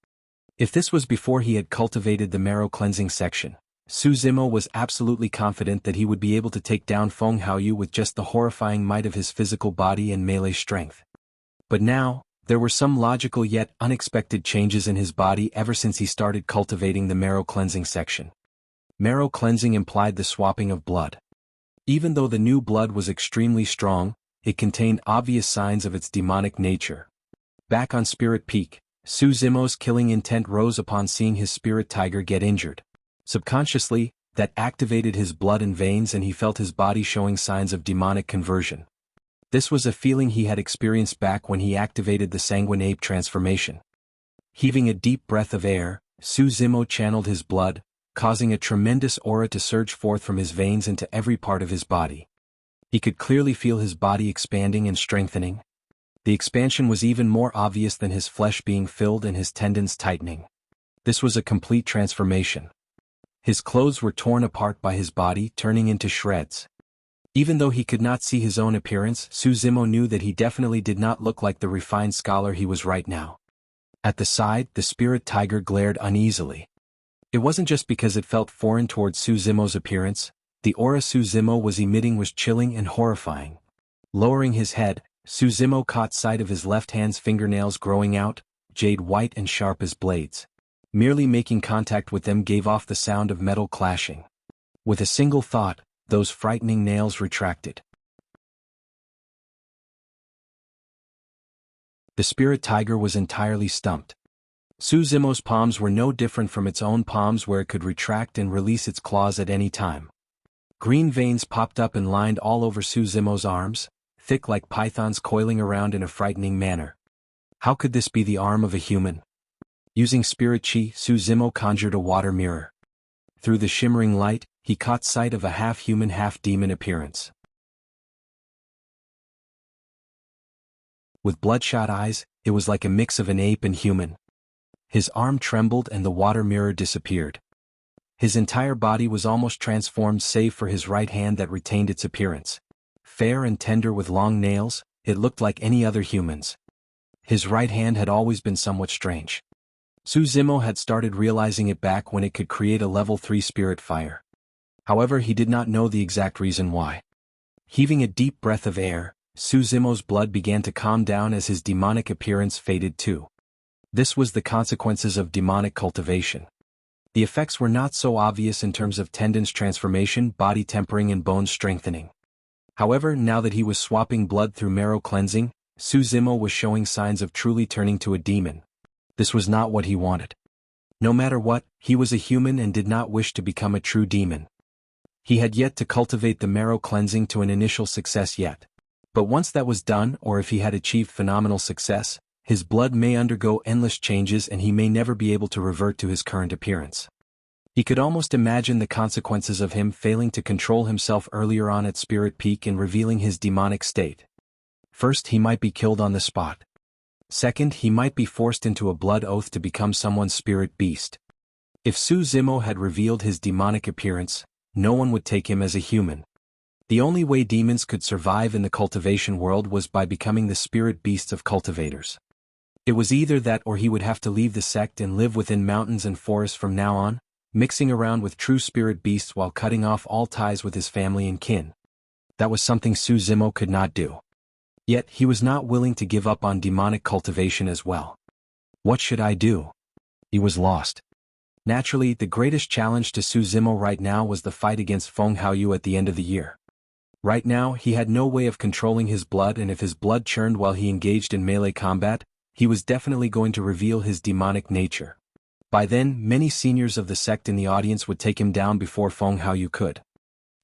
If this was before he had cultivated the marrow cleansing section, Su Zimo was absolutely confident that he would be able to take down Feng Haoyu with just the horrifying might of his physical body and melee strength. But now, there were some logical yet unexpected changes in his body ever since he started cultivating the marrow cleansing section. Marrow cleansing implied the swapping of blood. Even though the new blood was extremely strong, it contained obvious signs of its demonic nature. Back on Spirit Peak, Su Zimo's killing intent rose upon seeing his spirit tiger get injured. Subconsciously, that activated his blood and veins and he felt his body showing signs of demonic conversion. This was a feeling he had experienced back when he activated the Sanguine Ape transformation. Heaving a deep breath of air, Su Zimo channeled his blood, causing a tremendous aura to surge forth from his veins into every part of his body. He could clearly feel his body expanding and strengthening. The expansion was even more obvious than his flesh being filled and his tendons tightening. This was a complete transformation. His clothes were torn apart by his body, turning into shreds. Even though he could not see his own appearance, Su Zimo knew that he definitely did not look like the refined scholar he was right now. At the side, the spirit tiger glared uneasily. It wasn't just because it felt foreign towards Su Zimo's appearance. The aura Su Zimo was emitting was chilling and horrifying. Lowering his head, Su Zimo caught sight of his left hand's fingernails growing out, jade white and sharp as blades. Merely making contact with them gave off the sound of metal clashing. With a single thought, those frightening nails retracted. The spirit tiger was entirely stumped. Su Zimo's palms were no different from its own palms, where it could retract and release its claws at any time. Green veins popped up and lined all over Su Zimo's arms, thick like pythons coiling around in a frightening manner. How could this be the arm of a human? Using spirit chi, Su Zimo conjured a water mirror. Through the shimmering light, he caught sight of a half-human half-demon appearance. With bloodshot eyes, it was like a mix of an ape and human. His arm trembled and the water mirror disappeared. His entire body was almost transformed save for his right hand that retained its appearance. Fair and tender with long nails, it looked like any other human's. His right hand had always been somewhat strange. Su Zimo had started realizing it back when it could create a level 3 spirit fire. However, he did not know the exact reason why. Heaving a deep breath of air, Su Zimo's blood began to calm down as his demonic appearance faded too. This was the consequences of demonic cultivation. The effects were not so obvious in terms of tendons transformation, body tempering and bone strengthening. However, now that he was swapping blood through marrow cleansing, Su Zimo was showing signs of truly turning to a demon. This was not what he wanted. No matter what, he was a human and did not wish to become a true demon. He had yet to cultivate the marrow cleansing to an initial success yet. But once that was done, or if he had achieved phenomenal success, his blood may undergo endless changes and he may never be able to revert to his current appearance. He could almost imagine the consequences of him failing to control himself earlier on at Spirit Peak and revealing his demonic state. First, he might be killed on the spot. Second, he might be forced into a blood oath to become someone's spirit beast. If Su Zimo had revealed his demonic appearance, no one would take him as a human. The only way demons could survive in the cultivation world was by becoming the spirit beasts of cultivators. It was either that or he would have to leave the sect and live within mountains and forests from now on, mixing around with true spirit beasts while cutting off all ties with his family and kin. That was something Su Zimo could not do. Yet he was not willing to give up on demonic cultivation as well. What should I do? He was lost. Naturally, the greatest challenge to Su Zimo right now was the fight against Feng Haoyu at the end of the year. Right now, he had no way of controlling his blood, and if his blood churned while he engaged in melee combat, he was definitely going to reveal his demonic nature. By then, many seniors of the sect in the audience would take him down before Feng Haoyu could.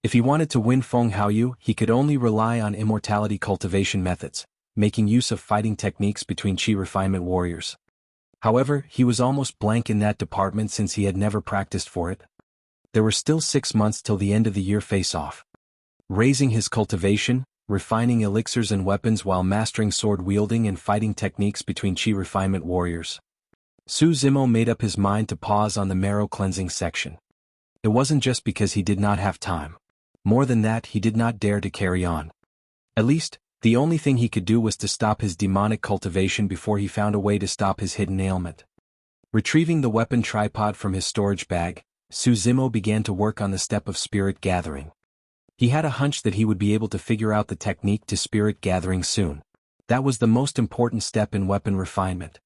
If he wanted to win Feng Haoyu, he could only rely on immortality cultivation methods, making use of fighting techniques between chi refinement warriors. However, he was almost blank in that department since he had never practiced for it. There were still 6 months till the end of the year face-off. Raising his cultivation, refining elixirs and weapons while mastering sword-wielding and fighting techniques between chi refinement warriors. Su Zimo made up his mind to pause on the marrow cleansing section. It wasn't just because he did not have time. More than that, he did not dare to carry on. At least, the only thing he could do was to stop his demonic cultivation before he found a way to stop his hidden ailment. Retrieving the weapon tripod from his storage bag, Su Zimo began to work on the step of spirit gathering. He had a hunch that he would be able to figure out the technique to spirit gathering soon. That was the most important step in weapon refinement.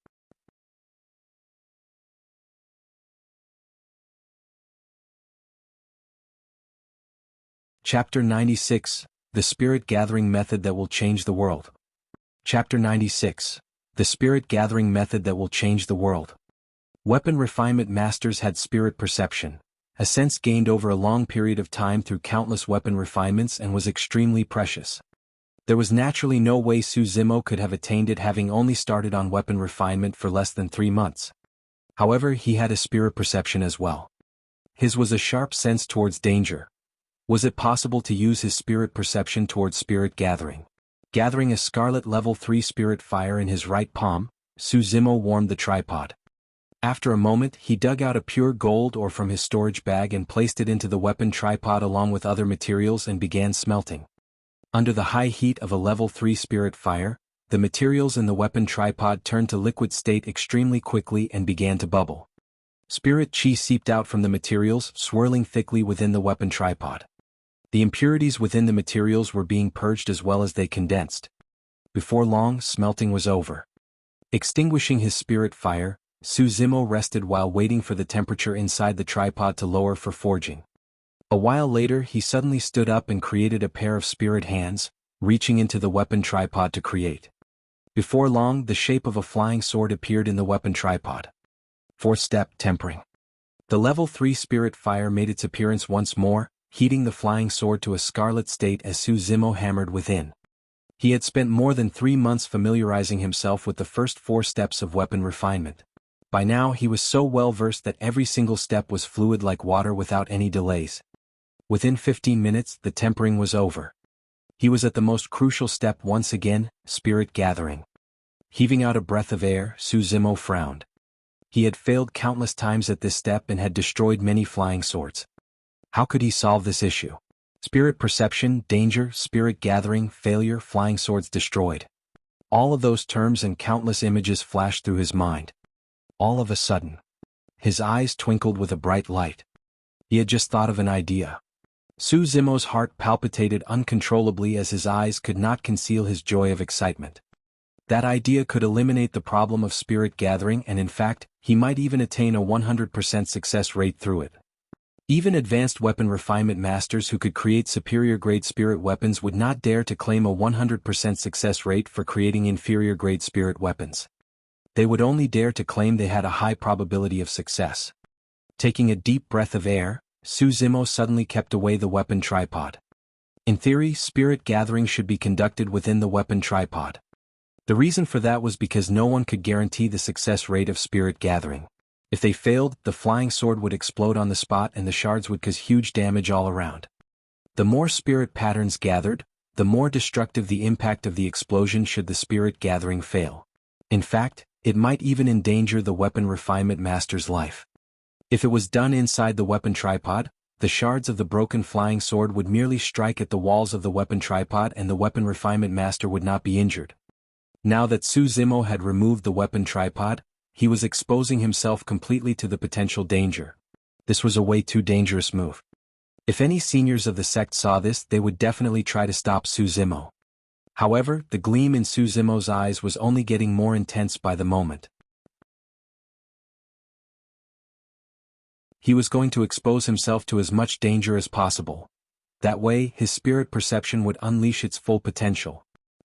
Chapter 96, The Spirit Gathering Method That Will Change the World. Chapter 96, The Spirit Gathering Method That Will Change the World. Weapon refinement masters had spirit perception, a sense gained over a long period of time through countless weapon refinements, and was extremely precious. There was naturally no way Su Zimo could have attained it, having only started on weapon refinement for less than 3 months. However, he had a spirit perception as well. His was a sharp sense towards danger. Was it possible to use his spirit perception towards spirit gathering? Gathering a scarlet level 3 spirit fire in his right palm, Su Zimo warmed the tripod. After a moment, he dug out a pure gold ore from his storage bag and placed it into the weapon tripod along with other materials and began smelting. Under the high heat of a level 3 spirit fire, the materials in the weapon tripod turned to liquid state extremely quickly and began to bubble. Spirit chi seeped out from the materials, swirling thickly within the weapon tripod. The impurities within the materials were being purged as well as they condensed. Before long, smelting was over. Extinguishing his spirit fire, Su Zimo rested while waiting for the temperature inside the tripod to lower for forging. A while later he suddenly stood up and created a pair of spirit hands, reaching into the weapon tripod to create. Before long, the shape of a flying sword appeared in the weapon tripod. Fourth step, tempering. The level 3 spirit fire made its appearance once more, heating the flying sword to a scarlet state as Su Zimo hammered within. He had spent more than 3 months familiarizing himself with the first 4 steps of weapon refinement. By now he was so well versed that every single step was fluid like water without any delays. Within 15 minutes, the tempering was over. He was at the most crucial step once again, spirit gathering. Heaving out a breath of air, Su Zimo frowned. He had failed countless times at this step and had destroyed many flying swords. How could he solve this issue? Spirit perception, danger, spirit gathering, failure, flying swords destroyed. All of those terms and countless images flashed through his mind. All of a sudden, his eyes twinkled with a bright light. He had just thought of an idea. Su Zimo's heart palpitated uncontrollably as his eyes could not conceal his joy of excitement. That idea could eliminate the problem of spirit gathering, and in fact, he might even attain a 100% success rate through it. Even advanced weapon refinement masters who could create superior-grade spirit weapons would not dare to claim a 100% success rate for creating inferior-grade spirit weapons. They would only dare to claim they had a high probability of success. Taking a deep breath of air, Su Zimo suddenly kept away the weapon tripod. In theory, spirit gathering should be conducted within the weapon tripod. The reason for that was because no one could guarantee the success rate of spirit gathering. If they failed, the flying sword would explode on the spot and the shards would cause huge damage all around. The more spirit patterns gathered, the more destructive the impact of the explosion should the spirit gathering fail. In fact, it might even endanger the weapon refinement master's life. If it was done inside the weapon tripod, the shards of the broken flying sword would merely strike at the walls of the weapon tripod and the weapon refinement master would not be injured. Now that Su Zimo had removed the weapon tripod, he was exposing himself completely to the potential danger. This was a way too dangerous move. If any seniors of the sect saw this, they would definitely try to stop Su Zimo. However, the gleam in Su Zimo's eyes was only getting more intense by the moment. He was going to expose himself to as much danger as possible. That way, his spirit perception would unleash its full potential.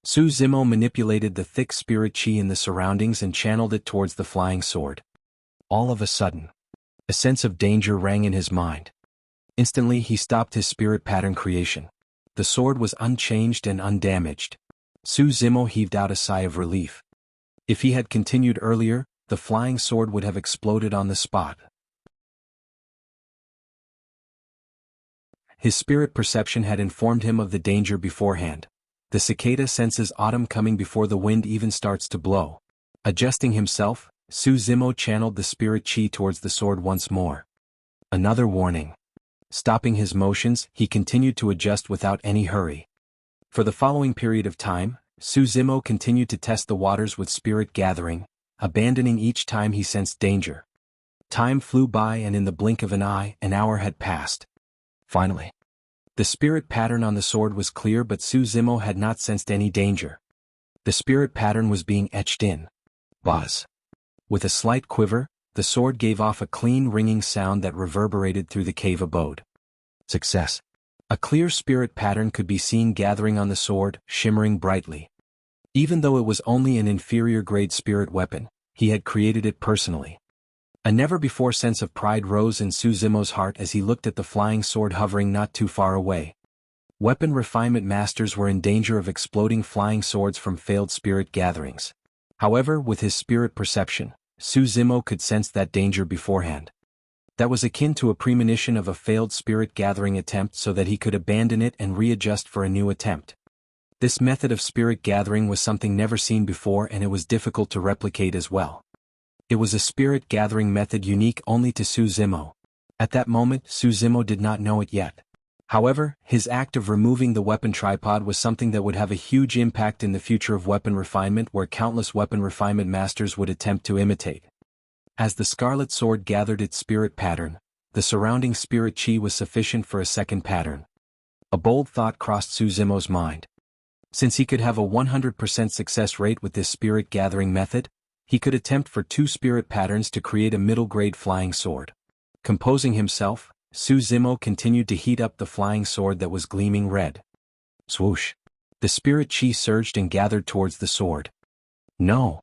Su Zimo manipulated the thick spirit chi in the surroundings and channeled it towards the flying sword. All of a sudden, a sense of danger rang in his mind. Instantly he stopped his spirit pattern creation. The sword was unchanged and undamaged. Su Zimo heaved out a sigh of relief. If he had continued earlier, the flying sword would have exploded on the spot. His spirit perception had informed him of the danger beforehand. The cicada senses autumn coming before the wind even starts to blow. Adjusting himself, Su Zimo channeled the spirit chi towards the sword once more. Another warning. Stopping his motions, he continued to adjust without any hurry. For the following period of time, Su Zimo continued to test the waters with spirit gathering, abandoning each time he sensed danger. Time flew by and in the blink of an eye, an hour had passed. Finally, the spirit pattern on the sword was clear, but Su Zimo had not sensed any danger. The spirit pattern was being etched in. Buzz. With a slight quiver, the sword gave off a clean ringing sound that reverberated through the cave abode. Success. A clear spirit pattern could be seen gathering on the sword, shimmering brightly. Even though it was only an inferior-grade spirit weapon, he had created it personally. A never-before sense of pride rose in Su Zimo's heart as he looked at the flying sword hovering not too far away. Weapon refinement masters were in danger of exploding flying swords from failed spirit gatherings. However, with his spirit perception, Su Zimo could sense that danger beforehand. That was akin to a premonition of a failed spirit gathering attempt so that he could abandon it and readjust for a new attempt. This method of spirit gathering was something never seen before and it was difficult to replicate as well. It was a spirit gathering method unique only to Su Zimo. At that moment, Su Zimo did not know it yet. However, his act of removing the weapon tripod was something that would have a huge impact in the future of weapon refinement, where countless weapon refinement masters would attempt to imitate. As the scarlet sword gathered its spirit pattern, the surrounding spirit chi was sufficient for a second pattern. A bold thought crossed Su Zimo's mind. Since he could have a 100% success rate with this spirit gathering method, he could attempt for 2 spirit patterns to create a middle-grade flying sword. Composing himself, Su Zimo continued to heat up the flying sword that was gleaming red. Swoosh! The spirit chi surged and gathered towards the sword. No!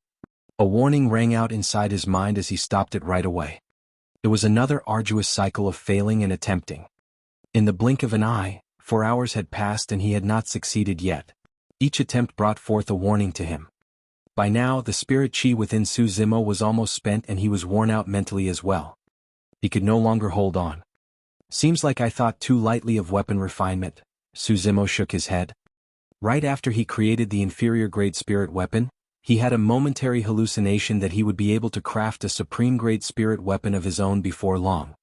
A warning rang out inside his mind as he stopped it right away. It was another arduous cycle of failing and attempting. In the blink of an eye, 4 hours had passed and he had not succeeded yet. Each attempt brought forth a warning to him. By now the spirit chi within Su Zimo was almost spent and he was worn out mentally as well. He could no longer hold on. Seems like I thought too lightly of weapon refinement. Su Zimo shook his head. Right after he created the inferior grade spirit weapon, he had a momentary hallucination that he would be able to craft a supreme grade spirit weapon of his own before long.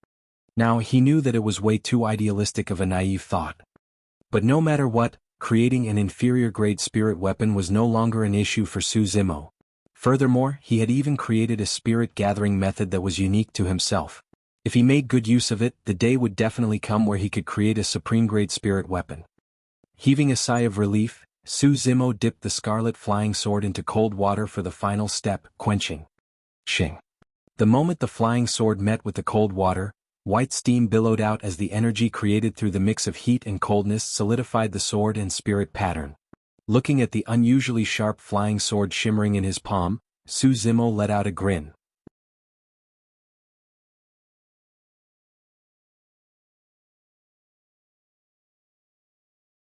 Now he knew that it was way too idealistic of a naive thought. But no matter what, creating an inferior grade spirit weapon was no longer an issue for Su Zimo. Furthermore, he had even created a spirit gathering method that was unique to himself. If he made good use of it, the day would definitely come where he could create a supreme grade spirit weapon. Heaving a sigh of relief, Su Zimo dipped the scarlet flying sword into cold water for the final step, quenching. Shing. The moment the flying sword met with the cold water, white steam billowed out as the energy created through the mix of heat and coldness solidified the sword and spirit pattern. Looking at the unusually sharp flying sword shimmering in his palm, Su Zimo let out a grin.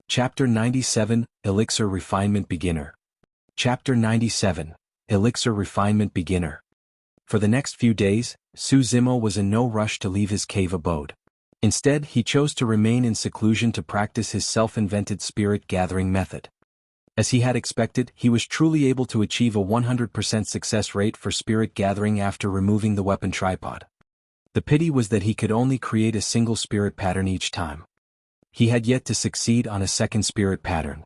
Chapter 97, Elixir Refinement Beginner. Chapter 97, Elixir Refinement Beginner. For the next few days, Su Zimo was in no rush to leave his cave abode. Instead, he chose to remain in seclusion to practice his self-invented spirit-gathering method. As he had expected, he was truly able to achieve a 100% success rate for spirit gathering after removing the weapon tripod. The pity was that he could only create a single spirit pattern each time. He had yet to succeed on a second spirit pattern.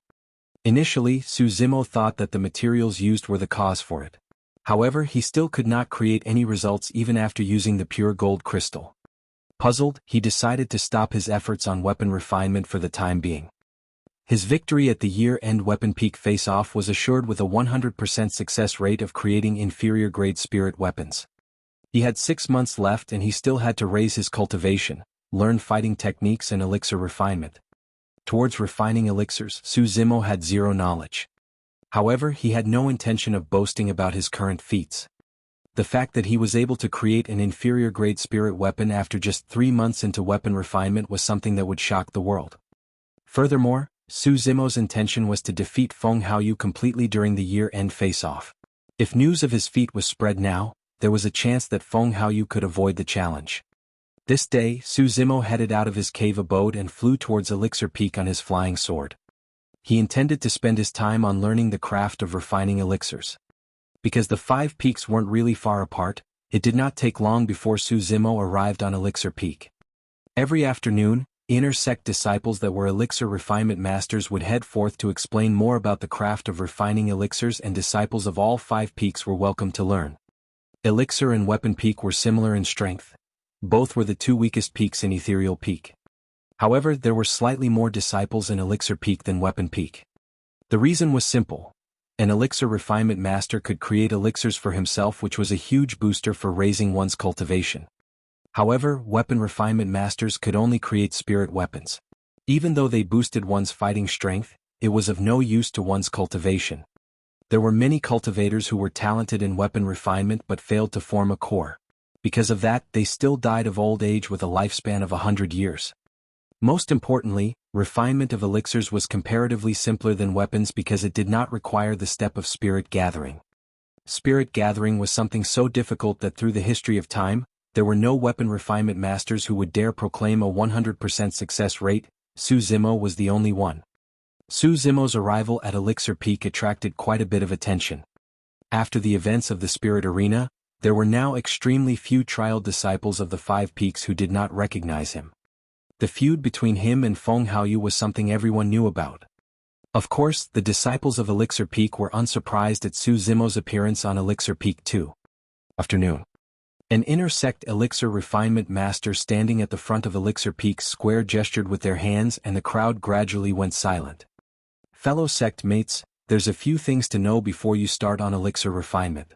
Initially, Su Zimo thought that the materials used were the cause for it. However, he still could not create any results even after using the pure gold crystal. Puzzled, he decided to stop his efforts on weapon refinement for the time being. His victory at the year-end weapon peak face-off was assured with a 100% success rate of creating inferior-grade spirit weapons. He had 6 months left and he still had to raise his cultivation, learn fighting techniques and elixir refinement. Towards refining elixirs, Su Zimo had zero knowledge. However, he had no intention of boasting about his current feats. The fact that he was able to create an inferior-grade spirit weapon after just 3 months into weapon refinement was something that would shock the world. Furthermore, Su Zimo's intention was to defeat Feng Haoyu completely during the year-end face-off. If news of his feat was spread now, there was a chance that Feng Haoyu could avoid the challenge. This day, Su Zimo headed out of his cave abode and flew towards Elixir Peak on his flying sword. He intended to spend his time on learning the craft of refining elixirs. Because the 5 peaks weren't really far apart, it did not take long before Su Zimo arrived on Elixir Peak. Every afternoon, inner sect disciples that were elixir refinement masters would head forth to explain more about the craft of refining elixirs, and disciples of all 5 peaks were welcome to learn. Elixir and Weapon Peak were similar in strength. Both were the 2 weakest peaks in Ethereal Peak. However, there were slightly more disciples in Elixir Peak than Weapon Peak. The reason was simple. An elixir refinement master could create elixirs for himself, which was a huge booster for raising one's cultivation. However, weapon refinement masters could only create spirit weapons. Even though they boosted one's fighting strength, it was of no use to one's cultivation. There were many cultivators who were talented in weapon refinement but failed to form a core. Because of that, they still died of old age with a lifespan of 100 years. Most importantly, refinement of elixirs was comparatively simpler than weapons because it did not require the step of spirit gathering. Spirit gathering was something so difficult that through the history of time, there were no weapon refinement masters who would dare proclaim a 100% success rate. Su Zimo was the only one. Su Zimo's arrival at Elixir Peak attracted quite a bit of attention. After the events of the Spirit Arena, there were now extremely few trial disciples of the 5 peaks who did not recognize him. The feud between him and Feng Haoyu was something everyone knew about. Of course, the disciples of Elixir Peak were unsurprised at Su Zimo's appearance on Elixir Peak too. Afternoon. An inner sect elixir refinement master standing at the front of Elixir Peak's square gestured with their hands and the crowd gradually went silent. Fellow sect mates, there's a few things to know before you start on elixir refinement.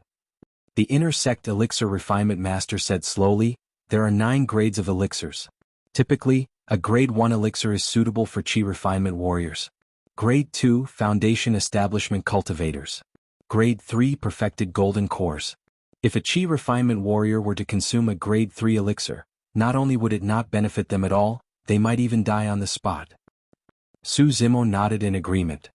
The inner sect elixir refinement master said slowly, there are 9 grades of elixirs. Typically, a grade 1 elixir is suitable for chi refinement warriors. Grade 2 foundation establishment cultivators. Grade 3 perfected golden cores. If a chi refinement warrior were to consume a grade 3 elixir, not only would it not benefit them at all, they might even die on the spot. Su Zimo nodded in agreement.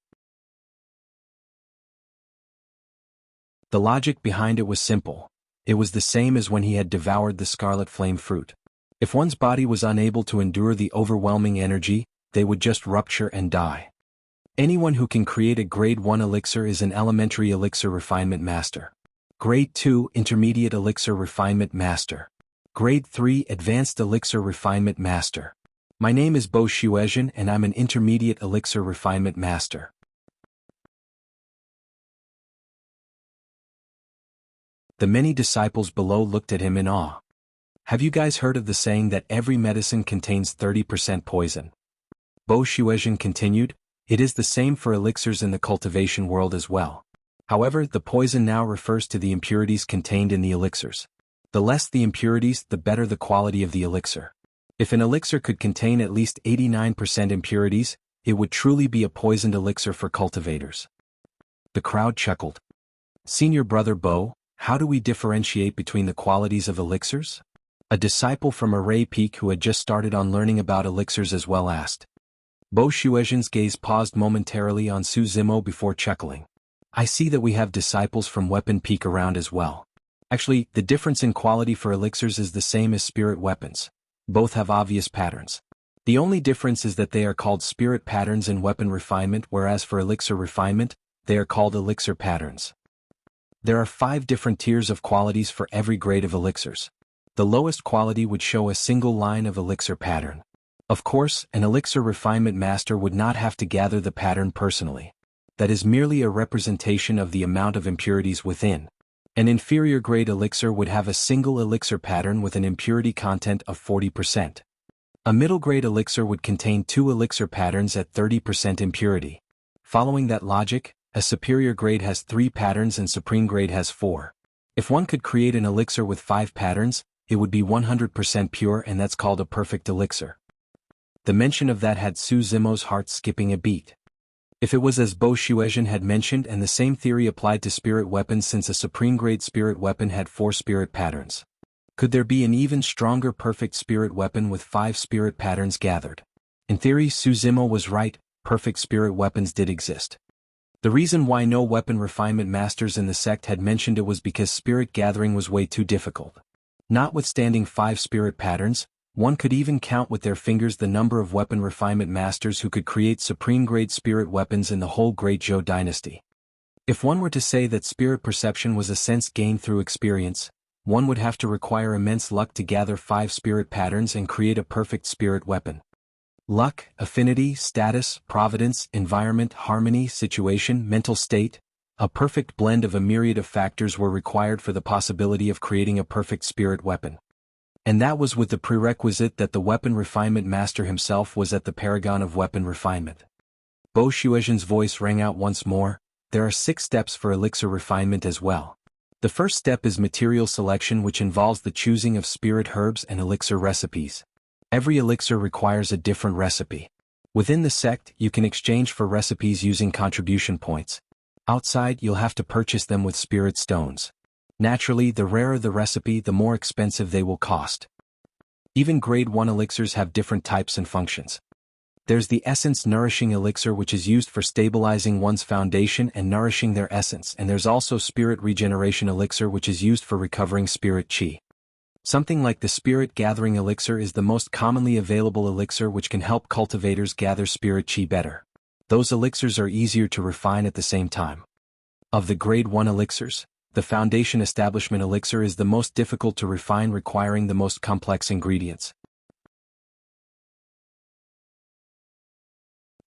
The logic behind it was simple. It was the same as when he had devoured the scarlet flame fruit. If one's body was unable to endure the overwhelming energy, they would just rupture and die. Anyone who can create a grade 1 elixir is an elementary elixir refinement master. Grade 2 intermediate elixir refinement master. Grade 3 advanced elixir refinement master. My name is Bo Shuezhen and I'm an intermediate elixir refinement master. The many disciples below looked at him in awe. Have you guys heard of the saying that every medicine contains 30% poison? Bo Shuezhen continued, it is the same for elixirs in the cultivation world as well. However, the poison now refers to the impurities contained in the elixirs. The less the impurities, the better the quality of the elixir. If an elixir could contain at least 89% impurities, it would truly be a poisoned elixir for cultivators. The crowd chuckled. Senior brother Bo, how do we differentiate between the qualities of elixirs? A disciple from Array Peak who had just started on learning about elixirs as well asked. Bo Shuezhen's gaze paused momentarily on Su Zimo before chuckling. I see that we have disciples from Weapon Peak around as well. Actually, the difference in quality for elixirs is the same as spirit weapons. Both have obvious patterns. The only difference is that they are called spirit patterns in weapon refinement, whereas for elixir refinement, they are called elixir patterns. There are 5 different tiers of qualities for every grade of elixirs. The lowest quality would show a single line of elixir pattern. Of course, an elixir refinement master would not have to gather the pattern personally. That is merely a representation of the amount of impurities within. An inferior grade elixir would have a single elixir pattern with an impurity content of 40%. A middle grade elixir would contain 2 elixir patterns at 30% impurity. Following that logic, a superior grade has 3 patterns and supreme grade has 4. If one could create an elixir with 5 patterns, it would be 100% pure and that's called a perfect elixir. The mention of that had Su Zimo's heart skipping a beat. If it was as Bo Shuezhen had mentioned and the same theory applied to spirit weapons since a supreme grade spirit weapon had 4 spirit patterns. Could there be an even stronger perfect spirit weapon with 5 spirit patterns gathered? In theory, Su Zimo was right, perfect spirit weapons did exist. The reason why no weapon refinement masters in the sect had mentioned it was because spirit gathering was way too difficult. Notwithstanding 5 spirit patterns, one could even count with their fingers the number of weapon refinement masters who could create supreme-grade spirit weapons in the whole Great Zhou dynasty. If one were to say that spirit perception was a sense gained through experience, one would have to require immense luck to gather 5 spirit patterns and create a perfect spirit weapon. Luck, affinity, status, providence, environment, harmony, situation, mental state, a perfect blend of a myriad of factors were required for the possibility of creating a perfect spirit weapon. And that was with the prerequisite that the weapon refinement master himself was at the paragon of weapon refinement. Bo Shuezhen's voice rang out once more, there are 6 steps for elixir refinement as well. The first step is material selection, which involves the choosing of spirit herbs and elixir recipes. Every elixir requires a different recipe. Within the sect, you can exchange for recipes using contribution points. Outside, you'll have to purchase them with spirit stones. Naturally, the rarer the recipe, the more expensive they will cost. Even grade 1 elixirs have different types and functions. There's the essence nourishing elixir, which is used for stabilizing one's foundation and nourishing their essence, and there's also spirit regeneration elixir, which is used for recovering spirit chi. Something like the spirit gathering elixir is the most commonly available elixir, which can help cultivators gather spirit chi better. Those elixirs are easier to refine at the same time. Of the grade 1 elixirs, the foundation establishment elixir is the most difficult to refine, requiring the most complex ingredients.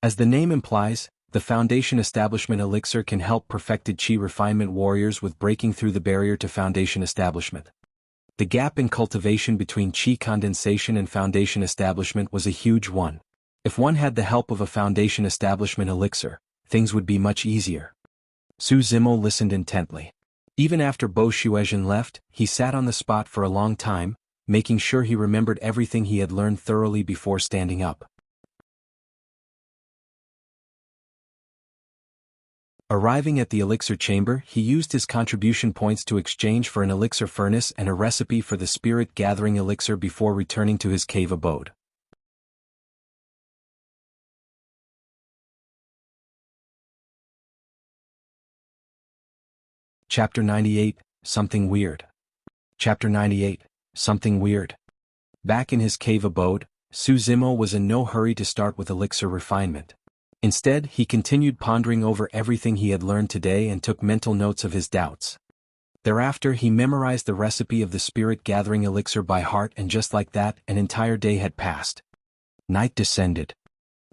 As the name implies, the foundation establishment elixir can help perfected chi refinement warriors with breaking through the barrier to foundation establishment. The gap in cultivation between qi condensation and foundation establishment was a huge one. If one had the help of a foundation establishment elixir, things would be much easier. Su Zimo listened intently. Even after Bo Shuezhen left, he sat on the spot for a long time, making sure he remembered everything he had learned thoroughly before standing up. Arriving at the elixir chamber, he used his contribution points to exchange for an elixir furnace and a recipe for the spirit-gathering elixir before returning to his cave abode. Chapter 98, Something Weird. Chapter 98, Something Weird. Back in his cave abode, Su Zimo was in no hurry to start with elixir refinement. Instead, he continued pondering over everything he had learned today and took mental notes of his doubts. Thereafter he memorized the recipe of the spirit-gathering elixir by heart, and just like that, an entire day had passed. Night descended.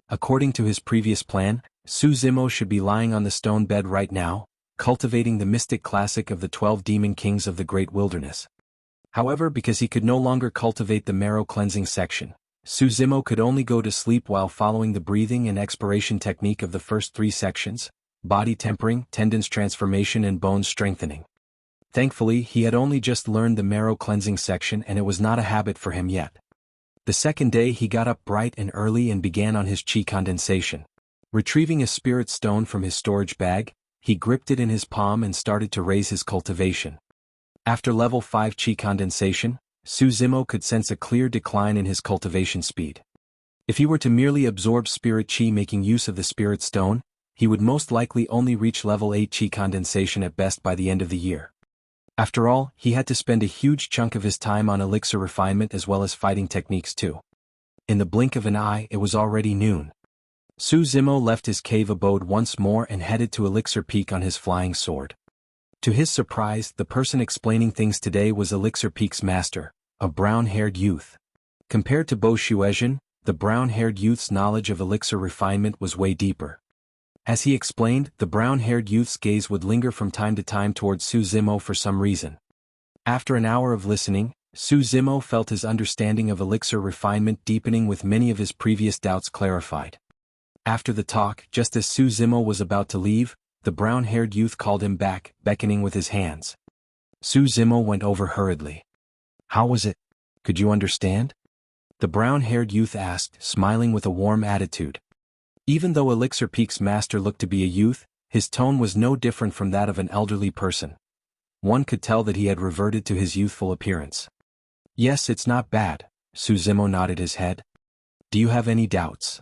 According to his previous plan, Su Zimo should be lying on the stone bed right now, cultivating the mystic classic of the 12 demon kings of the great wilderness. However, because he could no longer cultivate the marrow cleansing section, Su Zimo could only go to sleep while following the breathing and expiration technique of the first 3 sections: body tempering, tendons transformation and bones strengthening. Thankfully, he had only just learned the marrow cleansing section and it was not a habit for him yet. The second day he got up bright and early and began on his qi condensation. Retrieving a spirit stone from his storage bag, he gripped it in his palm and started to raise his cultivation. After level 5 qi condensation, Su Zimo could sense a clear decline in his cultivation speed. If he were to merely absorb spirit qi making use of the spirit stone, he would most likely only reach level 8 qi condensation at best by the end of the year. After all, he had to spend a huge chunk of his time on elixir refinement as well as fighting techniques too. In the blink of an eye, it was already noon. Su Zimo left his cave abode once more and headed to Elixir Peak on his flying sword. To his surprise, the person explaining things today was Elixir Peak's master, a brown-haired youth. Compared to Bo Shuezhen, the brown-haired youth's knowledge of elixir refinement was way deeper. As he explained, the brown-haired youth's gaze would linger from time to time towards Su Zimo for some reason. After an hour of listening, Su Zimo felt his understanding of elixir refinement deepening, with many of his previous doubts clarified. After the talk, just as Su Zimo was about to leave, the brown-haired youth called him back, beckoning with his hands. Su Zimo went over hurriedly. "How was it? Could you understand?" the brown-haired youth asked, smiling with a warm attitude. Even though Elixir Peak's master looked to be a youth, his tone was no different from that of an elderly person. One could tell that he had reverted to his youthful appearance. "Yes, it's not bad," Su Zimo nodded his head. "Do you have any doubts?"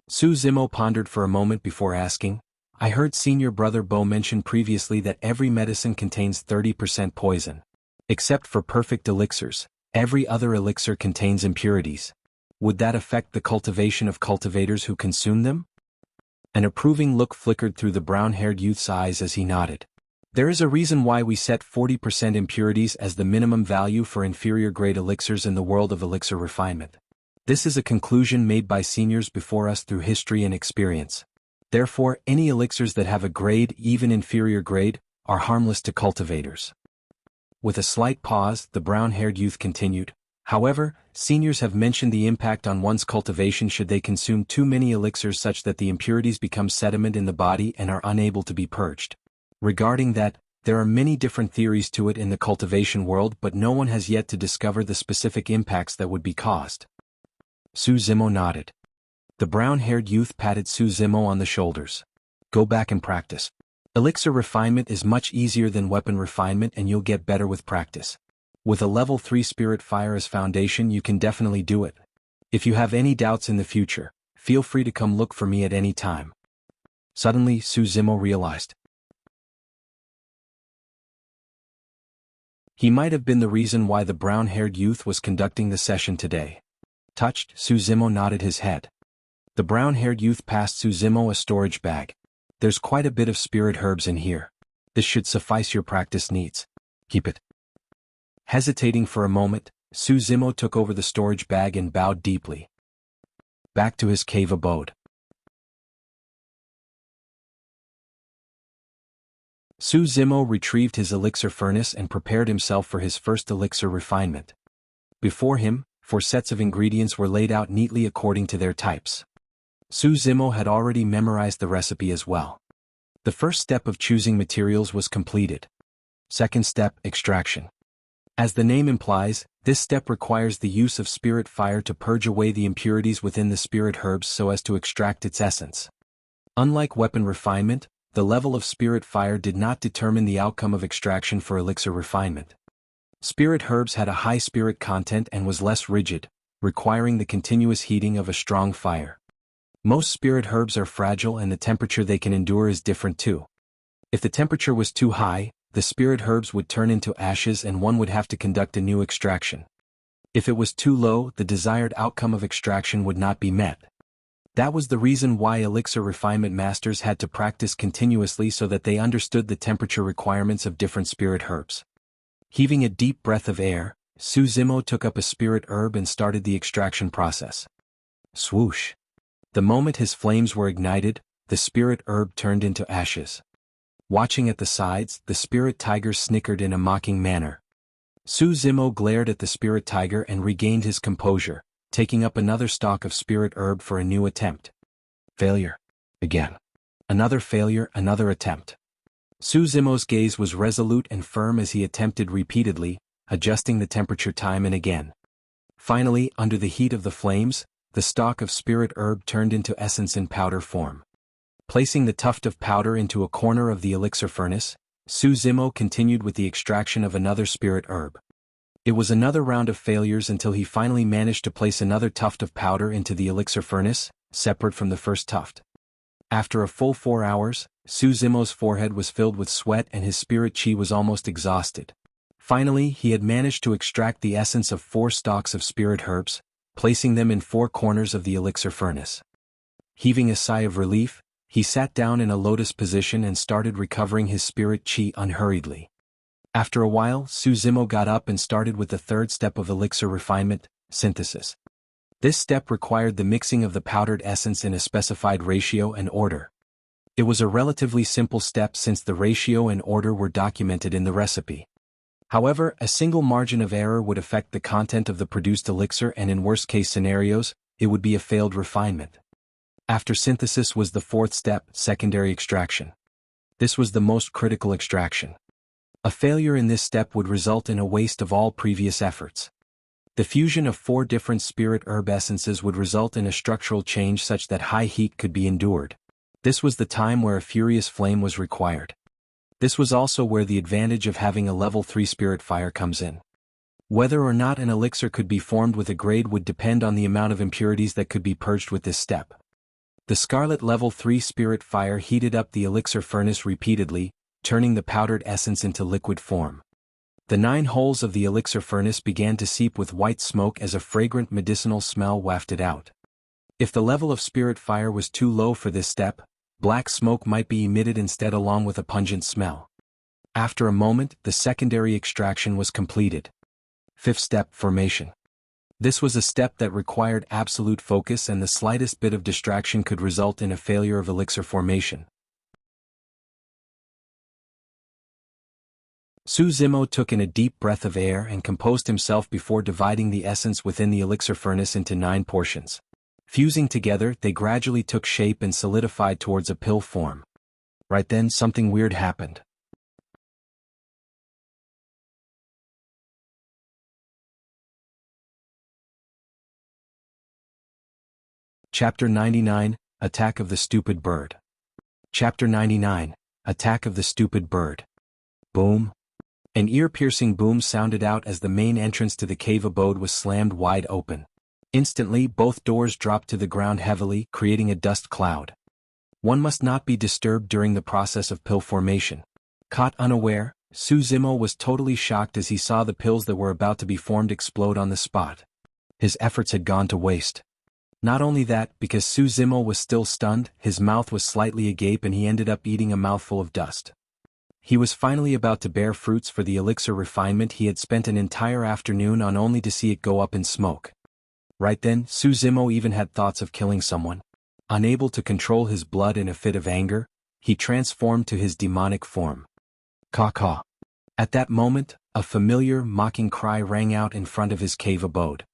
Su Zimo pondered for a moment before asking, "I heard senior brother Bo mention previously that every medicine contains 30% poison. Except for perfect elixirs, every other elixir contains impurities. Would that affect the cultivation of cultivators who consume them?" An approving look flickered through the brown-haired youth's eyes as he nodded. "There is a reason why we set 40% impurities as the minimum value for inferior-grade elixirs in the world of elixir refinement. This is a conclusion made by seniors before us through history and experience. Therefore, any elixirs that have a grade, even inferior grade, are harmless to cultivators." With a slight pause, the brown-haired youth continued, "However, seniors have mentioned the impact on one's cultivation should they consume too many elixirs such that the impurities become sediment in the body and are unable to be purged. Regarding that, there are many different theories to it in the cultivation world, but no one has yet to discover the specific impacts that would be caused." Su Zimo nodded. The brown-haired youth patted Su Zimo on the shoulders. "Go back and practice. Elixir refinement is much easier than weapon refinement and you'll get better with practice. With a level 3 spirit fire as foundation you can definitely do it. If you have any doubts in the future, feel free to come look for me at any time." Suddenly, Su Zimo realized he might have been the reason why the brown-haired youth was conducting the session today. Touched, Su Zimo nodded his head. The brown-haired youth passed Su Zimo a storage bag. "There's quite a bit of spirit herbs in here. This should suffice your practice needs. Keep it." Hesitating for a moment, Su Zimo took over the storage bag and bowed deeply. Back to his cave abode. Su Zimo retrieved his elixir furnace and prepared himself for his first elixir refinement. Before him, 4 sets of ingredients were laid out neatly according to their types. Su Zimo had already memorized the recipe as well. The first step of choosing materials was completed. Second step, extraction. As the name implies, this step requires the use of spirit fire to purge away the impurities within the spirit herbs so as to extract its essence. Unlike weapon refinement, the level of spirit fire did not determine the outcome of extraction for elixir refinement. Spirit herbs had a high spirit content and was less rigid, requiring the continuous heating of a strong fire. Most spirit herbs are fragile and the temperature they can endure is different too. If the temperature was too high, the spirit herbs would turn into ashes and one would have to conduct a new extraction. If it was too low, the desired outcome of extraction would not be met. That was the reason why elixir refinement masters had to practice continuously so that they understood the temperature requirements of different spirit herbs. Heaving a deep breath of air, Su Zimo took up a spirit herb and started the extraction process. Swoosh! The moment his flames were ignited, the spirit herb turned into ashes. Watching at the sides, the spirit tiger snickered in a mocking manner. Su Zimo glared at the spirit tiger and regained his composure, taking up another stalk of spirit herb for a new attempt. Failure. Again. Another failure, another attempt. Su Zimo's gaze was resolute and firm as he attempted repeatedly, adjusting the temperature time and again. Finally, under the heat of the flames, the stalk of spirit herb turned into essence in powder form. Placing the tuft of powder into a corner of the elixir furnace, Su Zimo continued with the extraction of another spirit herb. It was another round of failures until he finally managed to place another tuft of powder into the elixir furnace, separate from the first tuft. After a full 4 hours, Su Zimo's forehead was filled with sweat and his spirit chi was almost exhausted. Finally, he had managed to extract the essence of 4 stalks of spirit herbs, placing them in 4 corners of the elixir furnace. Heaving a sigh of relief, he sat down in a lotus position and started recovering his spirit chi unhurriedly. After a while, Su Zimo got up and started with the third step of elixir refinement, synthesis. This step required the mixing of the powdered essence in a specified ratio and order. It was a relatively simple step since the ratio and order were documented in the recipe. However, a single margin of error would affect the content of the produced elixir and in worst-case scenarios, it would be a failed refinement. After synthesis was the fourth step, secondary extraction. This was the most critical extraction. A failure in this step would result in a waste of all previous efforts. The fusion of 4 different spirit herb essences would result in a structural change such that high heat could be endured. This was the time where a furious flame was required. This was also where the advantage of having a level 3 spirit fire comes in. Whether or not an elixir could be formed with a grade would depend on the amount of impurities that could be purged with this step. The Scarlet level 3 spirit fire heated up the elixir furnace repeatedly, turning the powdered essence into liquid form. The 9 holes of the elixir furnace began to seep with white smoke as a fragrant medicinal smell wafted out. If the level of spirit fire was too low for this step, black smoke might be emitted instead along with a pungent smell. After a moment, the secondary extraction was completed. Fifth step, formation. This was a step that required absolute focus and the slightest bit of distraction could result in a failure of elixir formation. Su Zimo took in a deep breath of air and composed himself before dividing the essence within the elixir furnace into 9 portions. Fusing together, they gradually took shape and solidified towards a pill form. Right then, something weird happened. Chapter 99, Attack of the Stupid Bird. Chapter 99, Attack of the Stupid Bird. Boom. An ear-piercing boom sounded out as the main entrance to the cave abode was slammed wide open. Instantly, both doors dropped to the ground heavily, creating a dust cloud. One must not be disturbed during the process of pill formation. Caught unaware, Su Zimo was totally shocked as he saw the pills that were about to be formed explode on the spot. His efforts had gone to waste. Not only that, because Su Zimo was still stunned, his mouth was slightly agape and he ended up eating a mouthful of dust. He was finally about to bear fruits for the elixir refinement he had spent an entire afternoon on only to see it go up in smoke. Right then, Su Zimo even had thoughts of killing someone. Unable to control his blood in a fit of anger, he transformed to his demonic form. Caw-caw. At that moment, a familiar, mocking cry rang out in front of his cave abode.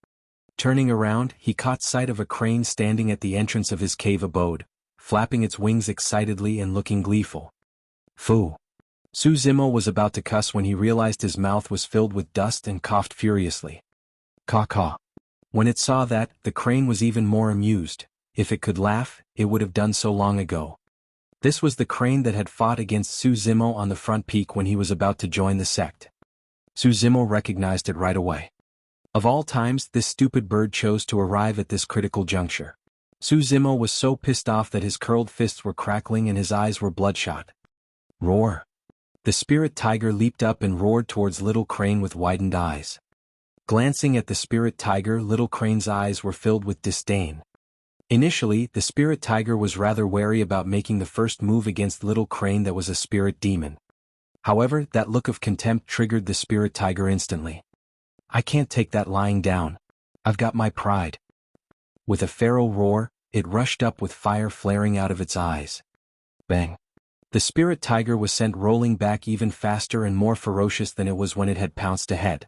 Turning around, he caught sight of a crane standing at the entrance of his cave abode, flapping its wings excitedly and looking gleeful. Phoo! Su Zimo was about to cuss when he realized his mouth was filled with dust and coughed furiously. Caw-caw. When it saw that, the crane was even more amused. If it could laugh, it would have done so long ago. This was the crane that had fought against Su Zimo on the front peak when he was about to join the sect. Su Zimo recognized it right away. Of all times, this stupid bird chose to arrive at this critical juncture. Su Zimo was so pissed off that his curled fists were crackling and his eyes were bloodshot. Roar! The spirit tiger leaped up and roared towards Little Crane with widened eyes. Glancing at the spirit tiger, Little Crane's eyes were filled with disdain. Initially, the spirit tiger was rather wary about making the first move against Little Crane that was a spirit demon. However, that look of contempt triggered the spirit tiger instantly. I can't take that lying down. I've got my pride. With a feral roar, it rushed up with fire flaring out of its eyes. Bang! The spirit tiger was sent rolling back even faster and more ferocious than it was when it had pounced ahead.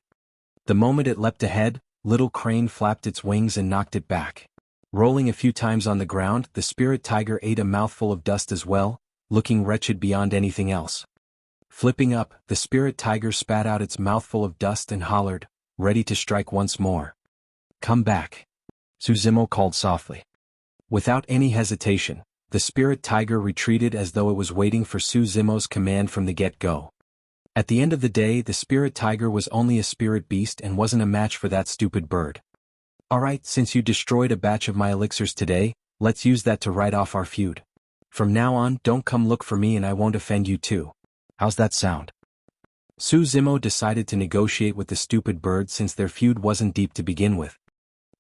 The moment it leapt ahead, Little Crane flapped its wings and knocked it back. Rolling a few times on the ground, the spirit tiger ate a mouthful of dust as well, looking wretched beyond anything else. Flipping up, the spirit tiger spat out its mouthful of dust and hollered, ready to strike once more. Come back. Su Zimo called softly. Without any hesitation, the spirit tiger retreated as though it was waiting for Su Zimo's command from the get-go. At the end of the day, the spirit tiger was only a spirit beast and wasn't a match for that stupid bird. Alright, since you destroyed a batch of my elixirs today, let's use that to write off our feud. From now on, don't come look for me and I won't offend you too. How's that sound? Su Zimo decided to negotiate with the stupid bird since their feud wasn't deep to begin with.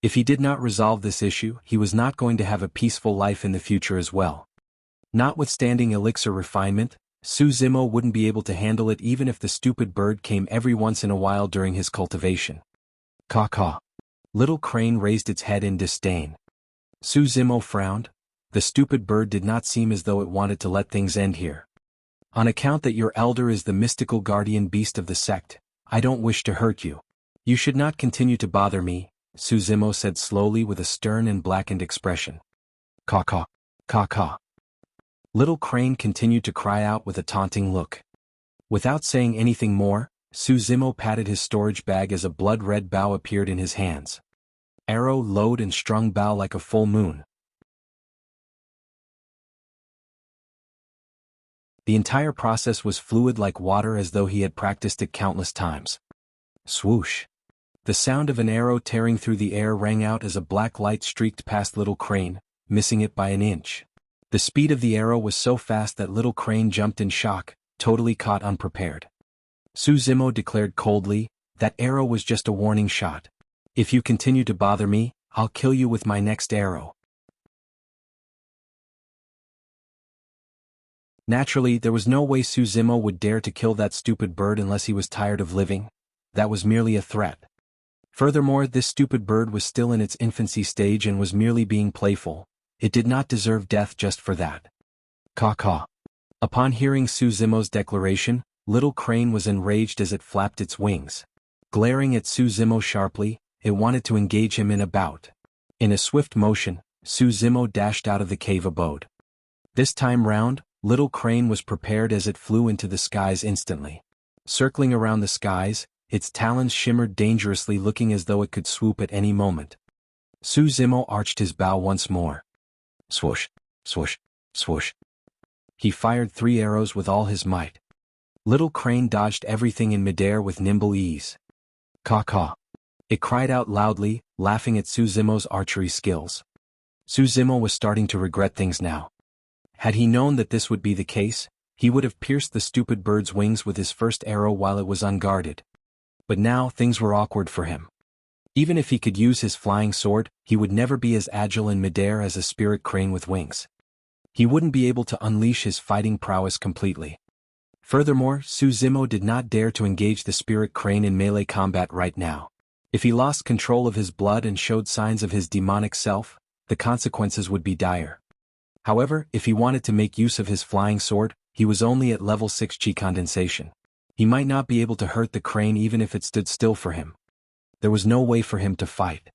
If he did not resolve this issue, he was not going to have a peaceful life in the future as well. Notwithstanding elixir refinement, Su Zimo wouldn't be able to handle it even if the stupid bird came every once in a while during his cultivation. Caw-caw. Little Crane raised its head in disdain. Su Zimo frowned. The stupid bird did not seem as though it wanted to let things end here. On account that your elder is the mystical guardian beast of the sect, I don't wish to hurt you. You should not continue to bother me, Su Zimo said slowly with a stern and blackened expression. Caw-caw. Caw-caw. Little Crane continued to cry out with a taunting look. Without saying anything more, Su Zimo patted his storage bag as a blood-red bow appeared in his hands. Arrow, load and strung bow like a full moon. The entire process was fluid like water as though he had practiced it countless times. Swoosh. The sound of an arrow tearing through the air rang out as a black light streaked past Little Crane, missing it by an inch. The speed of the arrow was so fast that Little Crane jumped in shock, totally caught unprepared. Su Zimo declared coldly, that arrow was just a warning shot. If you continue to bother me, I'll kill you with my next arrow. Naturally, there was no way Su Zimo would dare to kill that stupid bird unless he was tired of living. That was merely a threat. Furthermore, this stupid bird was still in its infancy stage and was merely being playful. It did not deserve death just for that. Caw-caw. Upon hearing Su Zimo's declaration, Little Crane was enraged as it flapped its wings. Glaring at Su Zimo sharply, it wanted to engage him in a bout. In a swift motion, Su Zimo dashed out of the cave abode. This time round, Little Crane was prepared as it flew into the skies instantly. Circling around the skies, its talons shimmered dangerously, looking as though it could swoop at any moment. Su Zimo arched his bow once more. Swoosh, swoosh, swoosh. He fired 3 arrows with all his might. Little Crane dodged everything in midair with nimble ease. Caw-caw. It cried out loudly, laughing at Su Zimo's archery skills. Su Zimo was starting to regret things now. Had he known that this would be the case, he would have pierced the stupid bird's wings with his first arrow while it was unguarded. But now things were awkward for him. Even if he could use his flying sword, he would never be as agile in midair as a spirit crane with wings. He wouldn't be able to unleash his fighting prowess completely. Furthermore, Su Zimo did not dare to engage the spirit crane in melee combat right now. If he lost control of his blood and showed signs of his demonic self, the consequences would be dire. However, if he wanted to make use of his flying sword, he was only at level 6 chi condensation. He might not be able to hurt the crane even if it stood still for him. There was no way for him to fight.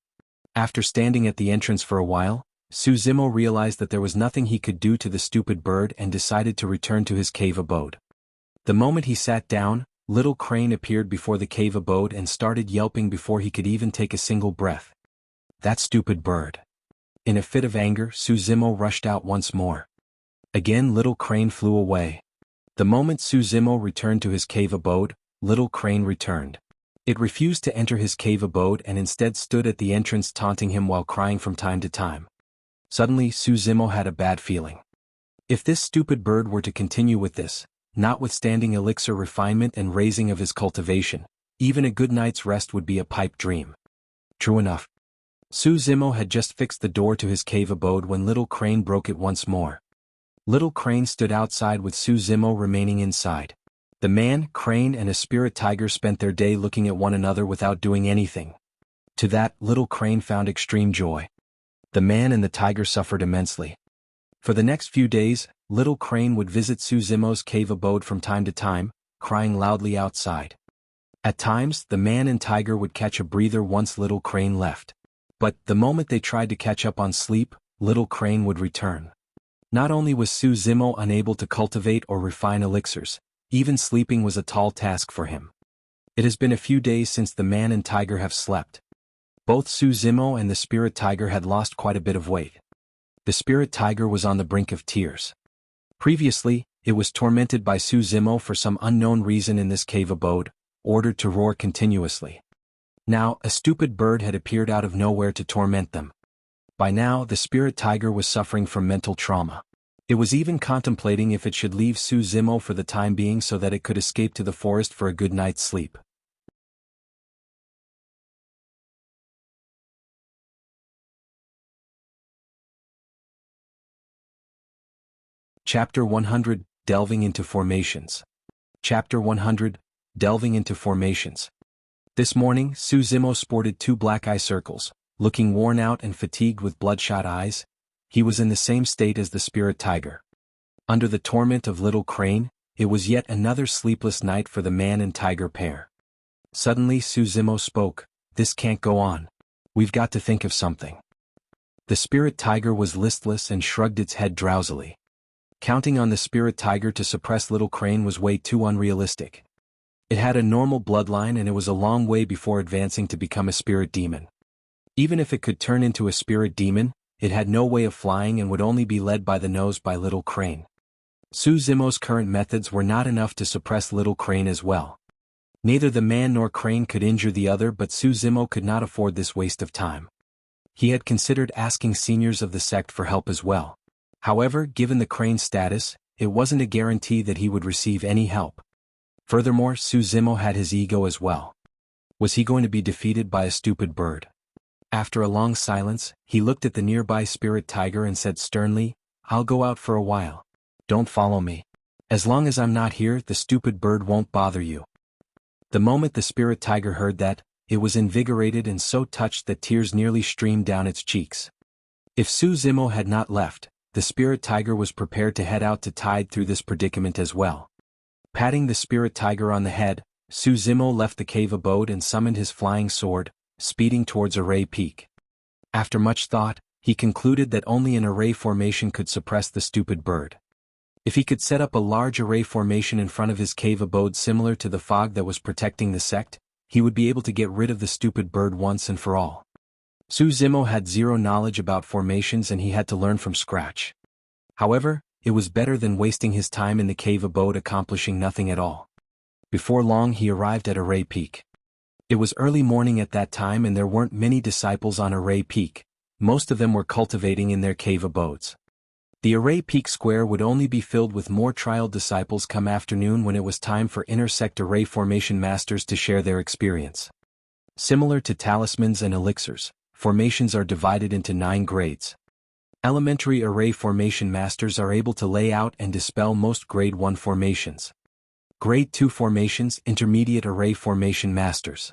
After standing at the entrance for a while, Su Zimo realized that there was nothing he could do to the stupid bird and decided to return to his cave abode. The moment he sat down, Little Crane appeared before the cave abode and started yelping before he could even take a single breath. That stupid bird. In a fit of anger, Su Zimo rushed out once more. Again Little Crane flew away. The moment Su Zimo returned to his cave abode, Little Crane returned. It refused to enter his cave abode and instead stood at the entrance taunting him while crying from time to time. Suddenly Su Zimo had a bad feeling. If this stupid bird were to continue with this, notwithstanding elixir refinement and raising of his cultivation, even a good night's rest would be a pipe dream. True enough. Su Zimo had just fixed the door to his cave abode when Little Crane broke it once more. Little Crane stood outside with Su Zimo remaining inside. The man, Crane and a spirit tiger spent their day looking at one another without doing anything. To that, Little Crane found extreme joy. The man and the tiger suffered immensely. For the next few days, Little Crane would visit Su Zimo's cave abode from time to time, crying loudly outside. At times, the man and tiger would catch a breather once Little Crane left. But, the moment they tried to catch up on sleep, Little Crane would return. Not only was Su Zimo unable to cultivate or refine elixirs, even sleeping was a tall task for him. It has been a few days since the man and tiger have slept. Both Su Zimo and the spirit tiger had lost quite a bit of weight. The spirit tiger was on the brink of tears. Previously, it was tormented by Su Zimo for some unknown reason in this cave abode, ordered to roar continuously. Now, a stupid bird had appeared out of nowhere to torment them. By now, the spirit tiger was suffering from mental trauma. It was even contemplating if it should leave Su Zimo for the time being so that it could escape to the forest for a good night's sleep. Chapter 100, Delving into Formations. Chapter 100, Delving into Formations. This morning, Su Zimo sported 2 black eye circles. Looking worn out and fatigued with bloodshot eyes, he was in the same state as the spirit tiger. Under the torment of Little Crane, it was yet another sleepless night for the man and tiger pair. Suddenly Su Zimo spoke, "This can't go on. We've got to think of something." The spirit tiger was listless and shrugged its head drowsily. Counting on the spirit tiger to suppress Little Crane was way too unrealistic. It had a normal bloodline and it was a long way before advancing to become a spirit demon. Even if it could turn into a spirit demon, it had no way of flying and would only be led by the nose by Little Crane. Su Zimo's current methods were not enough to suppress Little Crane as well. Neither the man nor Crane could injure the other, but Su Zimo could not afford this waste of time. He had considered asking seniors of the sect for help as well. However, given the Crane status, it wasn't a guarantee that he would receive any help. Furthermore, Su Zimo had his ego as well. Was he going to be defeated by a stupid bird? After a long silence, he looked at the nearby spirit tiger and said sternly, "I'll go out for a while. Don't follow me. As long as I'm not here, the stupid bird won't bother you." The moment the spirit tiger heard that, it was invigorated and so touched that tears nearly streamed down its cheeks. If Su Zimo had not left, the spirit tiger was prepared to head out to tide through this predicament as well. Patting the spirit tiger on the head, Su Zimo left the cave abode and summoned his flying sword, speeding towards Array Peak. After much thought, he concluded that only an array formation could suppress the stupid bird. If he could set up a large array formation in front of his cave abode similar to the fog that was protecting the sect, he would be able to get rid of the stupid bird once and for all. Su Zimo had zero knowledge about formations and he had to learn from scratch. However, it was better than wasting his time in the cave abode accomplishing nothing at all. Before long he arrived at Array Peak. It was early morning at that time and there weren't many disciples on Array Peak. Most of them were cultivating in their cave abodes. The Array Peak square would only be filled with more trial disciples come afternoon when it was time for intersect array formation masters to share their experience. Similar to talismans and elixirs, formations are divided into 9 grades. Elementary array formation masters are able to lay out and dispel most grade 1 formations. Grade 2 formations, intermediate array formation masters.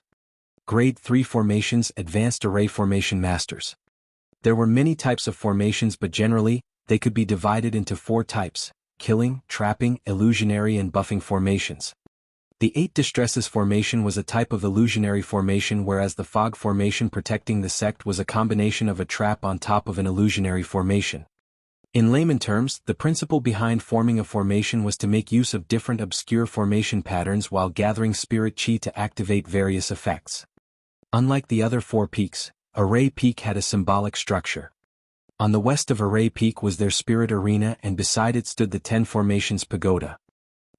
Grade 3 formations, advanced array formation masters. There were many types of formations, but generally, they could be divided into 4 types: killing, trapping, illusionary and buffing formations. The 8 Distresses formation was a type of illusionary formation, whereas the Fog formation protecting the sect was a combination of a trap on top of an illusionary formation. In layman terms, the principle behind forming a formation was to make use of different obscure formation patterns while gathering spirit chi to activate various effects. Unlike the other 4 peaks, Array Peak had a symbolic structure. On the west of Array Peak was their spirit arena, and beside it stood the 10 formations pagoda.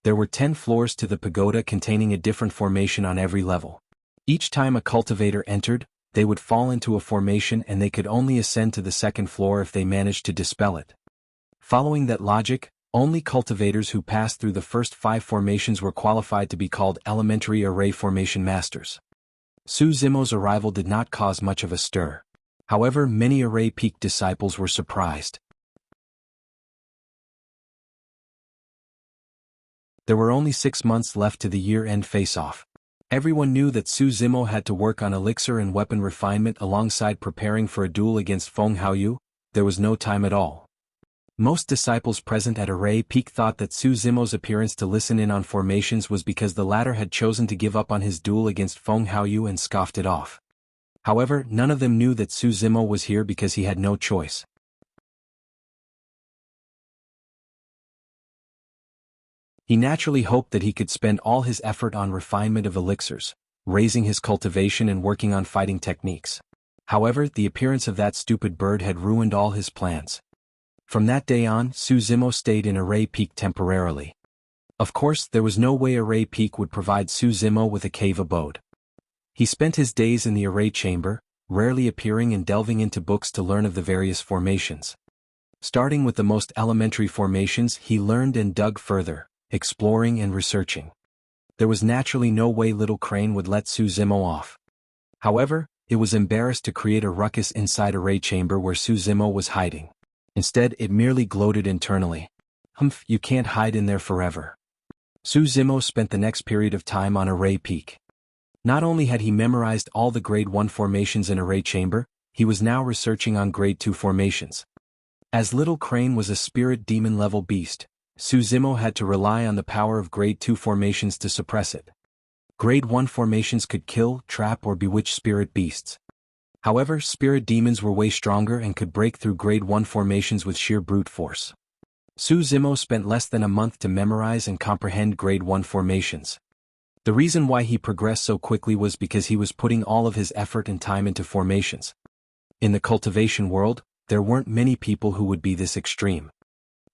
There were 10 floors to the pagoda containing a different formation on every level. Each time a cultivator entered, they would fall into a formation and they could only ascend to the second floor if they managed to dispel it. Following that logic, only cultivators who passed through the first 5 formations were qualified to be called elementary array formation masters. Su Zimo's arrival did not cause much of a stir. However, many Array Peak disciples were surprised. There were only 6 months left to the year-end face-off. Everyone knew that Su Zimo had to work on elixir and weapon refinement alongside preparing for a duel against Feng Haoyu. There was no time at all. Most disciples present at Array Peak thought that Su Zimo's appearance to listen in on formations was because the latter had chosen to give up on his duel against Feng Haoyu and scoffed it off. However, none of them knew that Su Zimo was here because he had no choice. He naturally hoped that he could spend all his effort on refinement of elixirs, raising his cultivation and working on fighting techniques. However, the appearance of that stupid bird had ruined all his plans. From that day on, Su Zimo stayed in Array Peak temporarily. Of course, there was no way Array Peak would provide Su Zimo with a cave abode. He spent his days in the Array Chamber, rarely appearing and delving into books to learn of the various formations. Starting with the most elementary formations, he learned and dug further, exploring and researching. There was naturally no way Little Crane would let Su Zimo off. However, it was embarrassed to create a ruckus inside Array Chamber where Su Zimo was hiding. Instead, it merely gloated internally. Humph, you can't hide in there forever. Su Zimo spent the next period of time on Array Peak. Not only had he memorized all the Grade 1 formations in Array Chamber, he was now researching on Grade 2 formations. As Little Crane was a spirit demon level beast, Su Zimo had to rely on the power of Grade 2 formations to suppress it. Grade 1 formations could kill, trap or bewitch spirit beasts. However, spirit demons were way stronger and could break through Grade 1 formations with sheer brute force. Su Zimo spent less than a month to memorize and comprehend Grade 1 formations. The reason why he progressed so quickly was because he was putting all of his effort and time into formations. In the cultivation world, there weren't many people who would be this extreme.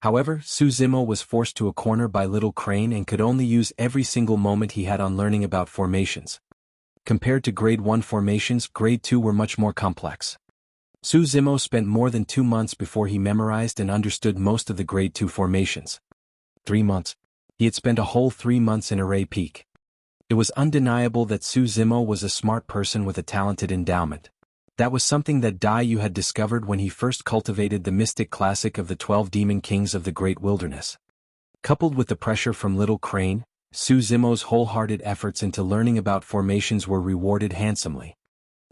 However, Su Zimo was forced to a corner by Little Crane and could only use every single moment he had on learning about formations. Compared to Grade 1 formations, Grade 2 were much more complex. Su Zimo spent more than 2 months before he memorized and understood most of the Grade 2 formations. 3 months. He had spent a whole 3 months in Array Peak. It was undeniable that Su Zimo was a smart person with a talented endowment. That was something that Dai Yu had discovered when he first cultivated the mystic classic of the 12 Demon Kings of the Great Wilderness. Coupled with the pressure from Little Crane, Su Zimo's wholehearted efforts into learning about formations were rewarded handsomely.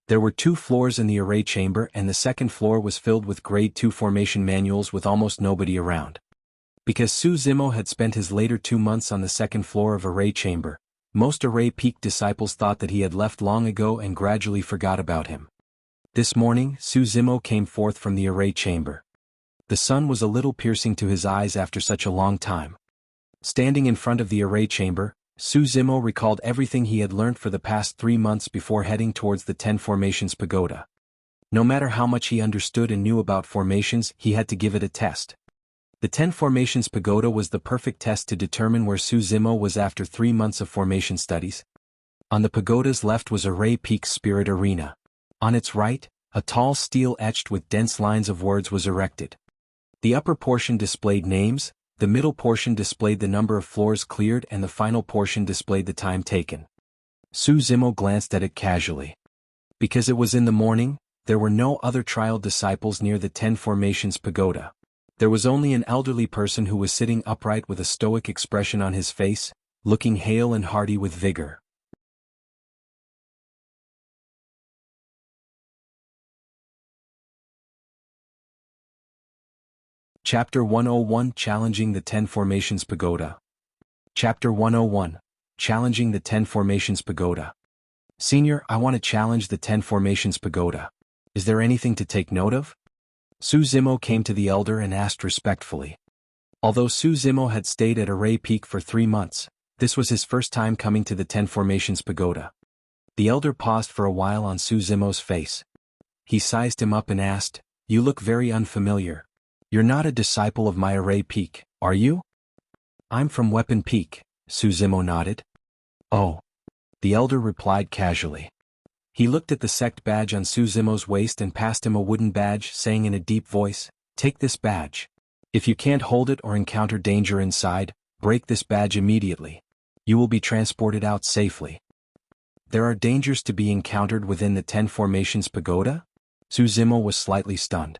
There were 2 floors in the Array Chamber and the second floor was filled with Grade 2 formation manuals with almost nobody around. Because Su Zimo had spent his later 2 months on the second floor of Array Chamber, most Array Peak disciples thought that he had left long ago and gradually forgot about him. This morning, Su Zimo came forth from the Array Chamber. The sun was a little piercing to his eyes after such a long time. Standing in front of the Array Chamber, Su Zimo recalled everything he had learned for the past 3 months before heading towards the 10 Formations Pagoda. No matter how much he understood and knew about formations, he had to give it a test. The 10 Formations Pagoda was the perfect test to determine where Su Zimo was after 3 months of formation studies. On the pagoda's left was Array Peak's Spirit Arena. On its right, a tall stele etched with dense lines of words was erected. The upper portion displayed names, the middle portion displayed the number of floors cleared and the final portion displayed the time taken. Su Zimo glanced at it casually. Because it was in the morning, there were no other trial disciples near the 10 Formations Pagoda. There was only an elderly person who was sitting upright with a stoic expression on his face, looking hale and hearty with vigor. Chapter 101 Challenging the 10 Formations Pagoda. Chapter 101 Challenging the 10 Formations Pagoda. Senior, I want to challenge the 10 Formations Pagoda. Is there anything to take note of? Su Zimo came to the elder and asked respectfully. Although Su Zimo had stayed at Array Peak for 3 months, this was his first time coming to the 10 Formations Pagoda. The elder paused for a while on Su Zimo's face. He sized him up and asked, "You look very unfamiliar. You're not a disciple of my Array Peak, are you?" "I'm from Weapon Peak," Su Zimo nodded. "Oh." The elder replied casually. He looked at the sect badge on Su Zimo's waist and passed him a wooden badge, saying in a deep voice, "Take this badge. If you can't hold it or encounter danger inside, break this badge immediately. You will be transported out safely." "There are dangers to be encountered within the 10 Formations Pagoda?" Su Zimo was slightly stunned.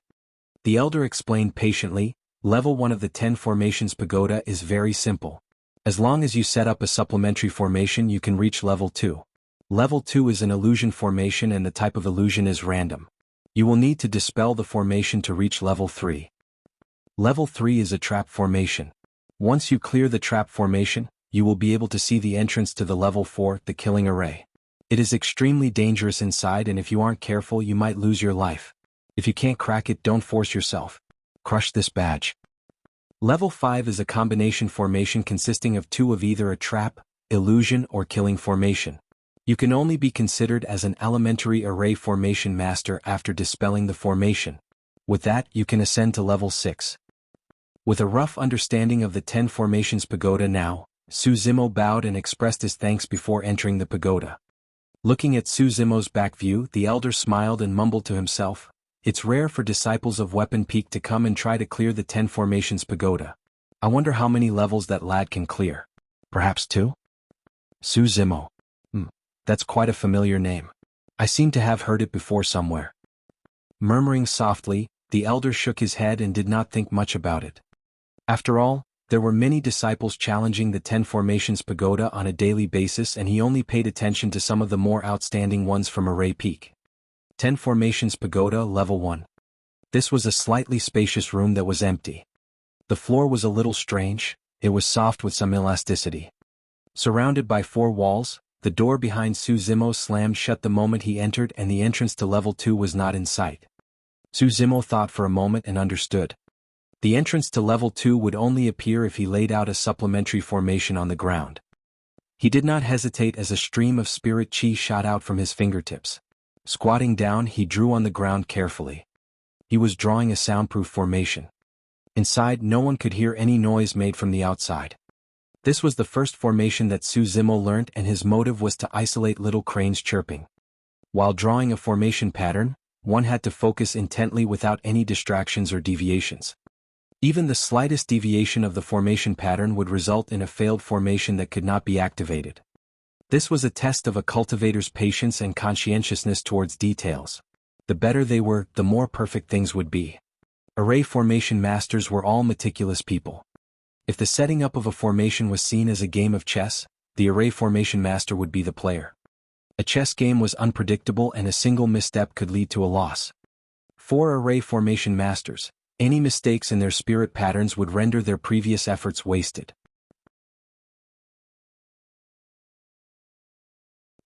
The elder explained patiently, "Level 1 of the 10 Formations Pagoda is very simple. As long as you set up a supplementary formation you can reach level 2. Level 2 is an illusion formation and the type of illusion is random. You will need to dispel the formation to reach level 3. Level 3 is a trap formation. Once you clear the trap formation, you will be able to see the entrance to the level 4, the killing array. It is extremely dangerous inside and if you aren't careful you might lose your life. If you can't crack it, don't force yourself. Crush this badge. Level 5 is a combination formation consisting of 2 of either a trap, illusion or killing formation. You can only be considered as an elementary array formation master after dispelling the formation. With that, you can ascend to level 6. With a rough understanding of the 10 Formations Pagoda now, Su Zimo bowed and expressed his thanks before entering the pagoda. Looking at Su Zimo's back view, the elder smiled and mumbled to himself, "It's rare for disciples of Weapon Peak to come and try to clear the 10 Formations Pagoda. I wonder how many levels that lad can clear. Perhaps 2? Su Zimo. That's quite a familiar name. I seem to have heard it before somewhere." Murmuring softly, the elder shook his head and did not think much about it. After all, there were many disciples challenging the 10 Formations Pagoda on a daily basis and he only paid attention to some of the more outstanding ones from Array Peak. 10 Formations Pagoda Level 1. This was a slightly spacious room that was empty. The floor was a little strange, it was soft with some elasticity. Surrounded by 4 walls, the door behind Su Zimo slammed shut the moment he entered and the entrance to level 2 was not in sight. Su Zimo thought for a moment and understood. The entrance to level 2 would only appear if he laid out a supplementary formation on the ground. He did not hesitate as a stream of spirit chi shot out from his fingertips. Squatting down, he drew on the ground carefully. He was drawing a soundproof formation. Inside, no one could hear any noise made from the outside. This was the first formation that Su Zimo learnt and his motive was to isolate little cranes chirping. While drawing a formation pattern, one had to focus intently without any distractions or deviations. Even the slightest deviation of the formation pattern would result in a failed formation that could not be activated. This was a test of a cultivator's patience and conscientiousness towards details. The better they were, the more perfect things would be. Array formation masters were all meticulous people. If the setting up of a formation was seen as a game of chess, the array formation master would be the player. A chess game was unpredictable and a single misstep could lead to a loss. For array formation masters, any mistakes in their spirit patterns would render their previous efforts wasted.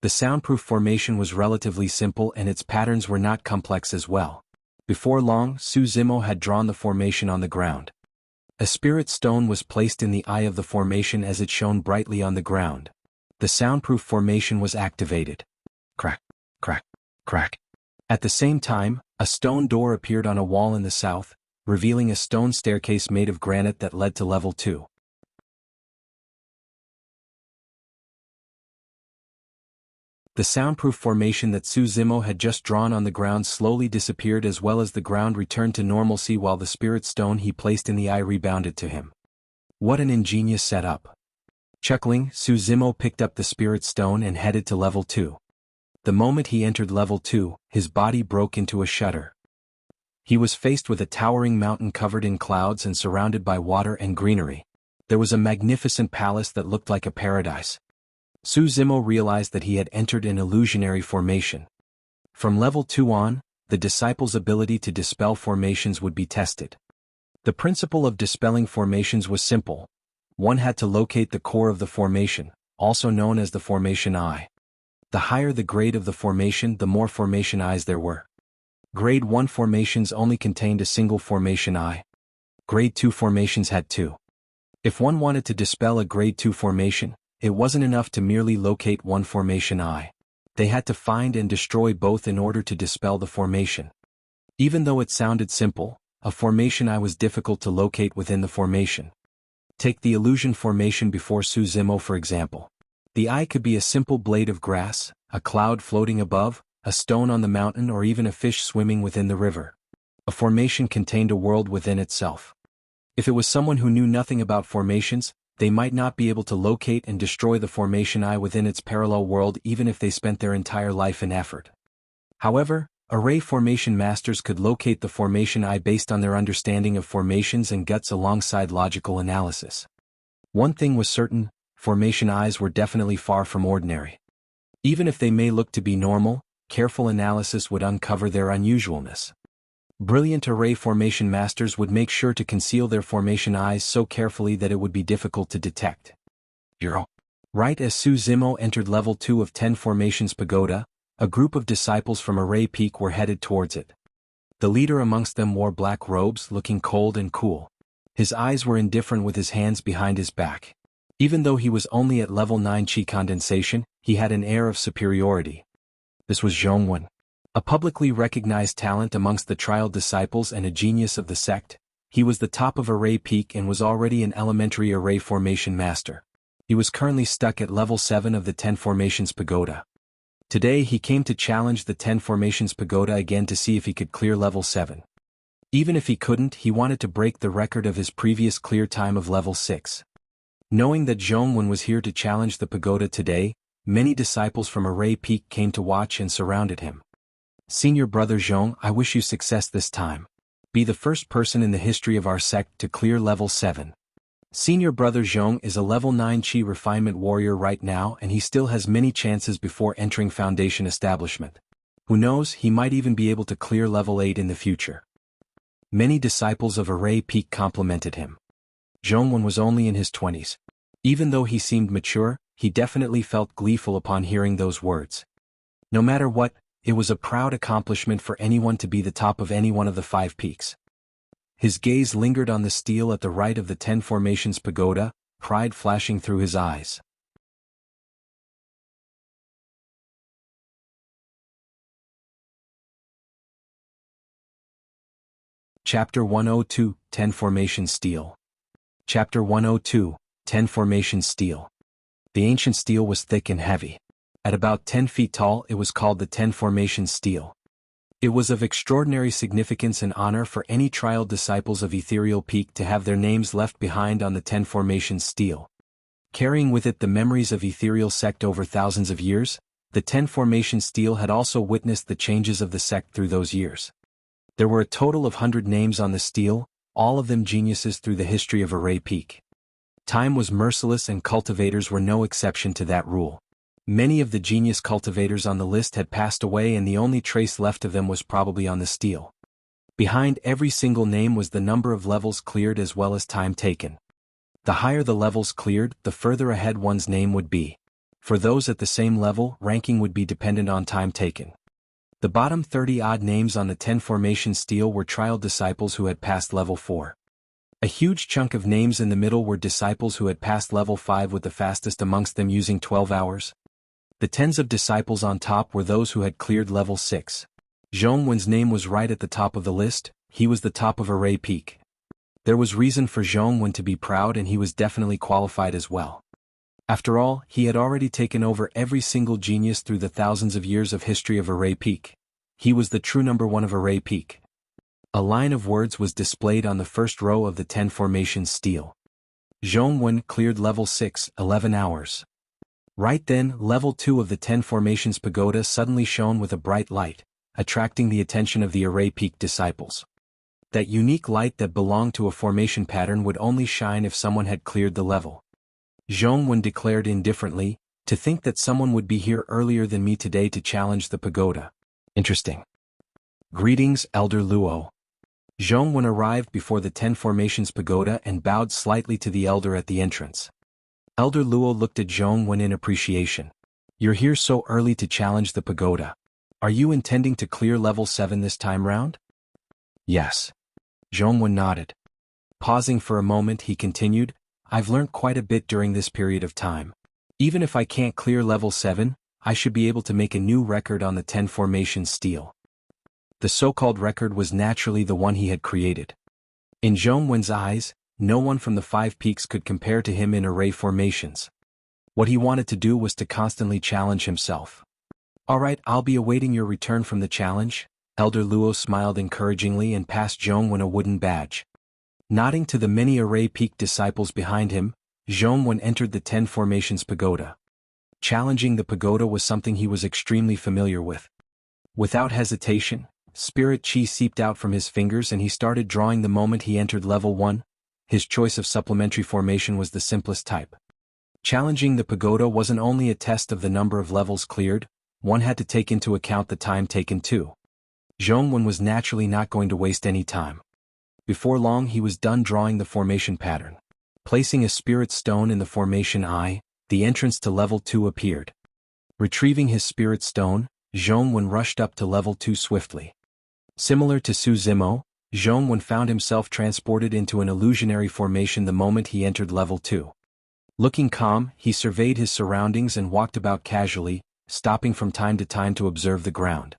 The soundproof formation was relatively simple and its patterns were not complex as well. Before long, Su Zimo had drawn the formation on the ground. A spirit stone was placed in the eye of the formation as it shone brightly on the ground. The soundproof formation was activated. Crack, crack, crack. At the same time, a stone door appeared on a wall in the south, revealing a stone staircase made of granite that led to level 2. The soundproof formation that Su Zimo had just drawn on the ground slowly disappeared as well as the ground returned to normalcy while the spirit stone he placed in the eye rebounded to him. What an ingenious setup. Chuckling, Su Zimo picked up the spirit stone and headed to level 2. The moment he entered level 2, his body broke into a shudder. He was faced with a towering mountain covered in clouds and surrounded by water and greenery. There was a magnificent palace that looked like a paradise. Su Zimo realized that he had entered an illusionary formation. From level 2 on, the disciple's ability to dispel formations would be tested. The principle of dispelling formations was simple. One had to locate the core of the formation, also known as the formation eye. The higher the grade of the formation, the more formation eyes there were. Grade 1 formations only contained a single formation eye. Grade 2 formations had two. If one wanted to dispel a Grade 2 formation, it wasn't enough to merely locate one formation eye. They had to find and destroy both in order to dispel the formation. Even though it sounded simple, a formation eye was difficult to locate within the formation. Take the illusion formation before Suzimo for example. The eye could be a simple blade of grass, a cloud floating above, a stone on the mountain, or even a fish swimming within the river. A formation contained a world within itself. If it was someone who knew nothing about formations, they might not be able to locate and destroy the formation eye within its parallel world even if they spent their entire life and effort. However, array formation masters could locate the formation eye based on their understanding of formations and guts alongside logical analysis. One thing was certain, formation eyes were definitely far from ordinary. Even if they may look to be normal, careful analysis would uncover their unusualness. Brilliant array formation masters would make sure to conceal their formation eyes so carefully that it would be difficult to detect. Right as Suzimo entered level 2 of 10 Formations Pagoda, a group of disciples from Array Peak were headed towards it. The leader amongst them wore black robes, looking cold and cool. His eyes were indifferent with his hands behind his back. Even though he was only at level 9 Qi condensation, he had an air of superiority. This was Zhongwen. A publicly recognized talent amongst the trial disciples and a genius of the sect. He was the top of Array Peak and was already an elementary array formation master. He was currently stuck at level 7 of the 10 Formations Pagoda. Today he came to challenge the 10 Formations Pagoda again to see if he could clear level 7. Even if he couldn't, he wanted to break the record of his previous clear time of level 6. Knowing that Zhongwen was here to challenge the pagoda today, many disciples from Array Peak came to watch and surrounded him. Senior Brother Zhong, I wish you success this time. Be the first person in the history of our sect to clear level 7. Senior Brother Zhong is a level 9 Qi refinement warrior right now and he still has many chances before entering Foundation establishment. Who knows, he might even be able to clear level 8 in the future. Many disciples of Array Peak complimented him. Zhongwen was only in his 20s. Even though he seemed mature, he definitely felt gleeful upon hearing those words. No matter what, it was a proud accomplishment for anyone to be the top of any one of the 5 peaks. His gaze lingered on the stele at the right of the 10 Formations Pagoda, pride flashing through his eyes. Chapter 102, 10 Formation Stele. Chapter 102, 10 Formation Stele. The ancient stele was thick and heavy. At about 10 feet tall, it was called the 10 Formation Stele. It was of extraordinary significance and honor for any trial disciples of Ethereal Peak to have their names left behind on the 10 Formation Stele. Carrying with it the memories of Ethereal Sect over thousands of years, the 10 Formation Stele had also witnessed the changes of the sect through those years. There were a total of 100 names on the stele, all of them geniuses through the history of Array Peak. Time was merciless and cultivators were no exception to that rule. Many of the genius cultivators on the list had passed away and the only trace left of them was probably on the stele. Behind every single name was the number of levels cleared as well as time taken. The higher the levels cleared, the further ahead one's name would be. For those at the same level, ranking would be dependent on time taken. The bottom 30-odd names on the 10 Formation Stele were trial disciples who had passed level 4. A huge chunk of names in the middle were disciples who had passed level 5 with the fastest amongst them using 12 hours. The tens of disciples on top were those who had cleared level 6. Zhongwen's name was right at the top of the list, he was the top of Array Peak. There was reason for Zhongwen to be proud and he was definitely qualified as well. After all, he had already taken over every single genius through the thousands of years of history of Array Peak. He was the true number 1 of Array Peak. A line of words was displayed on the first row of the 10 Formation Stele. Zhongwen cleared level 6, 11 hours. Right then, level 2 of the 10 Formations Pagoda suddenly shone with a bright light, attracting the attention of the Array Peak disciples. That unique light that belonged to a formation pattern would only shine if someone had cleared the level. Zhongwen declared indifferently, to think that someone would be here earlier than me today to challenge the pagoda. Interesting. Greetings, Elder Luo. Jianghu arrived before the 10 Formations Pagoda and bowed slightly to the elder at the entrance. Elder Luo looked at Jianghu in appreciation. You're here so early to challenge the pagoda. Are you intending to clear level 7 this time round? Yes. Jianghu nodded. Pausing for a moment, he continued, I've learned quite a bit during this period of time. Even if I can't clear level 7, I should be able to make a new record on the 10 Formations stele. The so-called record was naturally the one he had created. In Zhongwen's eyes, no one from the 5 peaks could compare to him in array formations. What he wanted to do was to constantly challenge himself. Alright, I'll be awaiting your return from the challenge. Elder Luo smiled encouragingly and passed Zhongwen a wooden badge. Nodding to the many array peak disciples behind him, Zhongwen entered the 10 Formations Pagoda. Challenging the pagoda was something he was extremely familiar with. Without hesitation, spirit chi seeped out from his fingers and he started drawing the moment he entered level 1. His choice of supplementary formation was the simplest type. Challenging the pagoda wasn't only a test of the number of levels cleared, one had to take into account the time taken too. Zhongwen was naturally not going to waste any time. Before long he was done drawing the formation pattern. Placing a spirit stone in the formation eye, the entrance to level 2 appeared. Retrieving his spirit stone, Zhongwen rushed up to level 2 swiftly. Similar to Su Zimo, Zhongwen found himself transported into an illusionary formation the moment he entered level 2. Looking calm, he surveyed his surroundings and walked about casually, stopping from time to time to observe the ground.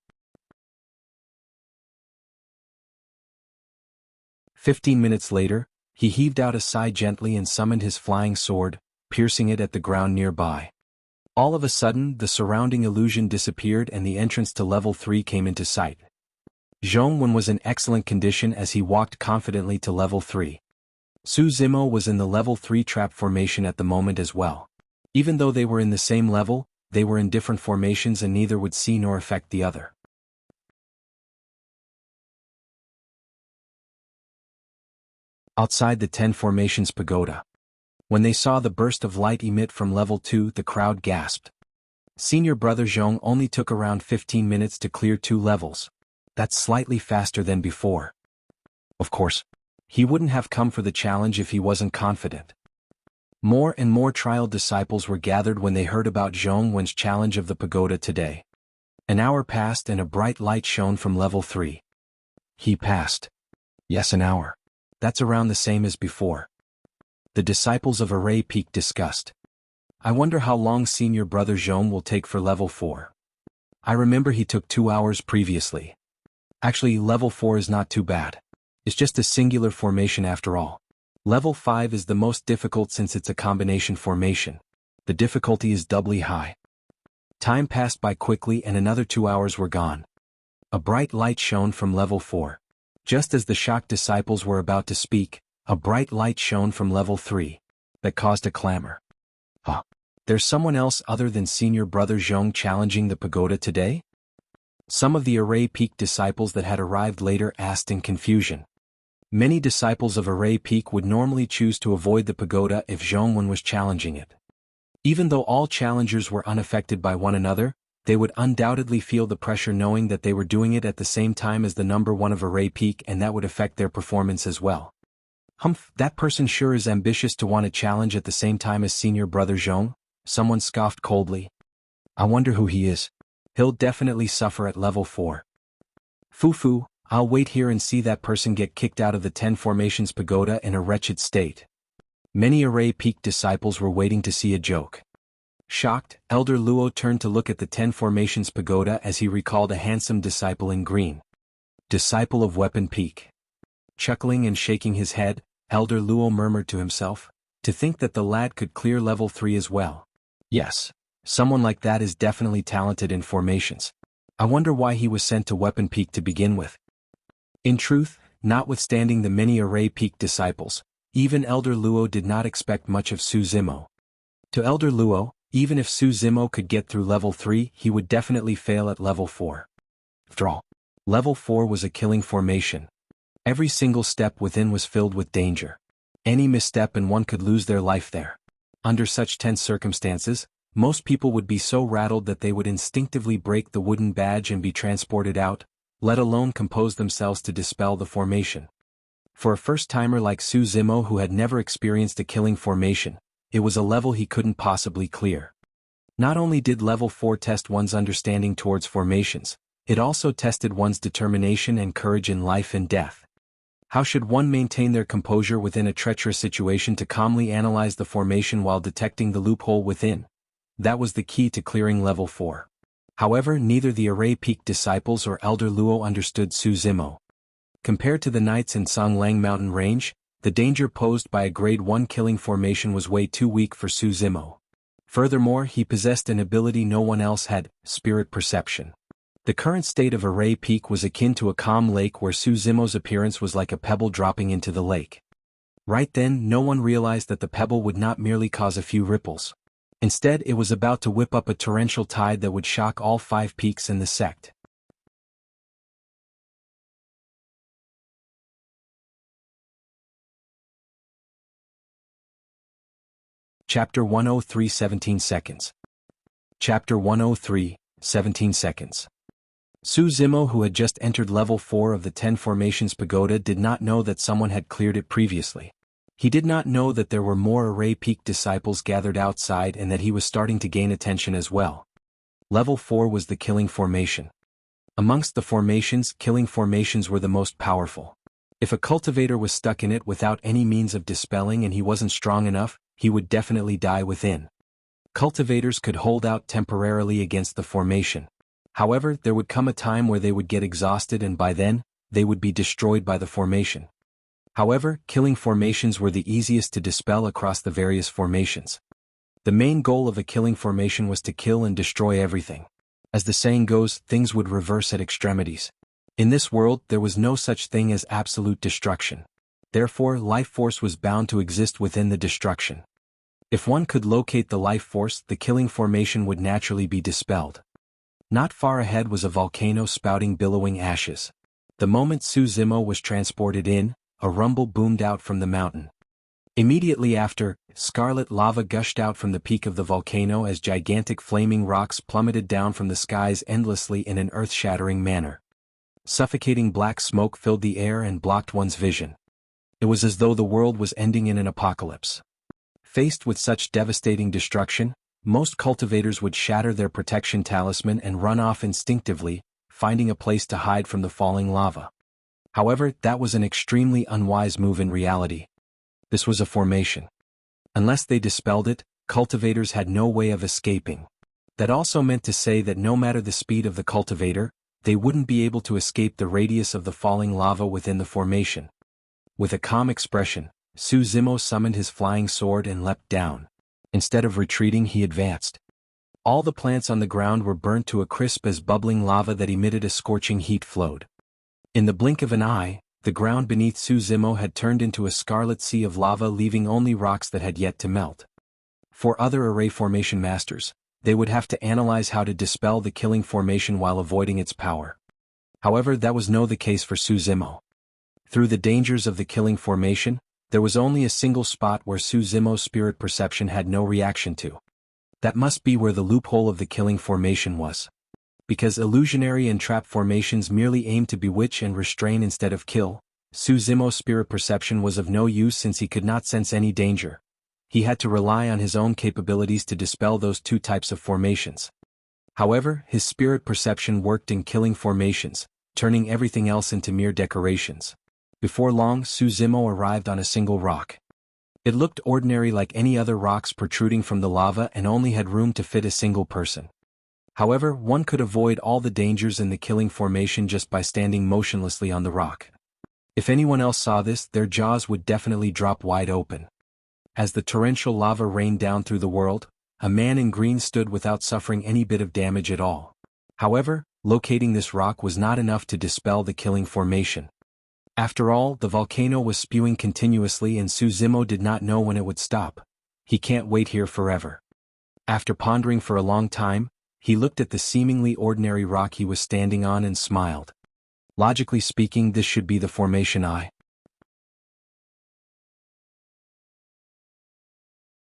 15 minutes later, he heaved out a sigh gently and summoned his flying sword, piercing it at the ground nearby. All of a sudden, the surrounding illusion disappeared and the entrance to level 3 came into sight. Zhongwen was in excellent condition as he walked confidently to level 3. Su Zimo was in the level 3 trap formation at the moment as well. Even though they were in the same level, they were in different formations and neither would see nor affect the other. Outside the 10 Formations Pagoda. When they saw the burst of light emit from level 2, the crowd gasped. Senior brother Zhong only took around 15 minutes to clear 2 levels. That's slightly faster than before. Of course, he wouldn't have come for the challenge if he wasn't confident. More and more trial disciples were gathered when they heard about Zhongwen's challenge of the pagoda today. An hour passed and a bright light shone from level 3. He passed. Yes, an hour. That's around the same as before. The disciples of Array Peak discussed. I wonder how long senior brother Zhong will take for level 4. I remember he took 2 hours previously. Actually, level 4 is not too bad. It's just a singular formation after all. Level 5 is the most difficult since it's a combination formation. The difficulty is doubly high. Time passed by quickly and another 2 hours were gone. A bright light shone from level 4. Just as the shocked disciples were about to speak, a bright light shone from level 3. That caused a clamor. Huh. There's someone else other than senior brother Zhong challenging the pagoda today? Some of the Array Peak disciples that had arrived later asked in confusion. Many disciples of Array Peak would normally choose to avoid the pagoda if Zhongwen was challenging it. Even though all challengers were unaffected by one another, they would undoubtedly feel the pressure knowing that they were doing it at the same time as the number 1 of Array Peak and that would affect their performance as well. Humph, that person sure is ambitious to want a challenge at the same time as senior brother Zhong, someone scoffed coldly. I wonder who he is. He'll definitely suffer at level 4. Fufu, I'll wait here and see that person get kicked out of the 10 Formations Pagoda in a wretched state. Many Array Peak disciples were waiting to see a joke. Shocked, Elder Luo turned to look at the 10 Formations Pagoda as he recalled a handsome disciple in green. Disciple of Weapon Peak. Chuckling and shaking his head, Elder Luo murmured to himself, to think that the lad could clear level 3 as well. Yes, someone like that is definitely talented in formations. I wonder why he was sent to Weapon Peak to begin with. In truth, notwithstanding the many Array Peak disciples, even Elder Luo did not expect much of Su Zimo. To Elder Luo, even if Su Zimo could get through level 3, he would definitely fail at level 4. After all, level 4 was a killing formation. Every single step within was filled with danger. Any misstep and one could lose their life there. Under such tense circumstances, most people would be so rattled that they would instinctively break the wooden badge and be transported out, let alone compose themselves to dispel the formation. For a first-timer like Su Zimo who had never experienced a killing formation, it was a level he couldn't possibly clear. Not only did level 4 test one's understanding towards formations, it also tested one's determination and courage in life and death. How should one maintain their composure within a treacherous situation to calmly analyze the formation while detecting the loophole within? That was the key to clearing level 4. However, neither the Array Peak disciples or Elder Luo understood Su Zimo. Compared to the knights in Songlang Mountain Range, the danger posed by a grade 1 killing formation was way too weak for Su Zimo. Furthermore, he possessed an ability no one else had, spirit perception. The current state of Array Peak was akin to a calm lake where Su Zimo's appearance was like a pebble dropping into the lake. Right then, no one realized that the pebble would not merely cause a few ripples. Instead, it was about to whip up a torrential tide that would shock all 5 peaks in the sect. Chapter 103 17 seconds. Chapter 103, 17 seconds. Su Zimo, who had just entered level 4 of the 10 Formations Pagoda, did not know that someone had cleared it previously. He did not know that there were more Array Peak disciples gathered outside and that he was starting to gain attention as well. Level 4 was the killing formation. Amongst the formations, killing formations were the most powerful. If a cultivator was stuck in it without any means of dispelling and he wasn't strong enough, he would definitely die within. Cultivators could hold out temporarily against the formation. However, there would come a time where they would get exhausted and by then, they would be destroyed by the formation. However, killing formations were the easiest to dispel across the various formations. The main goal of a killing formation was to kill and destroy everything. As the saying goes, things would reverse at extremities. In this world, there was no such thing as absolute destruction. Therefore, life force was bound to exist within the destruction. If one could locate the life force, the killing formation would naturally be dispelled. Not far ahead was a volcano spouting billowing ashes. The moment Su Zimo was transported in, a rumble boomed out from the mountain. Immediately after, scarlet lava gushed out from the peak of the volcano as gigantic flaming rocks plummeted down from the skies endlessly in an earth-shattering manner. Suffocating black smoke filled the air and blocked one's vision. It was as though the world was ending in an apocalypse. Faced with such devastating destruction, most cultivators would shatter their protection talisman and run off instinctively, finding a place to hide from the falling lava. However, that was an extremely unwise move in reality. This was a formation. Unless they dispelled it, cultivators had no way of escaping. That also meant to say that no matter the speed of the cultivator, they wouldn't be able to escape the radius of the falling lava within the formation. With a calm expression, Su Zimo summoned his flying sword and leapt down. Instead of retreating, he advanced. All the plants on the ground were burnt to a crisp as bubbling lava that emitted a scorching heat flowed. In the blink of an eye, the ground beneath Su Zimo had turned into a scarlet sea of lava, leaving only rocks that had yet to melt. For other Array Formation masters, they would have to analyze how to dispel the killing formation while avoiding its power. However, that was no the case for Su Zimo. Through the dangers of the killing formation, there was only a single spot where Su Zimo's spirit perception had no reaction to. That must be where the loophole of the killing formation was. Because illusionary and trap formations merely aim to bewitch and restrain instead of kill, Su Zimo's spirit perception was of no use since he could not sense any danger. He had to rely on his own capabilities to dispel those two types of formations. However, his spirit perception worked in killing formations, turning everything else into mere decorations. Before long, Su Zimo arrived on a single rock. It looked ordinary like any other rocks protruding from the lava and only had room to fit a single person. However, one could avoid all the dangers in the killing formation just by standing motionlessly on the rock. If anyone else saw this, their jaws would definitely drop wide open. As the torrential lava rained down through the world, a man in green stood without suffering any bit of damage at all. However, locating this rock was not enough to dispel the killing formation. After all, the volcano was spewing continuously and Su Zimo did not know when it would stop. He can't wait here forever. After pondering for a long time, he looked at the seemingly ordinary rock he was standing on and smiled. Logically speaking, this should be the formation eye.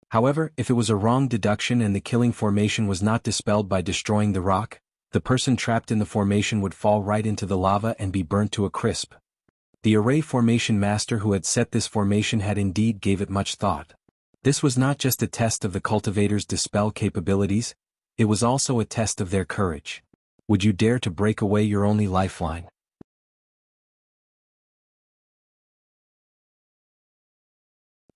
However, if it was a wrong deduction and the killing formation was not dispelled by destroying the rock, the person trapped in the formation would fall right into the lava and be burnt to a crisp. The array formation master who had set this formation had indeed gave it much thought. This was not just a test of the cultivator's dispel capabilities, it was also a test of their courage. Would you dare to break away your only lifeline?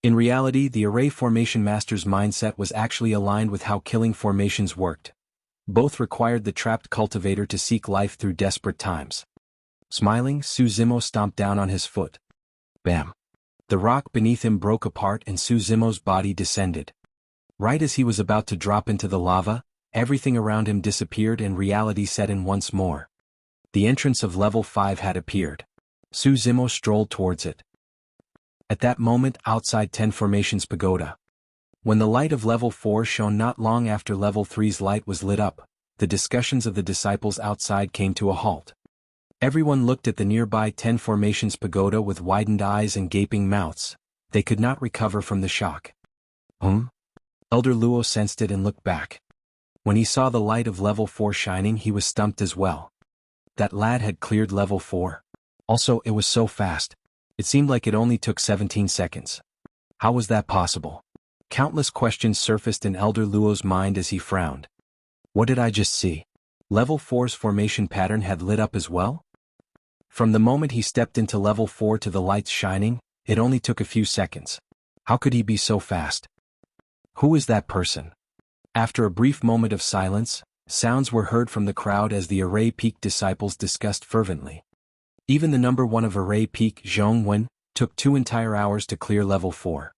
In reality, the array formation master's mindset was actually aligned with how killing formations worked. Both required the trapped cultivator to seek life through desperate times. Smiling, Su Zimo stomped down on his foot. Bam! The rock beneath him broke apart and Su Zimo's body descended. Right as he was about to drop into the lava, everything around him disappeared and reality set in once more. The entrance of level 5 had appeared. Su Zimo strolled towards it. At that moment, outside 10 Formation's pagoda. When the light of level 4 shone not long after level 3's light was lit up, the discussions of the disciples outside came to a halt. Everyone looked at the nearby 10 Formation's pagoda with widened eyes and gaping mouths. They could not recover from the shock. Elder Luo sensed it and looked back. When he saw the light of level 4 shining, he was stumped as well. That lad had cleared level 4. Also, it was so fast. It seemed like it only took 17 seconds. How was that possible? Countless questions surfaced in Elder Luo's mind as he frowned. What did I just see? Level 4's formation pattern had lit up as well? From the moment he stepped into level 4 to the lights shining, it only took a few seconds. How could he be so fast? Who is that person? After a brief moment of silence, sounds were heard from the crowd as the Array Peak disciples discussed fervently. Even the number 1 of Array Peak, Jianghu, took 2 entire hours to clear level 4.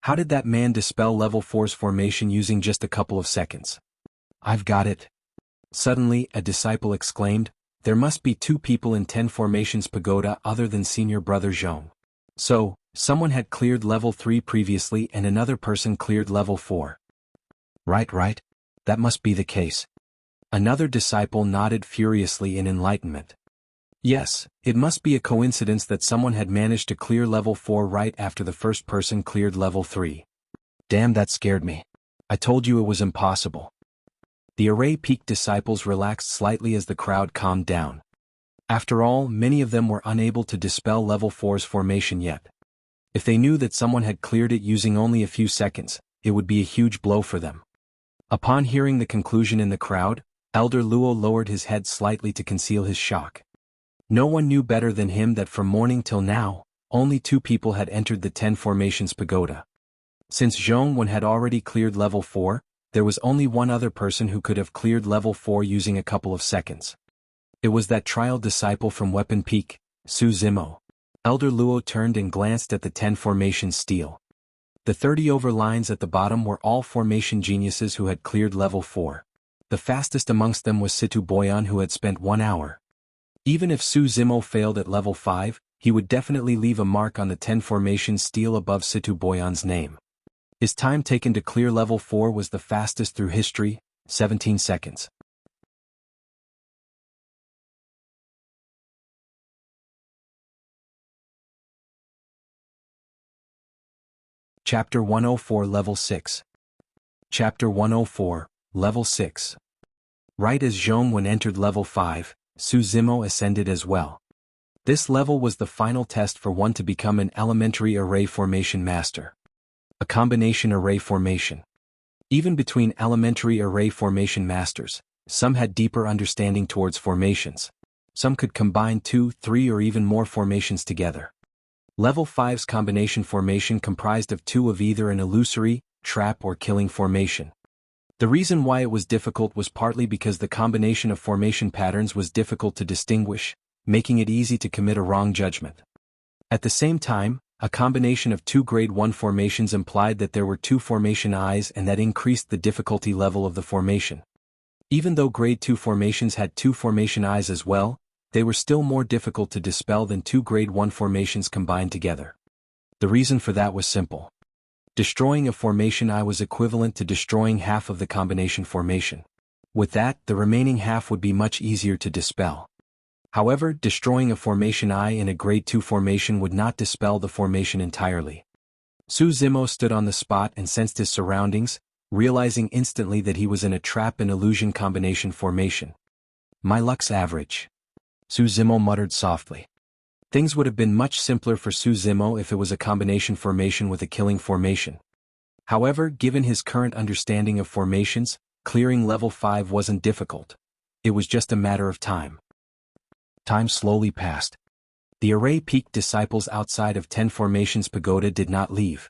How did that man dispel level 4's formation using just a couple of seconds? I've got it. Suddenly, a disciple exclaimed, there must be 2 people in 10 Formation's pagoda other than senior brother Jianghu. So, someone had cleared level 3 previously and another person cleared level 4. Right. That must be the case. Another disciple nodded furiously in enlightenment. Yes, it must be a coincidence that someone had managed to clear level 4 right after the first person cleared level 3. Damn, that scared me. I told you it was impossible. The Array Peak disciples relaxed slightly as the crowd calmed down. After all, many of them were unable to dispel level 4's formation yet. If they knew that someone had cleared it using only a few seconds, it would be a huge blow for them. Upon hearing the conclusion in the crowd, Elder Luo lowered his head slightly to conceal his shock. No one knew better than him that from morning till now, only 2 people had entered the 10 Formation's pagoda. Since Jianghu had already cleared level 4, there was only one other person who could have cleared level 4 using a couple of seconds. It was that trial disciple from Weapon Peak, Su Zimo. Elder Luo turned and glanced at the 10 Formation steel. The 30 over lines at the bottom were all formation geniuses who had cleared level 4. The fastest amongst them was Situ Boyan, who had spent 1 hour. Even if Su Zimo failed at level 5, he would definitely leave a mark on the 10 Formation steel above Situ Boyan's name. His time taken to clear level 4 was the fastest through history, 17 seconds. Chapter 104 Level 6. Chapter 104, Level 6. Right as Jianghu entered level 5, Su Zimo ascended as well. This level was the final test for one to become an elementary array formation master. A combination array formation. Even between elementary array formation masters, some had deeper understanding towards formations. Some could combine 2, 3 or even more formations together. Level 5's combination formation comprised of 2 of either an illusory, trap or killing formation. The reason why it was difficult was partly because the combination of formation patterns was difficult to distinguish, making it easy to commit a wrong judgment. At the same time, a combination of 2 grade 1 formations implied that there were 2 formation eyes and that increased the difficulty level of the formation. Even though grade 2 formations had 2 formation eyes as well, they were still more difficult to dispel than 2 grade 1 formations combined together. The reason for that was simple. Destroying a formation eye was equivalent to destroying half of the combination formation. With that, the remaining half would be much easier to dispel. However, destroying a formation eye in a grade 2 formation would not dispel the formation entirely. Su Zimo stood on the spot and sensed his surroundings, realizing instantly that he was in a trap and illusion combination formation. My luck's average. Su Zimo muttered softly. Things would have been much simpler for Su Zimo if it was a combination formation with a killing formation. However, given his current understanding of formations, clearing level 5 wasn't difficult. It was just a matter of time. Time slowly passed. The array peaked disciples outside of 10 Formations Pagoda did not leave.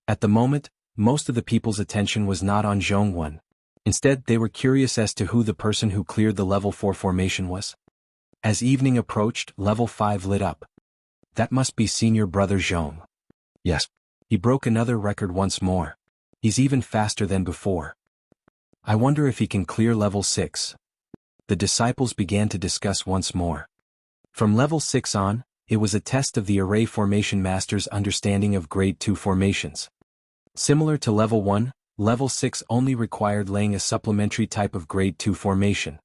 At the moment, most of the people's attention was not on Zhongwen. Instead, they were curious as to who the person who cleared the level 4 formation was. As evening approached, level 5 lit up. That must be senior brother Zhong. Yes. He broke another record once more. He's even faster than before. I wonder if he can clear level 6. The disciples began to discuss once more. From level 6 on, it was a test of the array formation master's understanding of grade 2 formations. Similar to level 1, level 6 only required laying a supplementary type of grade 2 formation.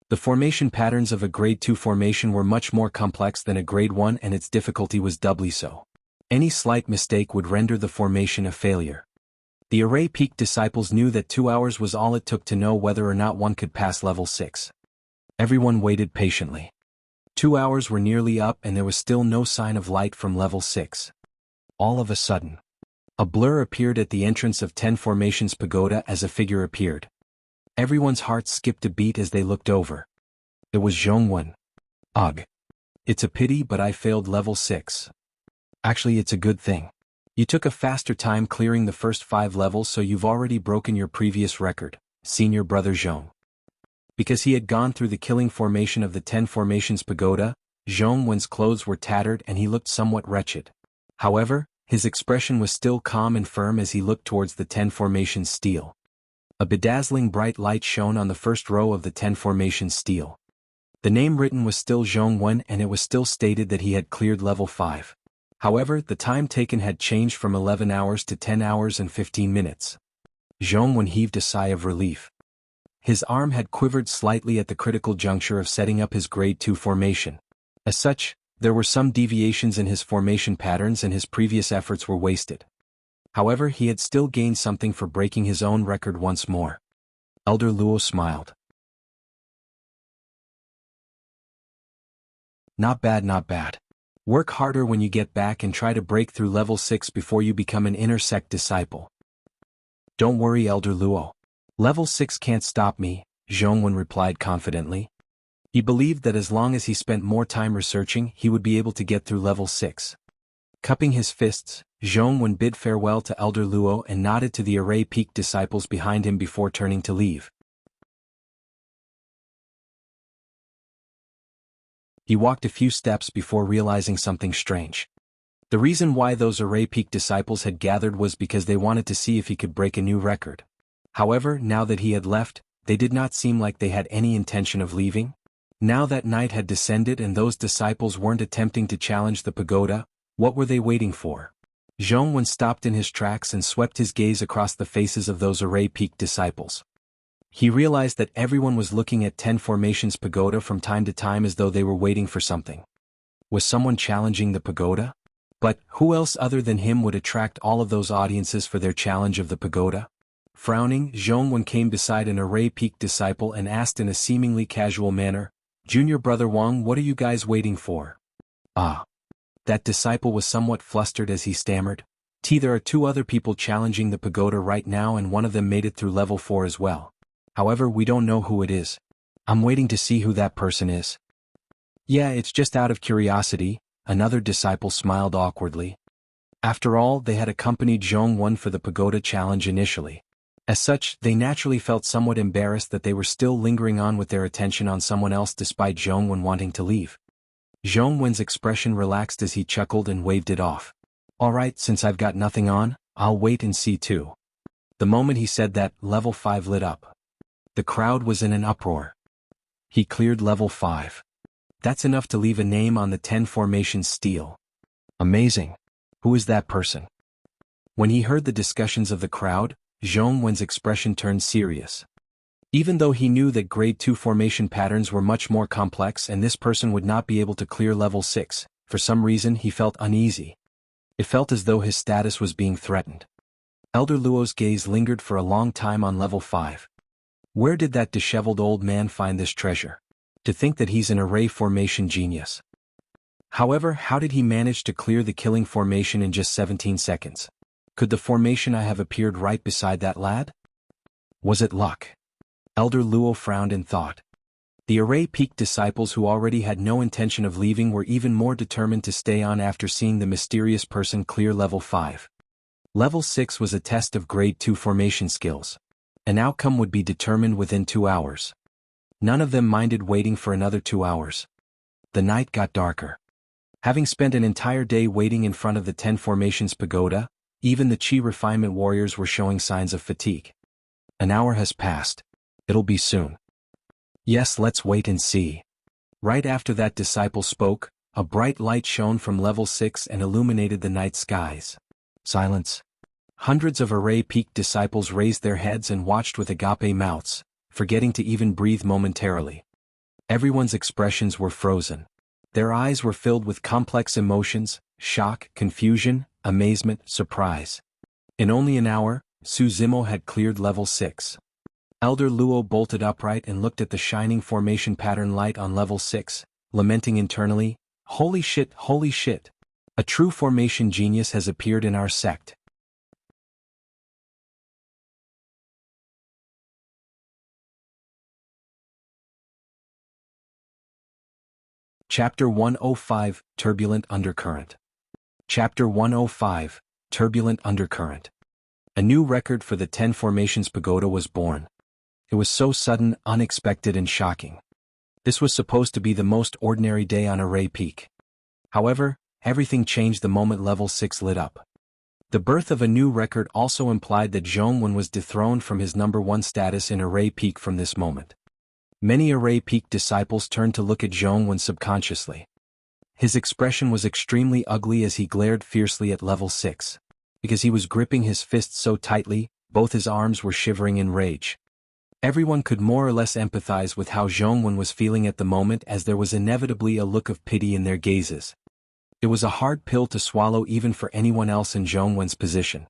The formation patterns of a grade 2 formation were much more complex than a grade 1 and its difficulty was doubly so. Any slight mistake would render the formation a failure. The array peak disciples knew that 2 hours was all it took to know whether or not one could pass level 6. Everyone waited patiently. 2 hours were nearly up and there was still no sign of light from level 6. All of a sudden, a blur appeared at the entrance of 10 Formations Pagoda as a figure appeared. Everyone's hearts skipped a beat as they looked over. It was Zhongwen. Ugh. It's a pity but I failed level 6. Actually it's a good thing. You took a faster time clearing the first 5 levels so you've already broken your previous record, senior brother Zhong. Because he had gone through the killing formation of the 10 Formations Pagoda, Zhongwen's clothes were tattered and he looked somewhat wretched. However, his expression was still calm and firm as he looked towards the 10 Formations stele. A bedazzling bright light shone on the first row of the 10 Formations stele. The name written was still Zhongwen and it was still stated that he had cleared level 5. However, the time taken had changed from 11 hours to 10 hours and 15 minutes. Zhongwen heaved a sigh of relief. His arm had quivered slightly at the critical juncture of setting up his grade 2 formation. As such, there were some deviations in his formation patterns and his previous efforts were wasted. However, he had still gained something for breaking his own record once more. Elder Luo smiled. Not bad, not bad. Work harder when you get back and try to break through level 6 before you become an inner sect disciple. Don't worry, Elder Luo. Level 6 can't stop me, Zhongwen replied confidently. He believed that as long as he spent more time researching, he would be able to get through level 6. Cupping his fists, Zhongwen bid farewell to Elder Luo and nodded to the array peak disciples behind him before turning to leave. He walked a few steps before realizing something strange. The reason why those array peak disciples had gathered was because they wanted to see if he could break a new record. However, now that he had left, they did not seem like they had any intention of leaving. Now that night had descended and those disciples weren't attempting to challenge the pagoda, what were they waiting for? Zhongwen stopped in his tracks and swept his gaze across the faces of those array peak disciples. He realized that everyone was looking at 10 Formations Pagoda from time to time as though they were waiting for something. Was someone challenging the pagoda? But who else other than him would attract all of those audiences for their challenge of the pagoda? Frowning, Zhongwen came beside an array peak disciple and asked in a seemingly casual manner, "Junior brother Wang, what are you guys waiting for?" Ah. That disciple was somewhat flustered as he stammered. There are 2 other people challenging the pagoda right now and one of them made it through level 4 as well. However, we don't know who it is. I'm waiting to see who that person is. Yeah, it's just out of curiosity, another disciple smiled awkwardly. After all, they had accompanied Zhongwen for the pagoda challenge initially. As such, they naturally felt somewhat embarrassed that they were still lingering on with their attention on someone else despite Zhongwen wanting to leave. Zhongwen's expression relaxed as he chuckled and waved it off. Alright, since I've got nothing on, I'll wait and see too. The moment he said that, level 5 lit up. The crowd was in an uproar. He cleared level 5. That's enough to leave a name on the 10 Formations stele. Amazing. Who is that person? When he heard the discussions of the crowd, Zhongwen's expression turned serious. Even though he knew that grade 2 formation patterns were much more complex and this person would not be able to clear level 6, for some reason he felt uneasy. It felt as though his status was being threatened. Elder Luo's gaze lingered for a long time on level 5. Where did that disheveled old man find this treasure? To think that he's an array formation genius. However, how did he manage to clear the killing formation in just 17 seconds? Could the formation have appeared right beside that lad? Was it luck? Elder Luo frowned in thought. The array peak disciples who already had no intention of leaving were even more determined to stay on after seeing the mysterious person clear level 5. Level 6 was a test of grade 2 formation skills. An outcome would be determined within 2 hours. None of them minded waiting for another 2 hours. The night got darker. Having spent an entire day waiting in front of the 10 Formations Pagoda, even the Qi Refinement warriors were showing signs of fatigue. An hour has passed. It'll be soon. Yes, let's wait and see. Right after that disciple spoke, a bright light shone from level 6 and illuminated the night skies. Silence. Hundreds of Array Peak disciples raised their heads and watched with agape mouths, forgetting to even breathe momentarily. Everyone's expressions were frozen. Their eyes were filled with complex emotions: shock, confusion, amazement, surprise. In only an hour, Su Zimo had cleared level 6. Elder Luo bolted upright and looked at the shining formation pattern light on level 6, lamenting internally, "Holy shit, holy shit! A true formation genius has appeared in our sect." Chapter 105, Turbulent Undercurrent. Chapter 105, Turbulent Undercurrent. A new record for the 10 Formations Pagoda was born. It was so sudden, unexpected and shocking. This was supposed to be the most ordinary day on Array Peak. However, everything changed the moment level 6 lit up. The birth of a new record also implied that Zhongwen was dethroned from his number 1 status in Array Peak from this moment. Many Array Peak disciples turned to look at Zhongwen subconsciously. His expression was extremely ugly as he glared fiercely at level 6. Because he was gripping his fists so tightly, both his arms were shivering in rage. Everyone could more or less empathize with how Zhongwen was feeling at the moment, as there was inevitably a look of pity in their gazes. It was a hard pill to swallow even for anyone else in Zhongwen's position.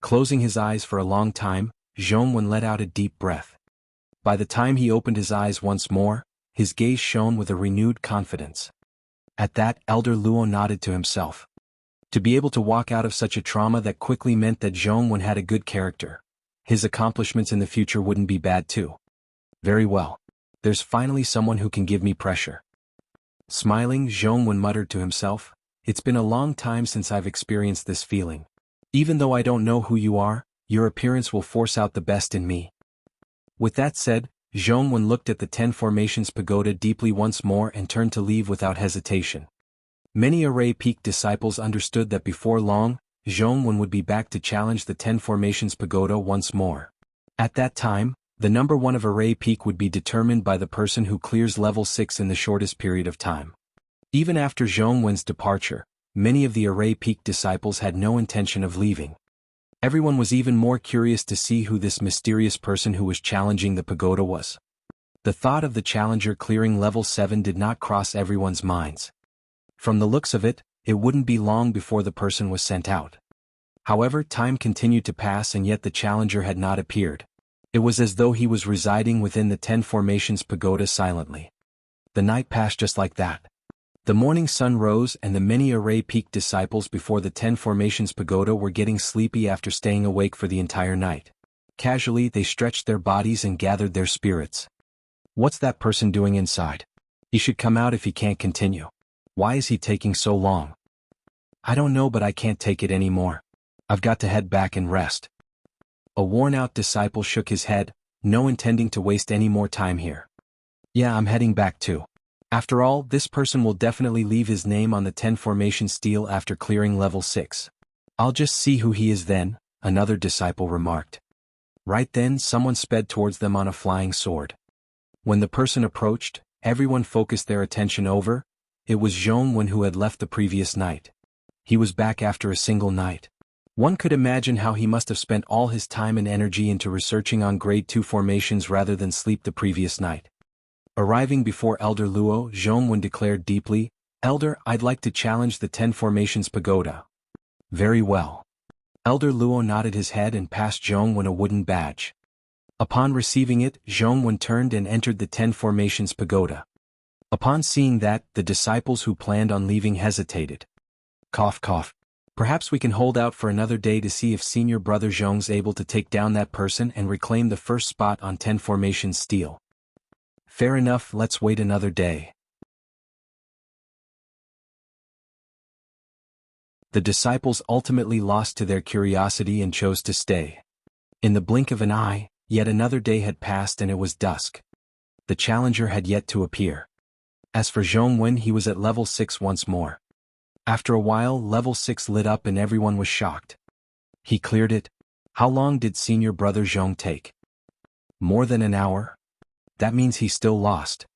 Closing his eyes for a long time, Zhongwen let out a deep breath. By the time he opened his eyes once more, his gaze shone with a renewed confidence. At that, Elder Luo nodded to himself. To be able to walk out of such a trauma that quickly meant that Zhongwen had a good character. His accomplishments in the future wouldn't be bad too. Very well. There's finally someone who can give me pressure. Smiling, Zhongwen muttered to himself, "It's been a long time since I've experienced this feeling. Even though I don't know who you are, your appearance will force out the best in me." With that said, Zhongwen looked at the 10 Formations Pagoda deeply once more and turned to leave without hesitation. Many Array Peak disciples understood that before long, Zhongwen would be back to challenge the 10 Formations Pagoda once more. At that time, the number 1 of Array Peak would be determined by the person who clears level 6 in the shortest period of time. Even after Zhongwen's departure, many of the Array Peak disciples had no intention of leaving. Everyone was even more curious to see who this mysterious person who was challenging the pagoda was. The thought of the challenger clearing level 7 did not cross everyone's minds. From the looks of it, it wouldn't be long before the person was sent out. However, time continued to pass and yet the challenger had not appeared. It was as though he was residing within the 10 Formations Pagoda silently. The night passed just like that. The morning sun rose and the many Array Peak disciples before the 10 Formations Pagoda were getting sleepy after staying awake for the entire night. Casually, they stretched their bodies and gathered their spirits. What's that person doing inside? He should come out if he can't continue. Why is he taking so long? I don't know, but I can't take it anymore. I've got to head back and rest. A worn-out disciple shook his head, no intending to waste any more time here. Yeah, I'm heading back too. After all, this person will definitely leave his name on the 10 Formation stele after clearing level 6. I'll just see who he is then, another disciple remarked. Right then, someone sped towards them on a flying sword. When the person approached, everyone focused their attention over. It was Zhongwen who had left the previous night. He was back after a single night. One could imagine how he must have spent all his time and energy into researching on grade 2 formations rather than sleep the previous night. Arriving before Elder Luo, Zhongwen declared deeply, "Elder, I'd like to challenge the 10 Formations Pagoda." Very well. Elder Luo nodded his head and passed Zhongwen a wooden badge. Upon receiving it, Zhongwen turned and entered the 10 Formations Pagoda. Upon seeing that, the disciples who planned on leaving hesitated. Cough cough. Perhaps we can hold out for another day to see if senior brother Zhong's able to take down that person and reclaim the first spot on 10 formation steel. Fair enough, let's wait another day. The disciples ultimately lost to their curiosity and chose to stay. In the blink of an eye, yet another day had passed and it was dusk. The challenger had yet to appear. As for Zhong Wen, he was at level 6 once more. After a while, level 6 lit up and everyone was shocked. He cleared it. How long did senior brother Zhong take? More than an hour? That means he still lost.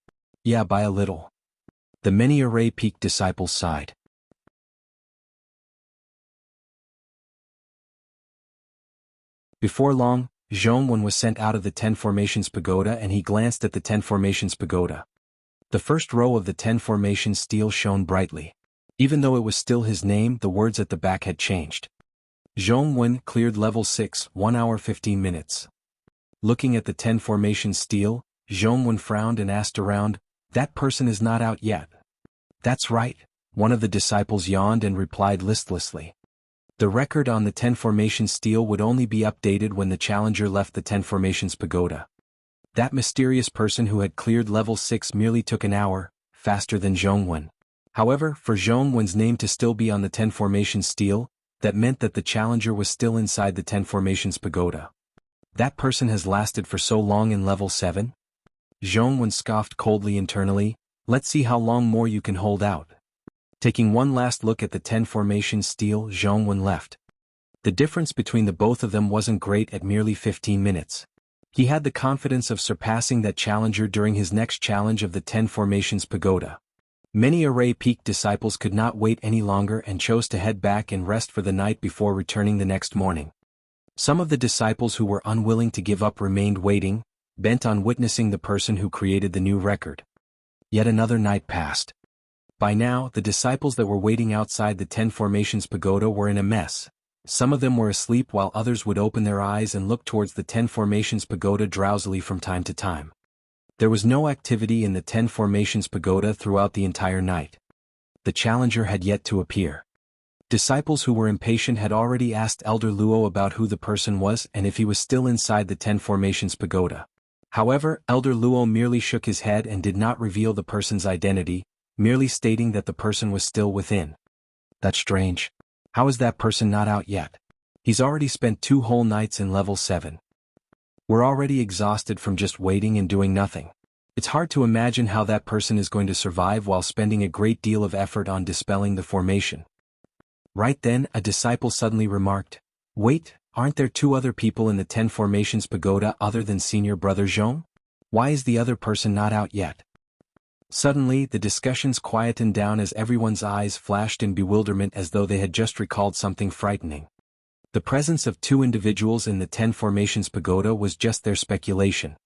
Yeah, by a little. The many array peak disciples sighed. Before long, Zhong Wen was sent out of the 10 Formations Pagoda and he glanced at the 10 Formations Pagoda. The first row of the 10 Formations steel shone brightly. Even though it was still his name, the words at the back had changed. Zhong Wen cleared level 6, 1 hour 15 minutes. Looking at the 10 Formations steel, Zhong Wen frowned and asked around, "That person is not out yet." "That's right," one of the disciples yawned and replied listlessly. The record on the 10 Formations steel would only be updated when the challenger left the 10 Formations Pagoda. That mysterious person who had cleared level 6 merely took an hour, faster than Zhong Wen. However, for Zhong Wen's name to still be on the 10 Formations steel, that meant that the challenger was still inside the 10 Formations Pagoda. That person has lasted for so long in level 7? Zhong Wen scoffed coldly internally. Let's see how long more you can hold out. Taking one last look at the 10 Formations steel, Zhong Wen left. The difference between the both of them wasn't great at merely 15 minutes. He had the confidence of surpassing that challenger during his next challenge of the 10 Formations Pagoda. Many array peak disciples could not wait any longer and chose to head back and rest for the night before returning the next morning. Some of the disciples who were unwilling to give up remained waiting, bent on witnessing the person who created the new record. Yet another night passed. By now, the disciples that were waiting outside the 10 Formations Pagoda were in a mess. Some of them were asleep while others would open their eyes and look towards the 10 Formations Pagoda drowsily from time to time. There was no activity in the 10 Formations Pagoda throughout the entire night. The challenger had yet to appear. Disciples who were impatient had already asked Elder Luo about who the person was and if he was still inside the 10 Formations Pagoda. However, Elder Luo merely shook his head and did not reveal the person's identity, merely stating that the person was still within. That's strange. How is that person not out yet? He's already spent 2 whole nights in level 7. We're already exhausted from just waiting and doing nothing. It's hard to imagine how that person is going to survive while spending a great deal of effort on dispelling the formation. Right then, a disciple suddenly remarked, "Wait, aren't there 2 other people in the 10 Formations Pagoda other than senior brother Zhong? Why is the other person not out yet?" Suddenly, the discussions quietened down as everyone's eyes flashed in bewilderment as though they had just recalled something frightening. The presence of 2 individuals in the 10 Formations Pagoda was just their speculation.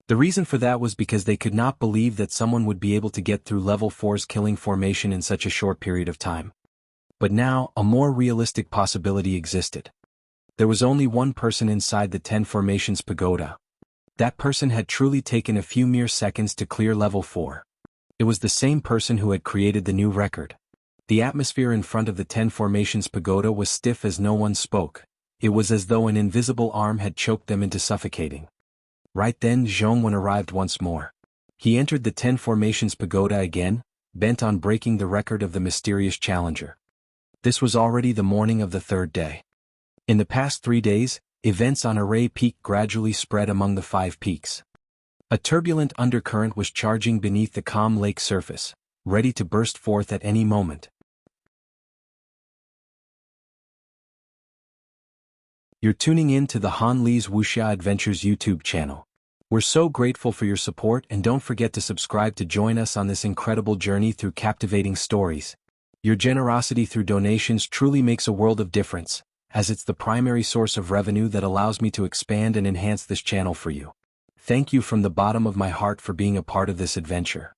The reason for that was because they could not believe that someone would be able to get through level 4's killing formation in such a short period of time. But now, a more realistic possibility existed. There was only one person inside the 10 Formations Pagoda. That person had truly taken a few mere seconds to clear level 4. It was the same person who had created the new record. The atmosphere in front of the 10 Formations Pagoda was stiff as no one spoke. It was as though an invisible arm had choked them into suffocating. Right then, Zhong Wen arrived once more. He entered the 10 Formations Pagoda again, bent on breaking the record of the mysterious challenger. This was already the morning of the 3rd day. In the past 3 days, events on Array Peak gradually spread among the 5 peaks. A turbulent undercurrent was charging beneath the calm lake surface, ready to burst forth at any moment. You're tuning in to the Han Li's Wuxia Adventures YouTube channel. We're so grateful for your support and don't forget to subscribe to join us on this incredible journey through captivating stories. Your generosity through donations truly makes a world of difference, as it's the primary source of revenue that allows me to expand and enhance this channel for you. Thank you from the bottom of my heart for being a part of this adventure.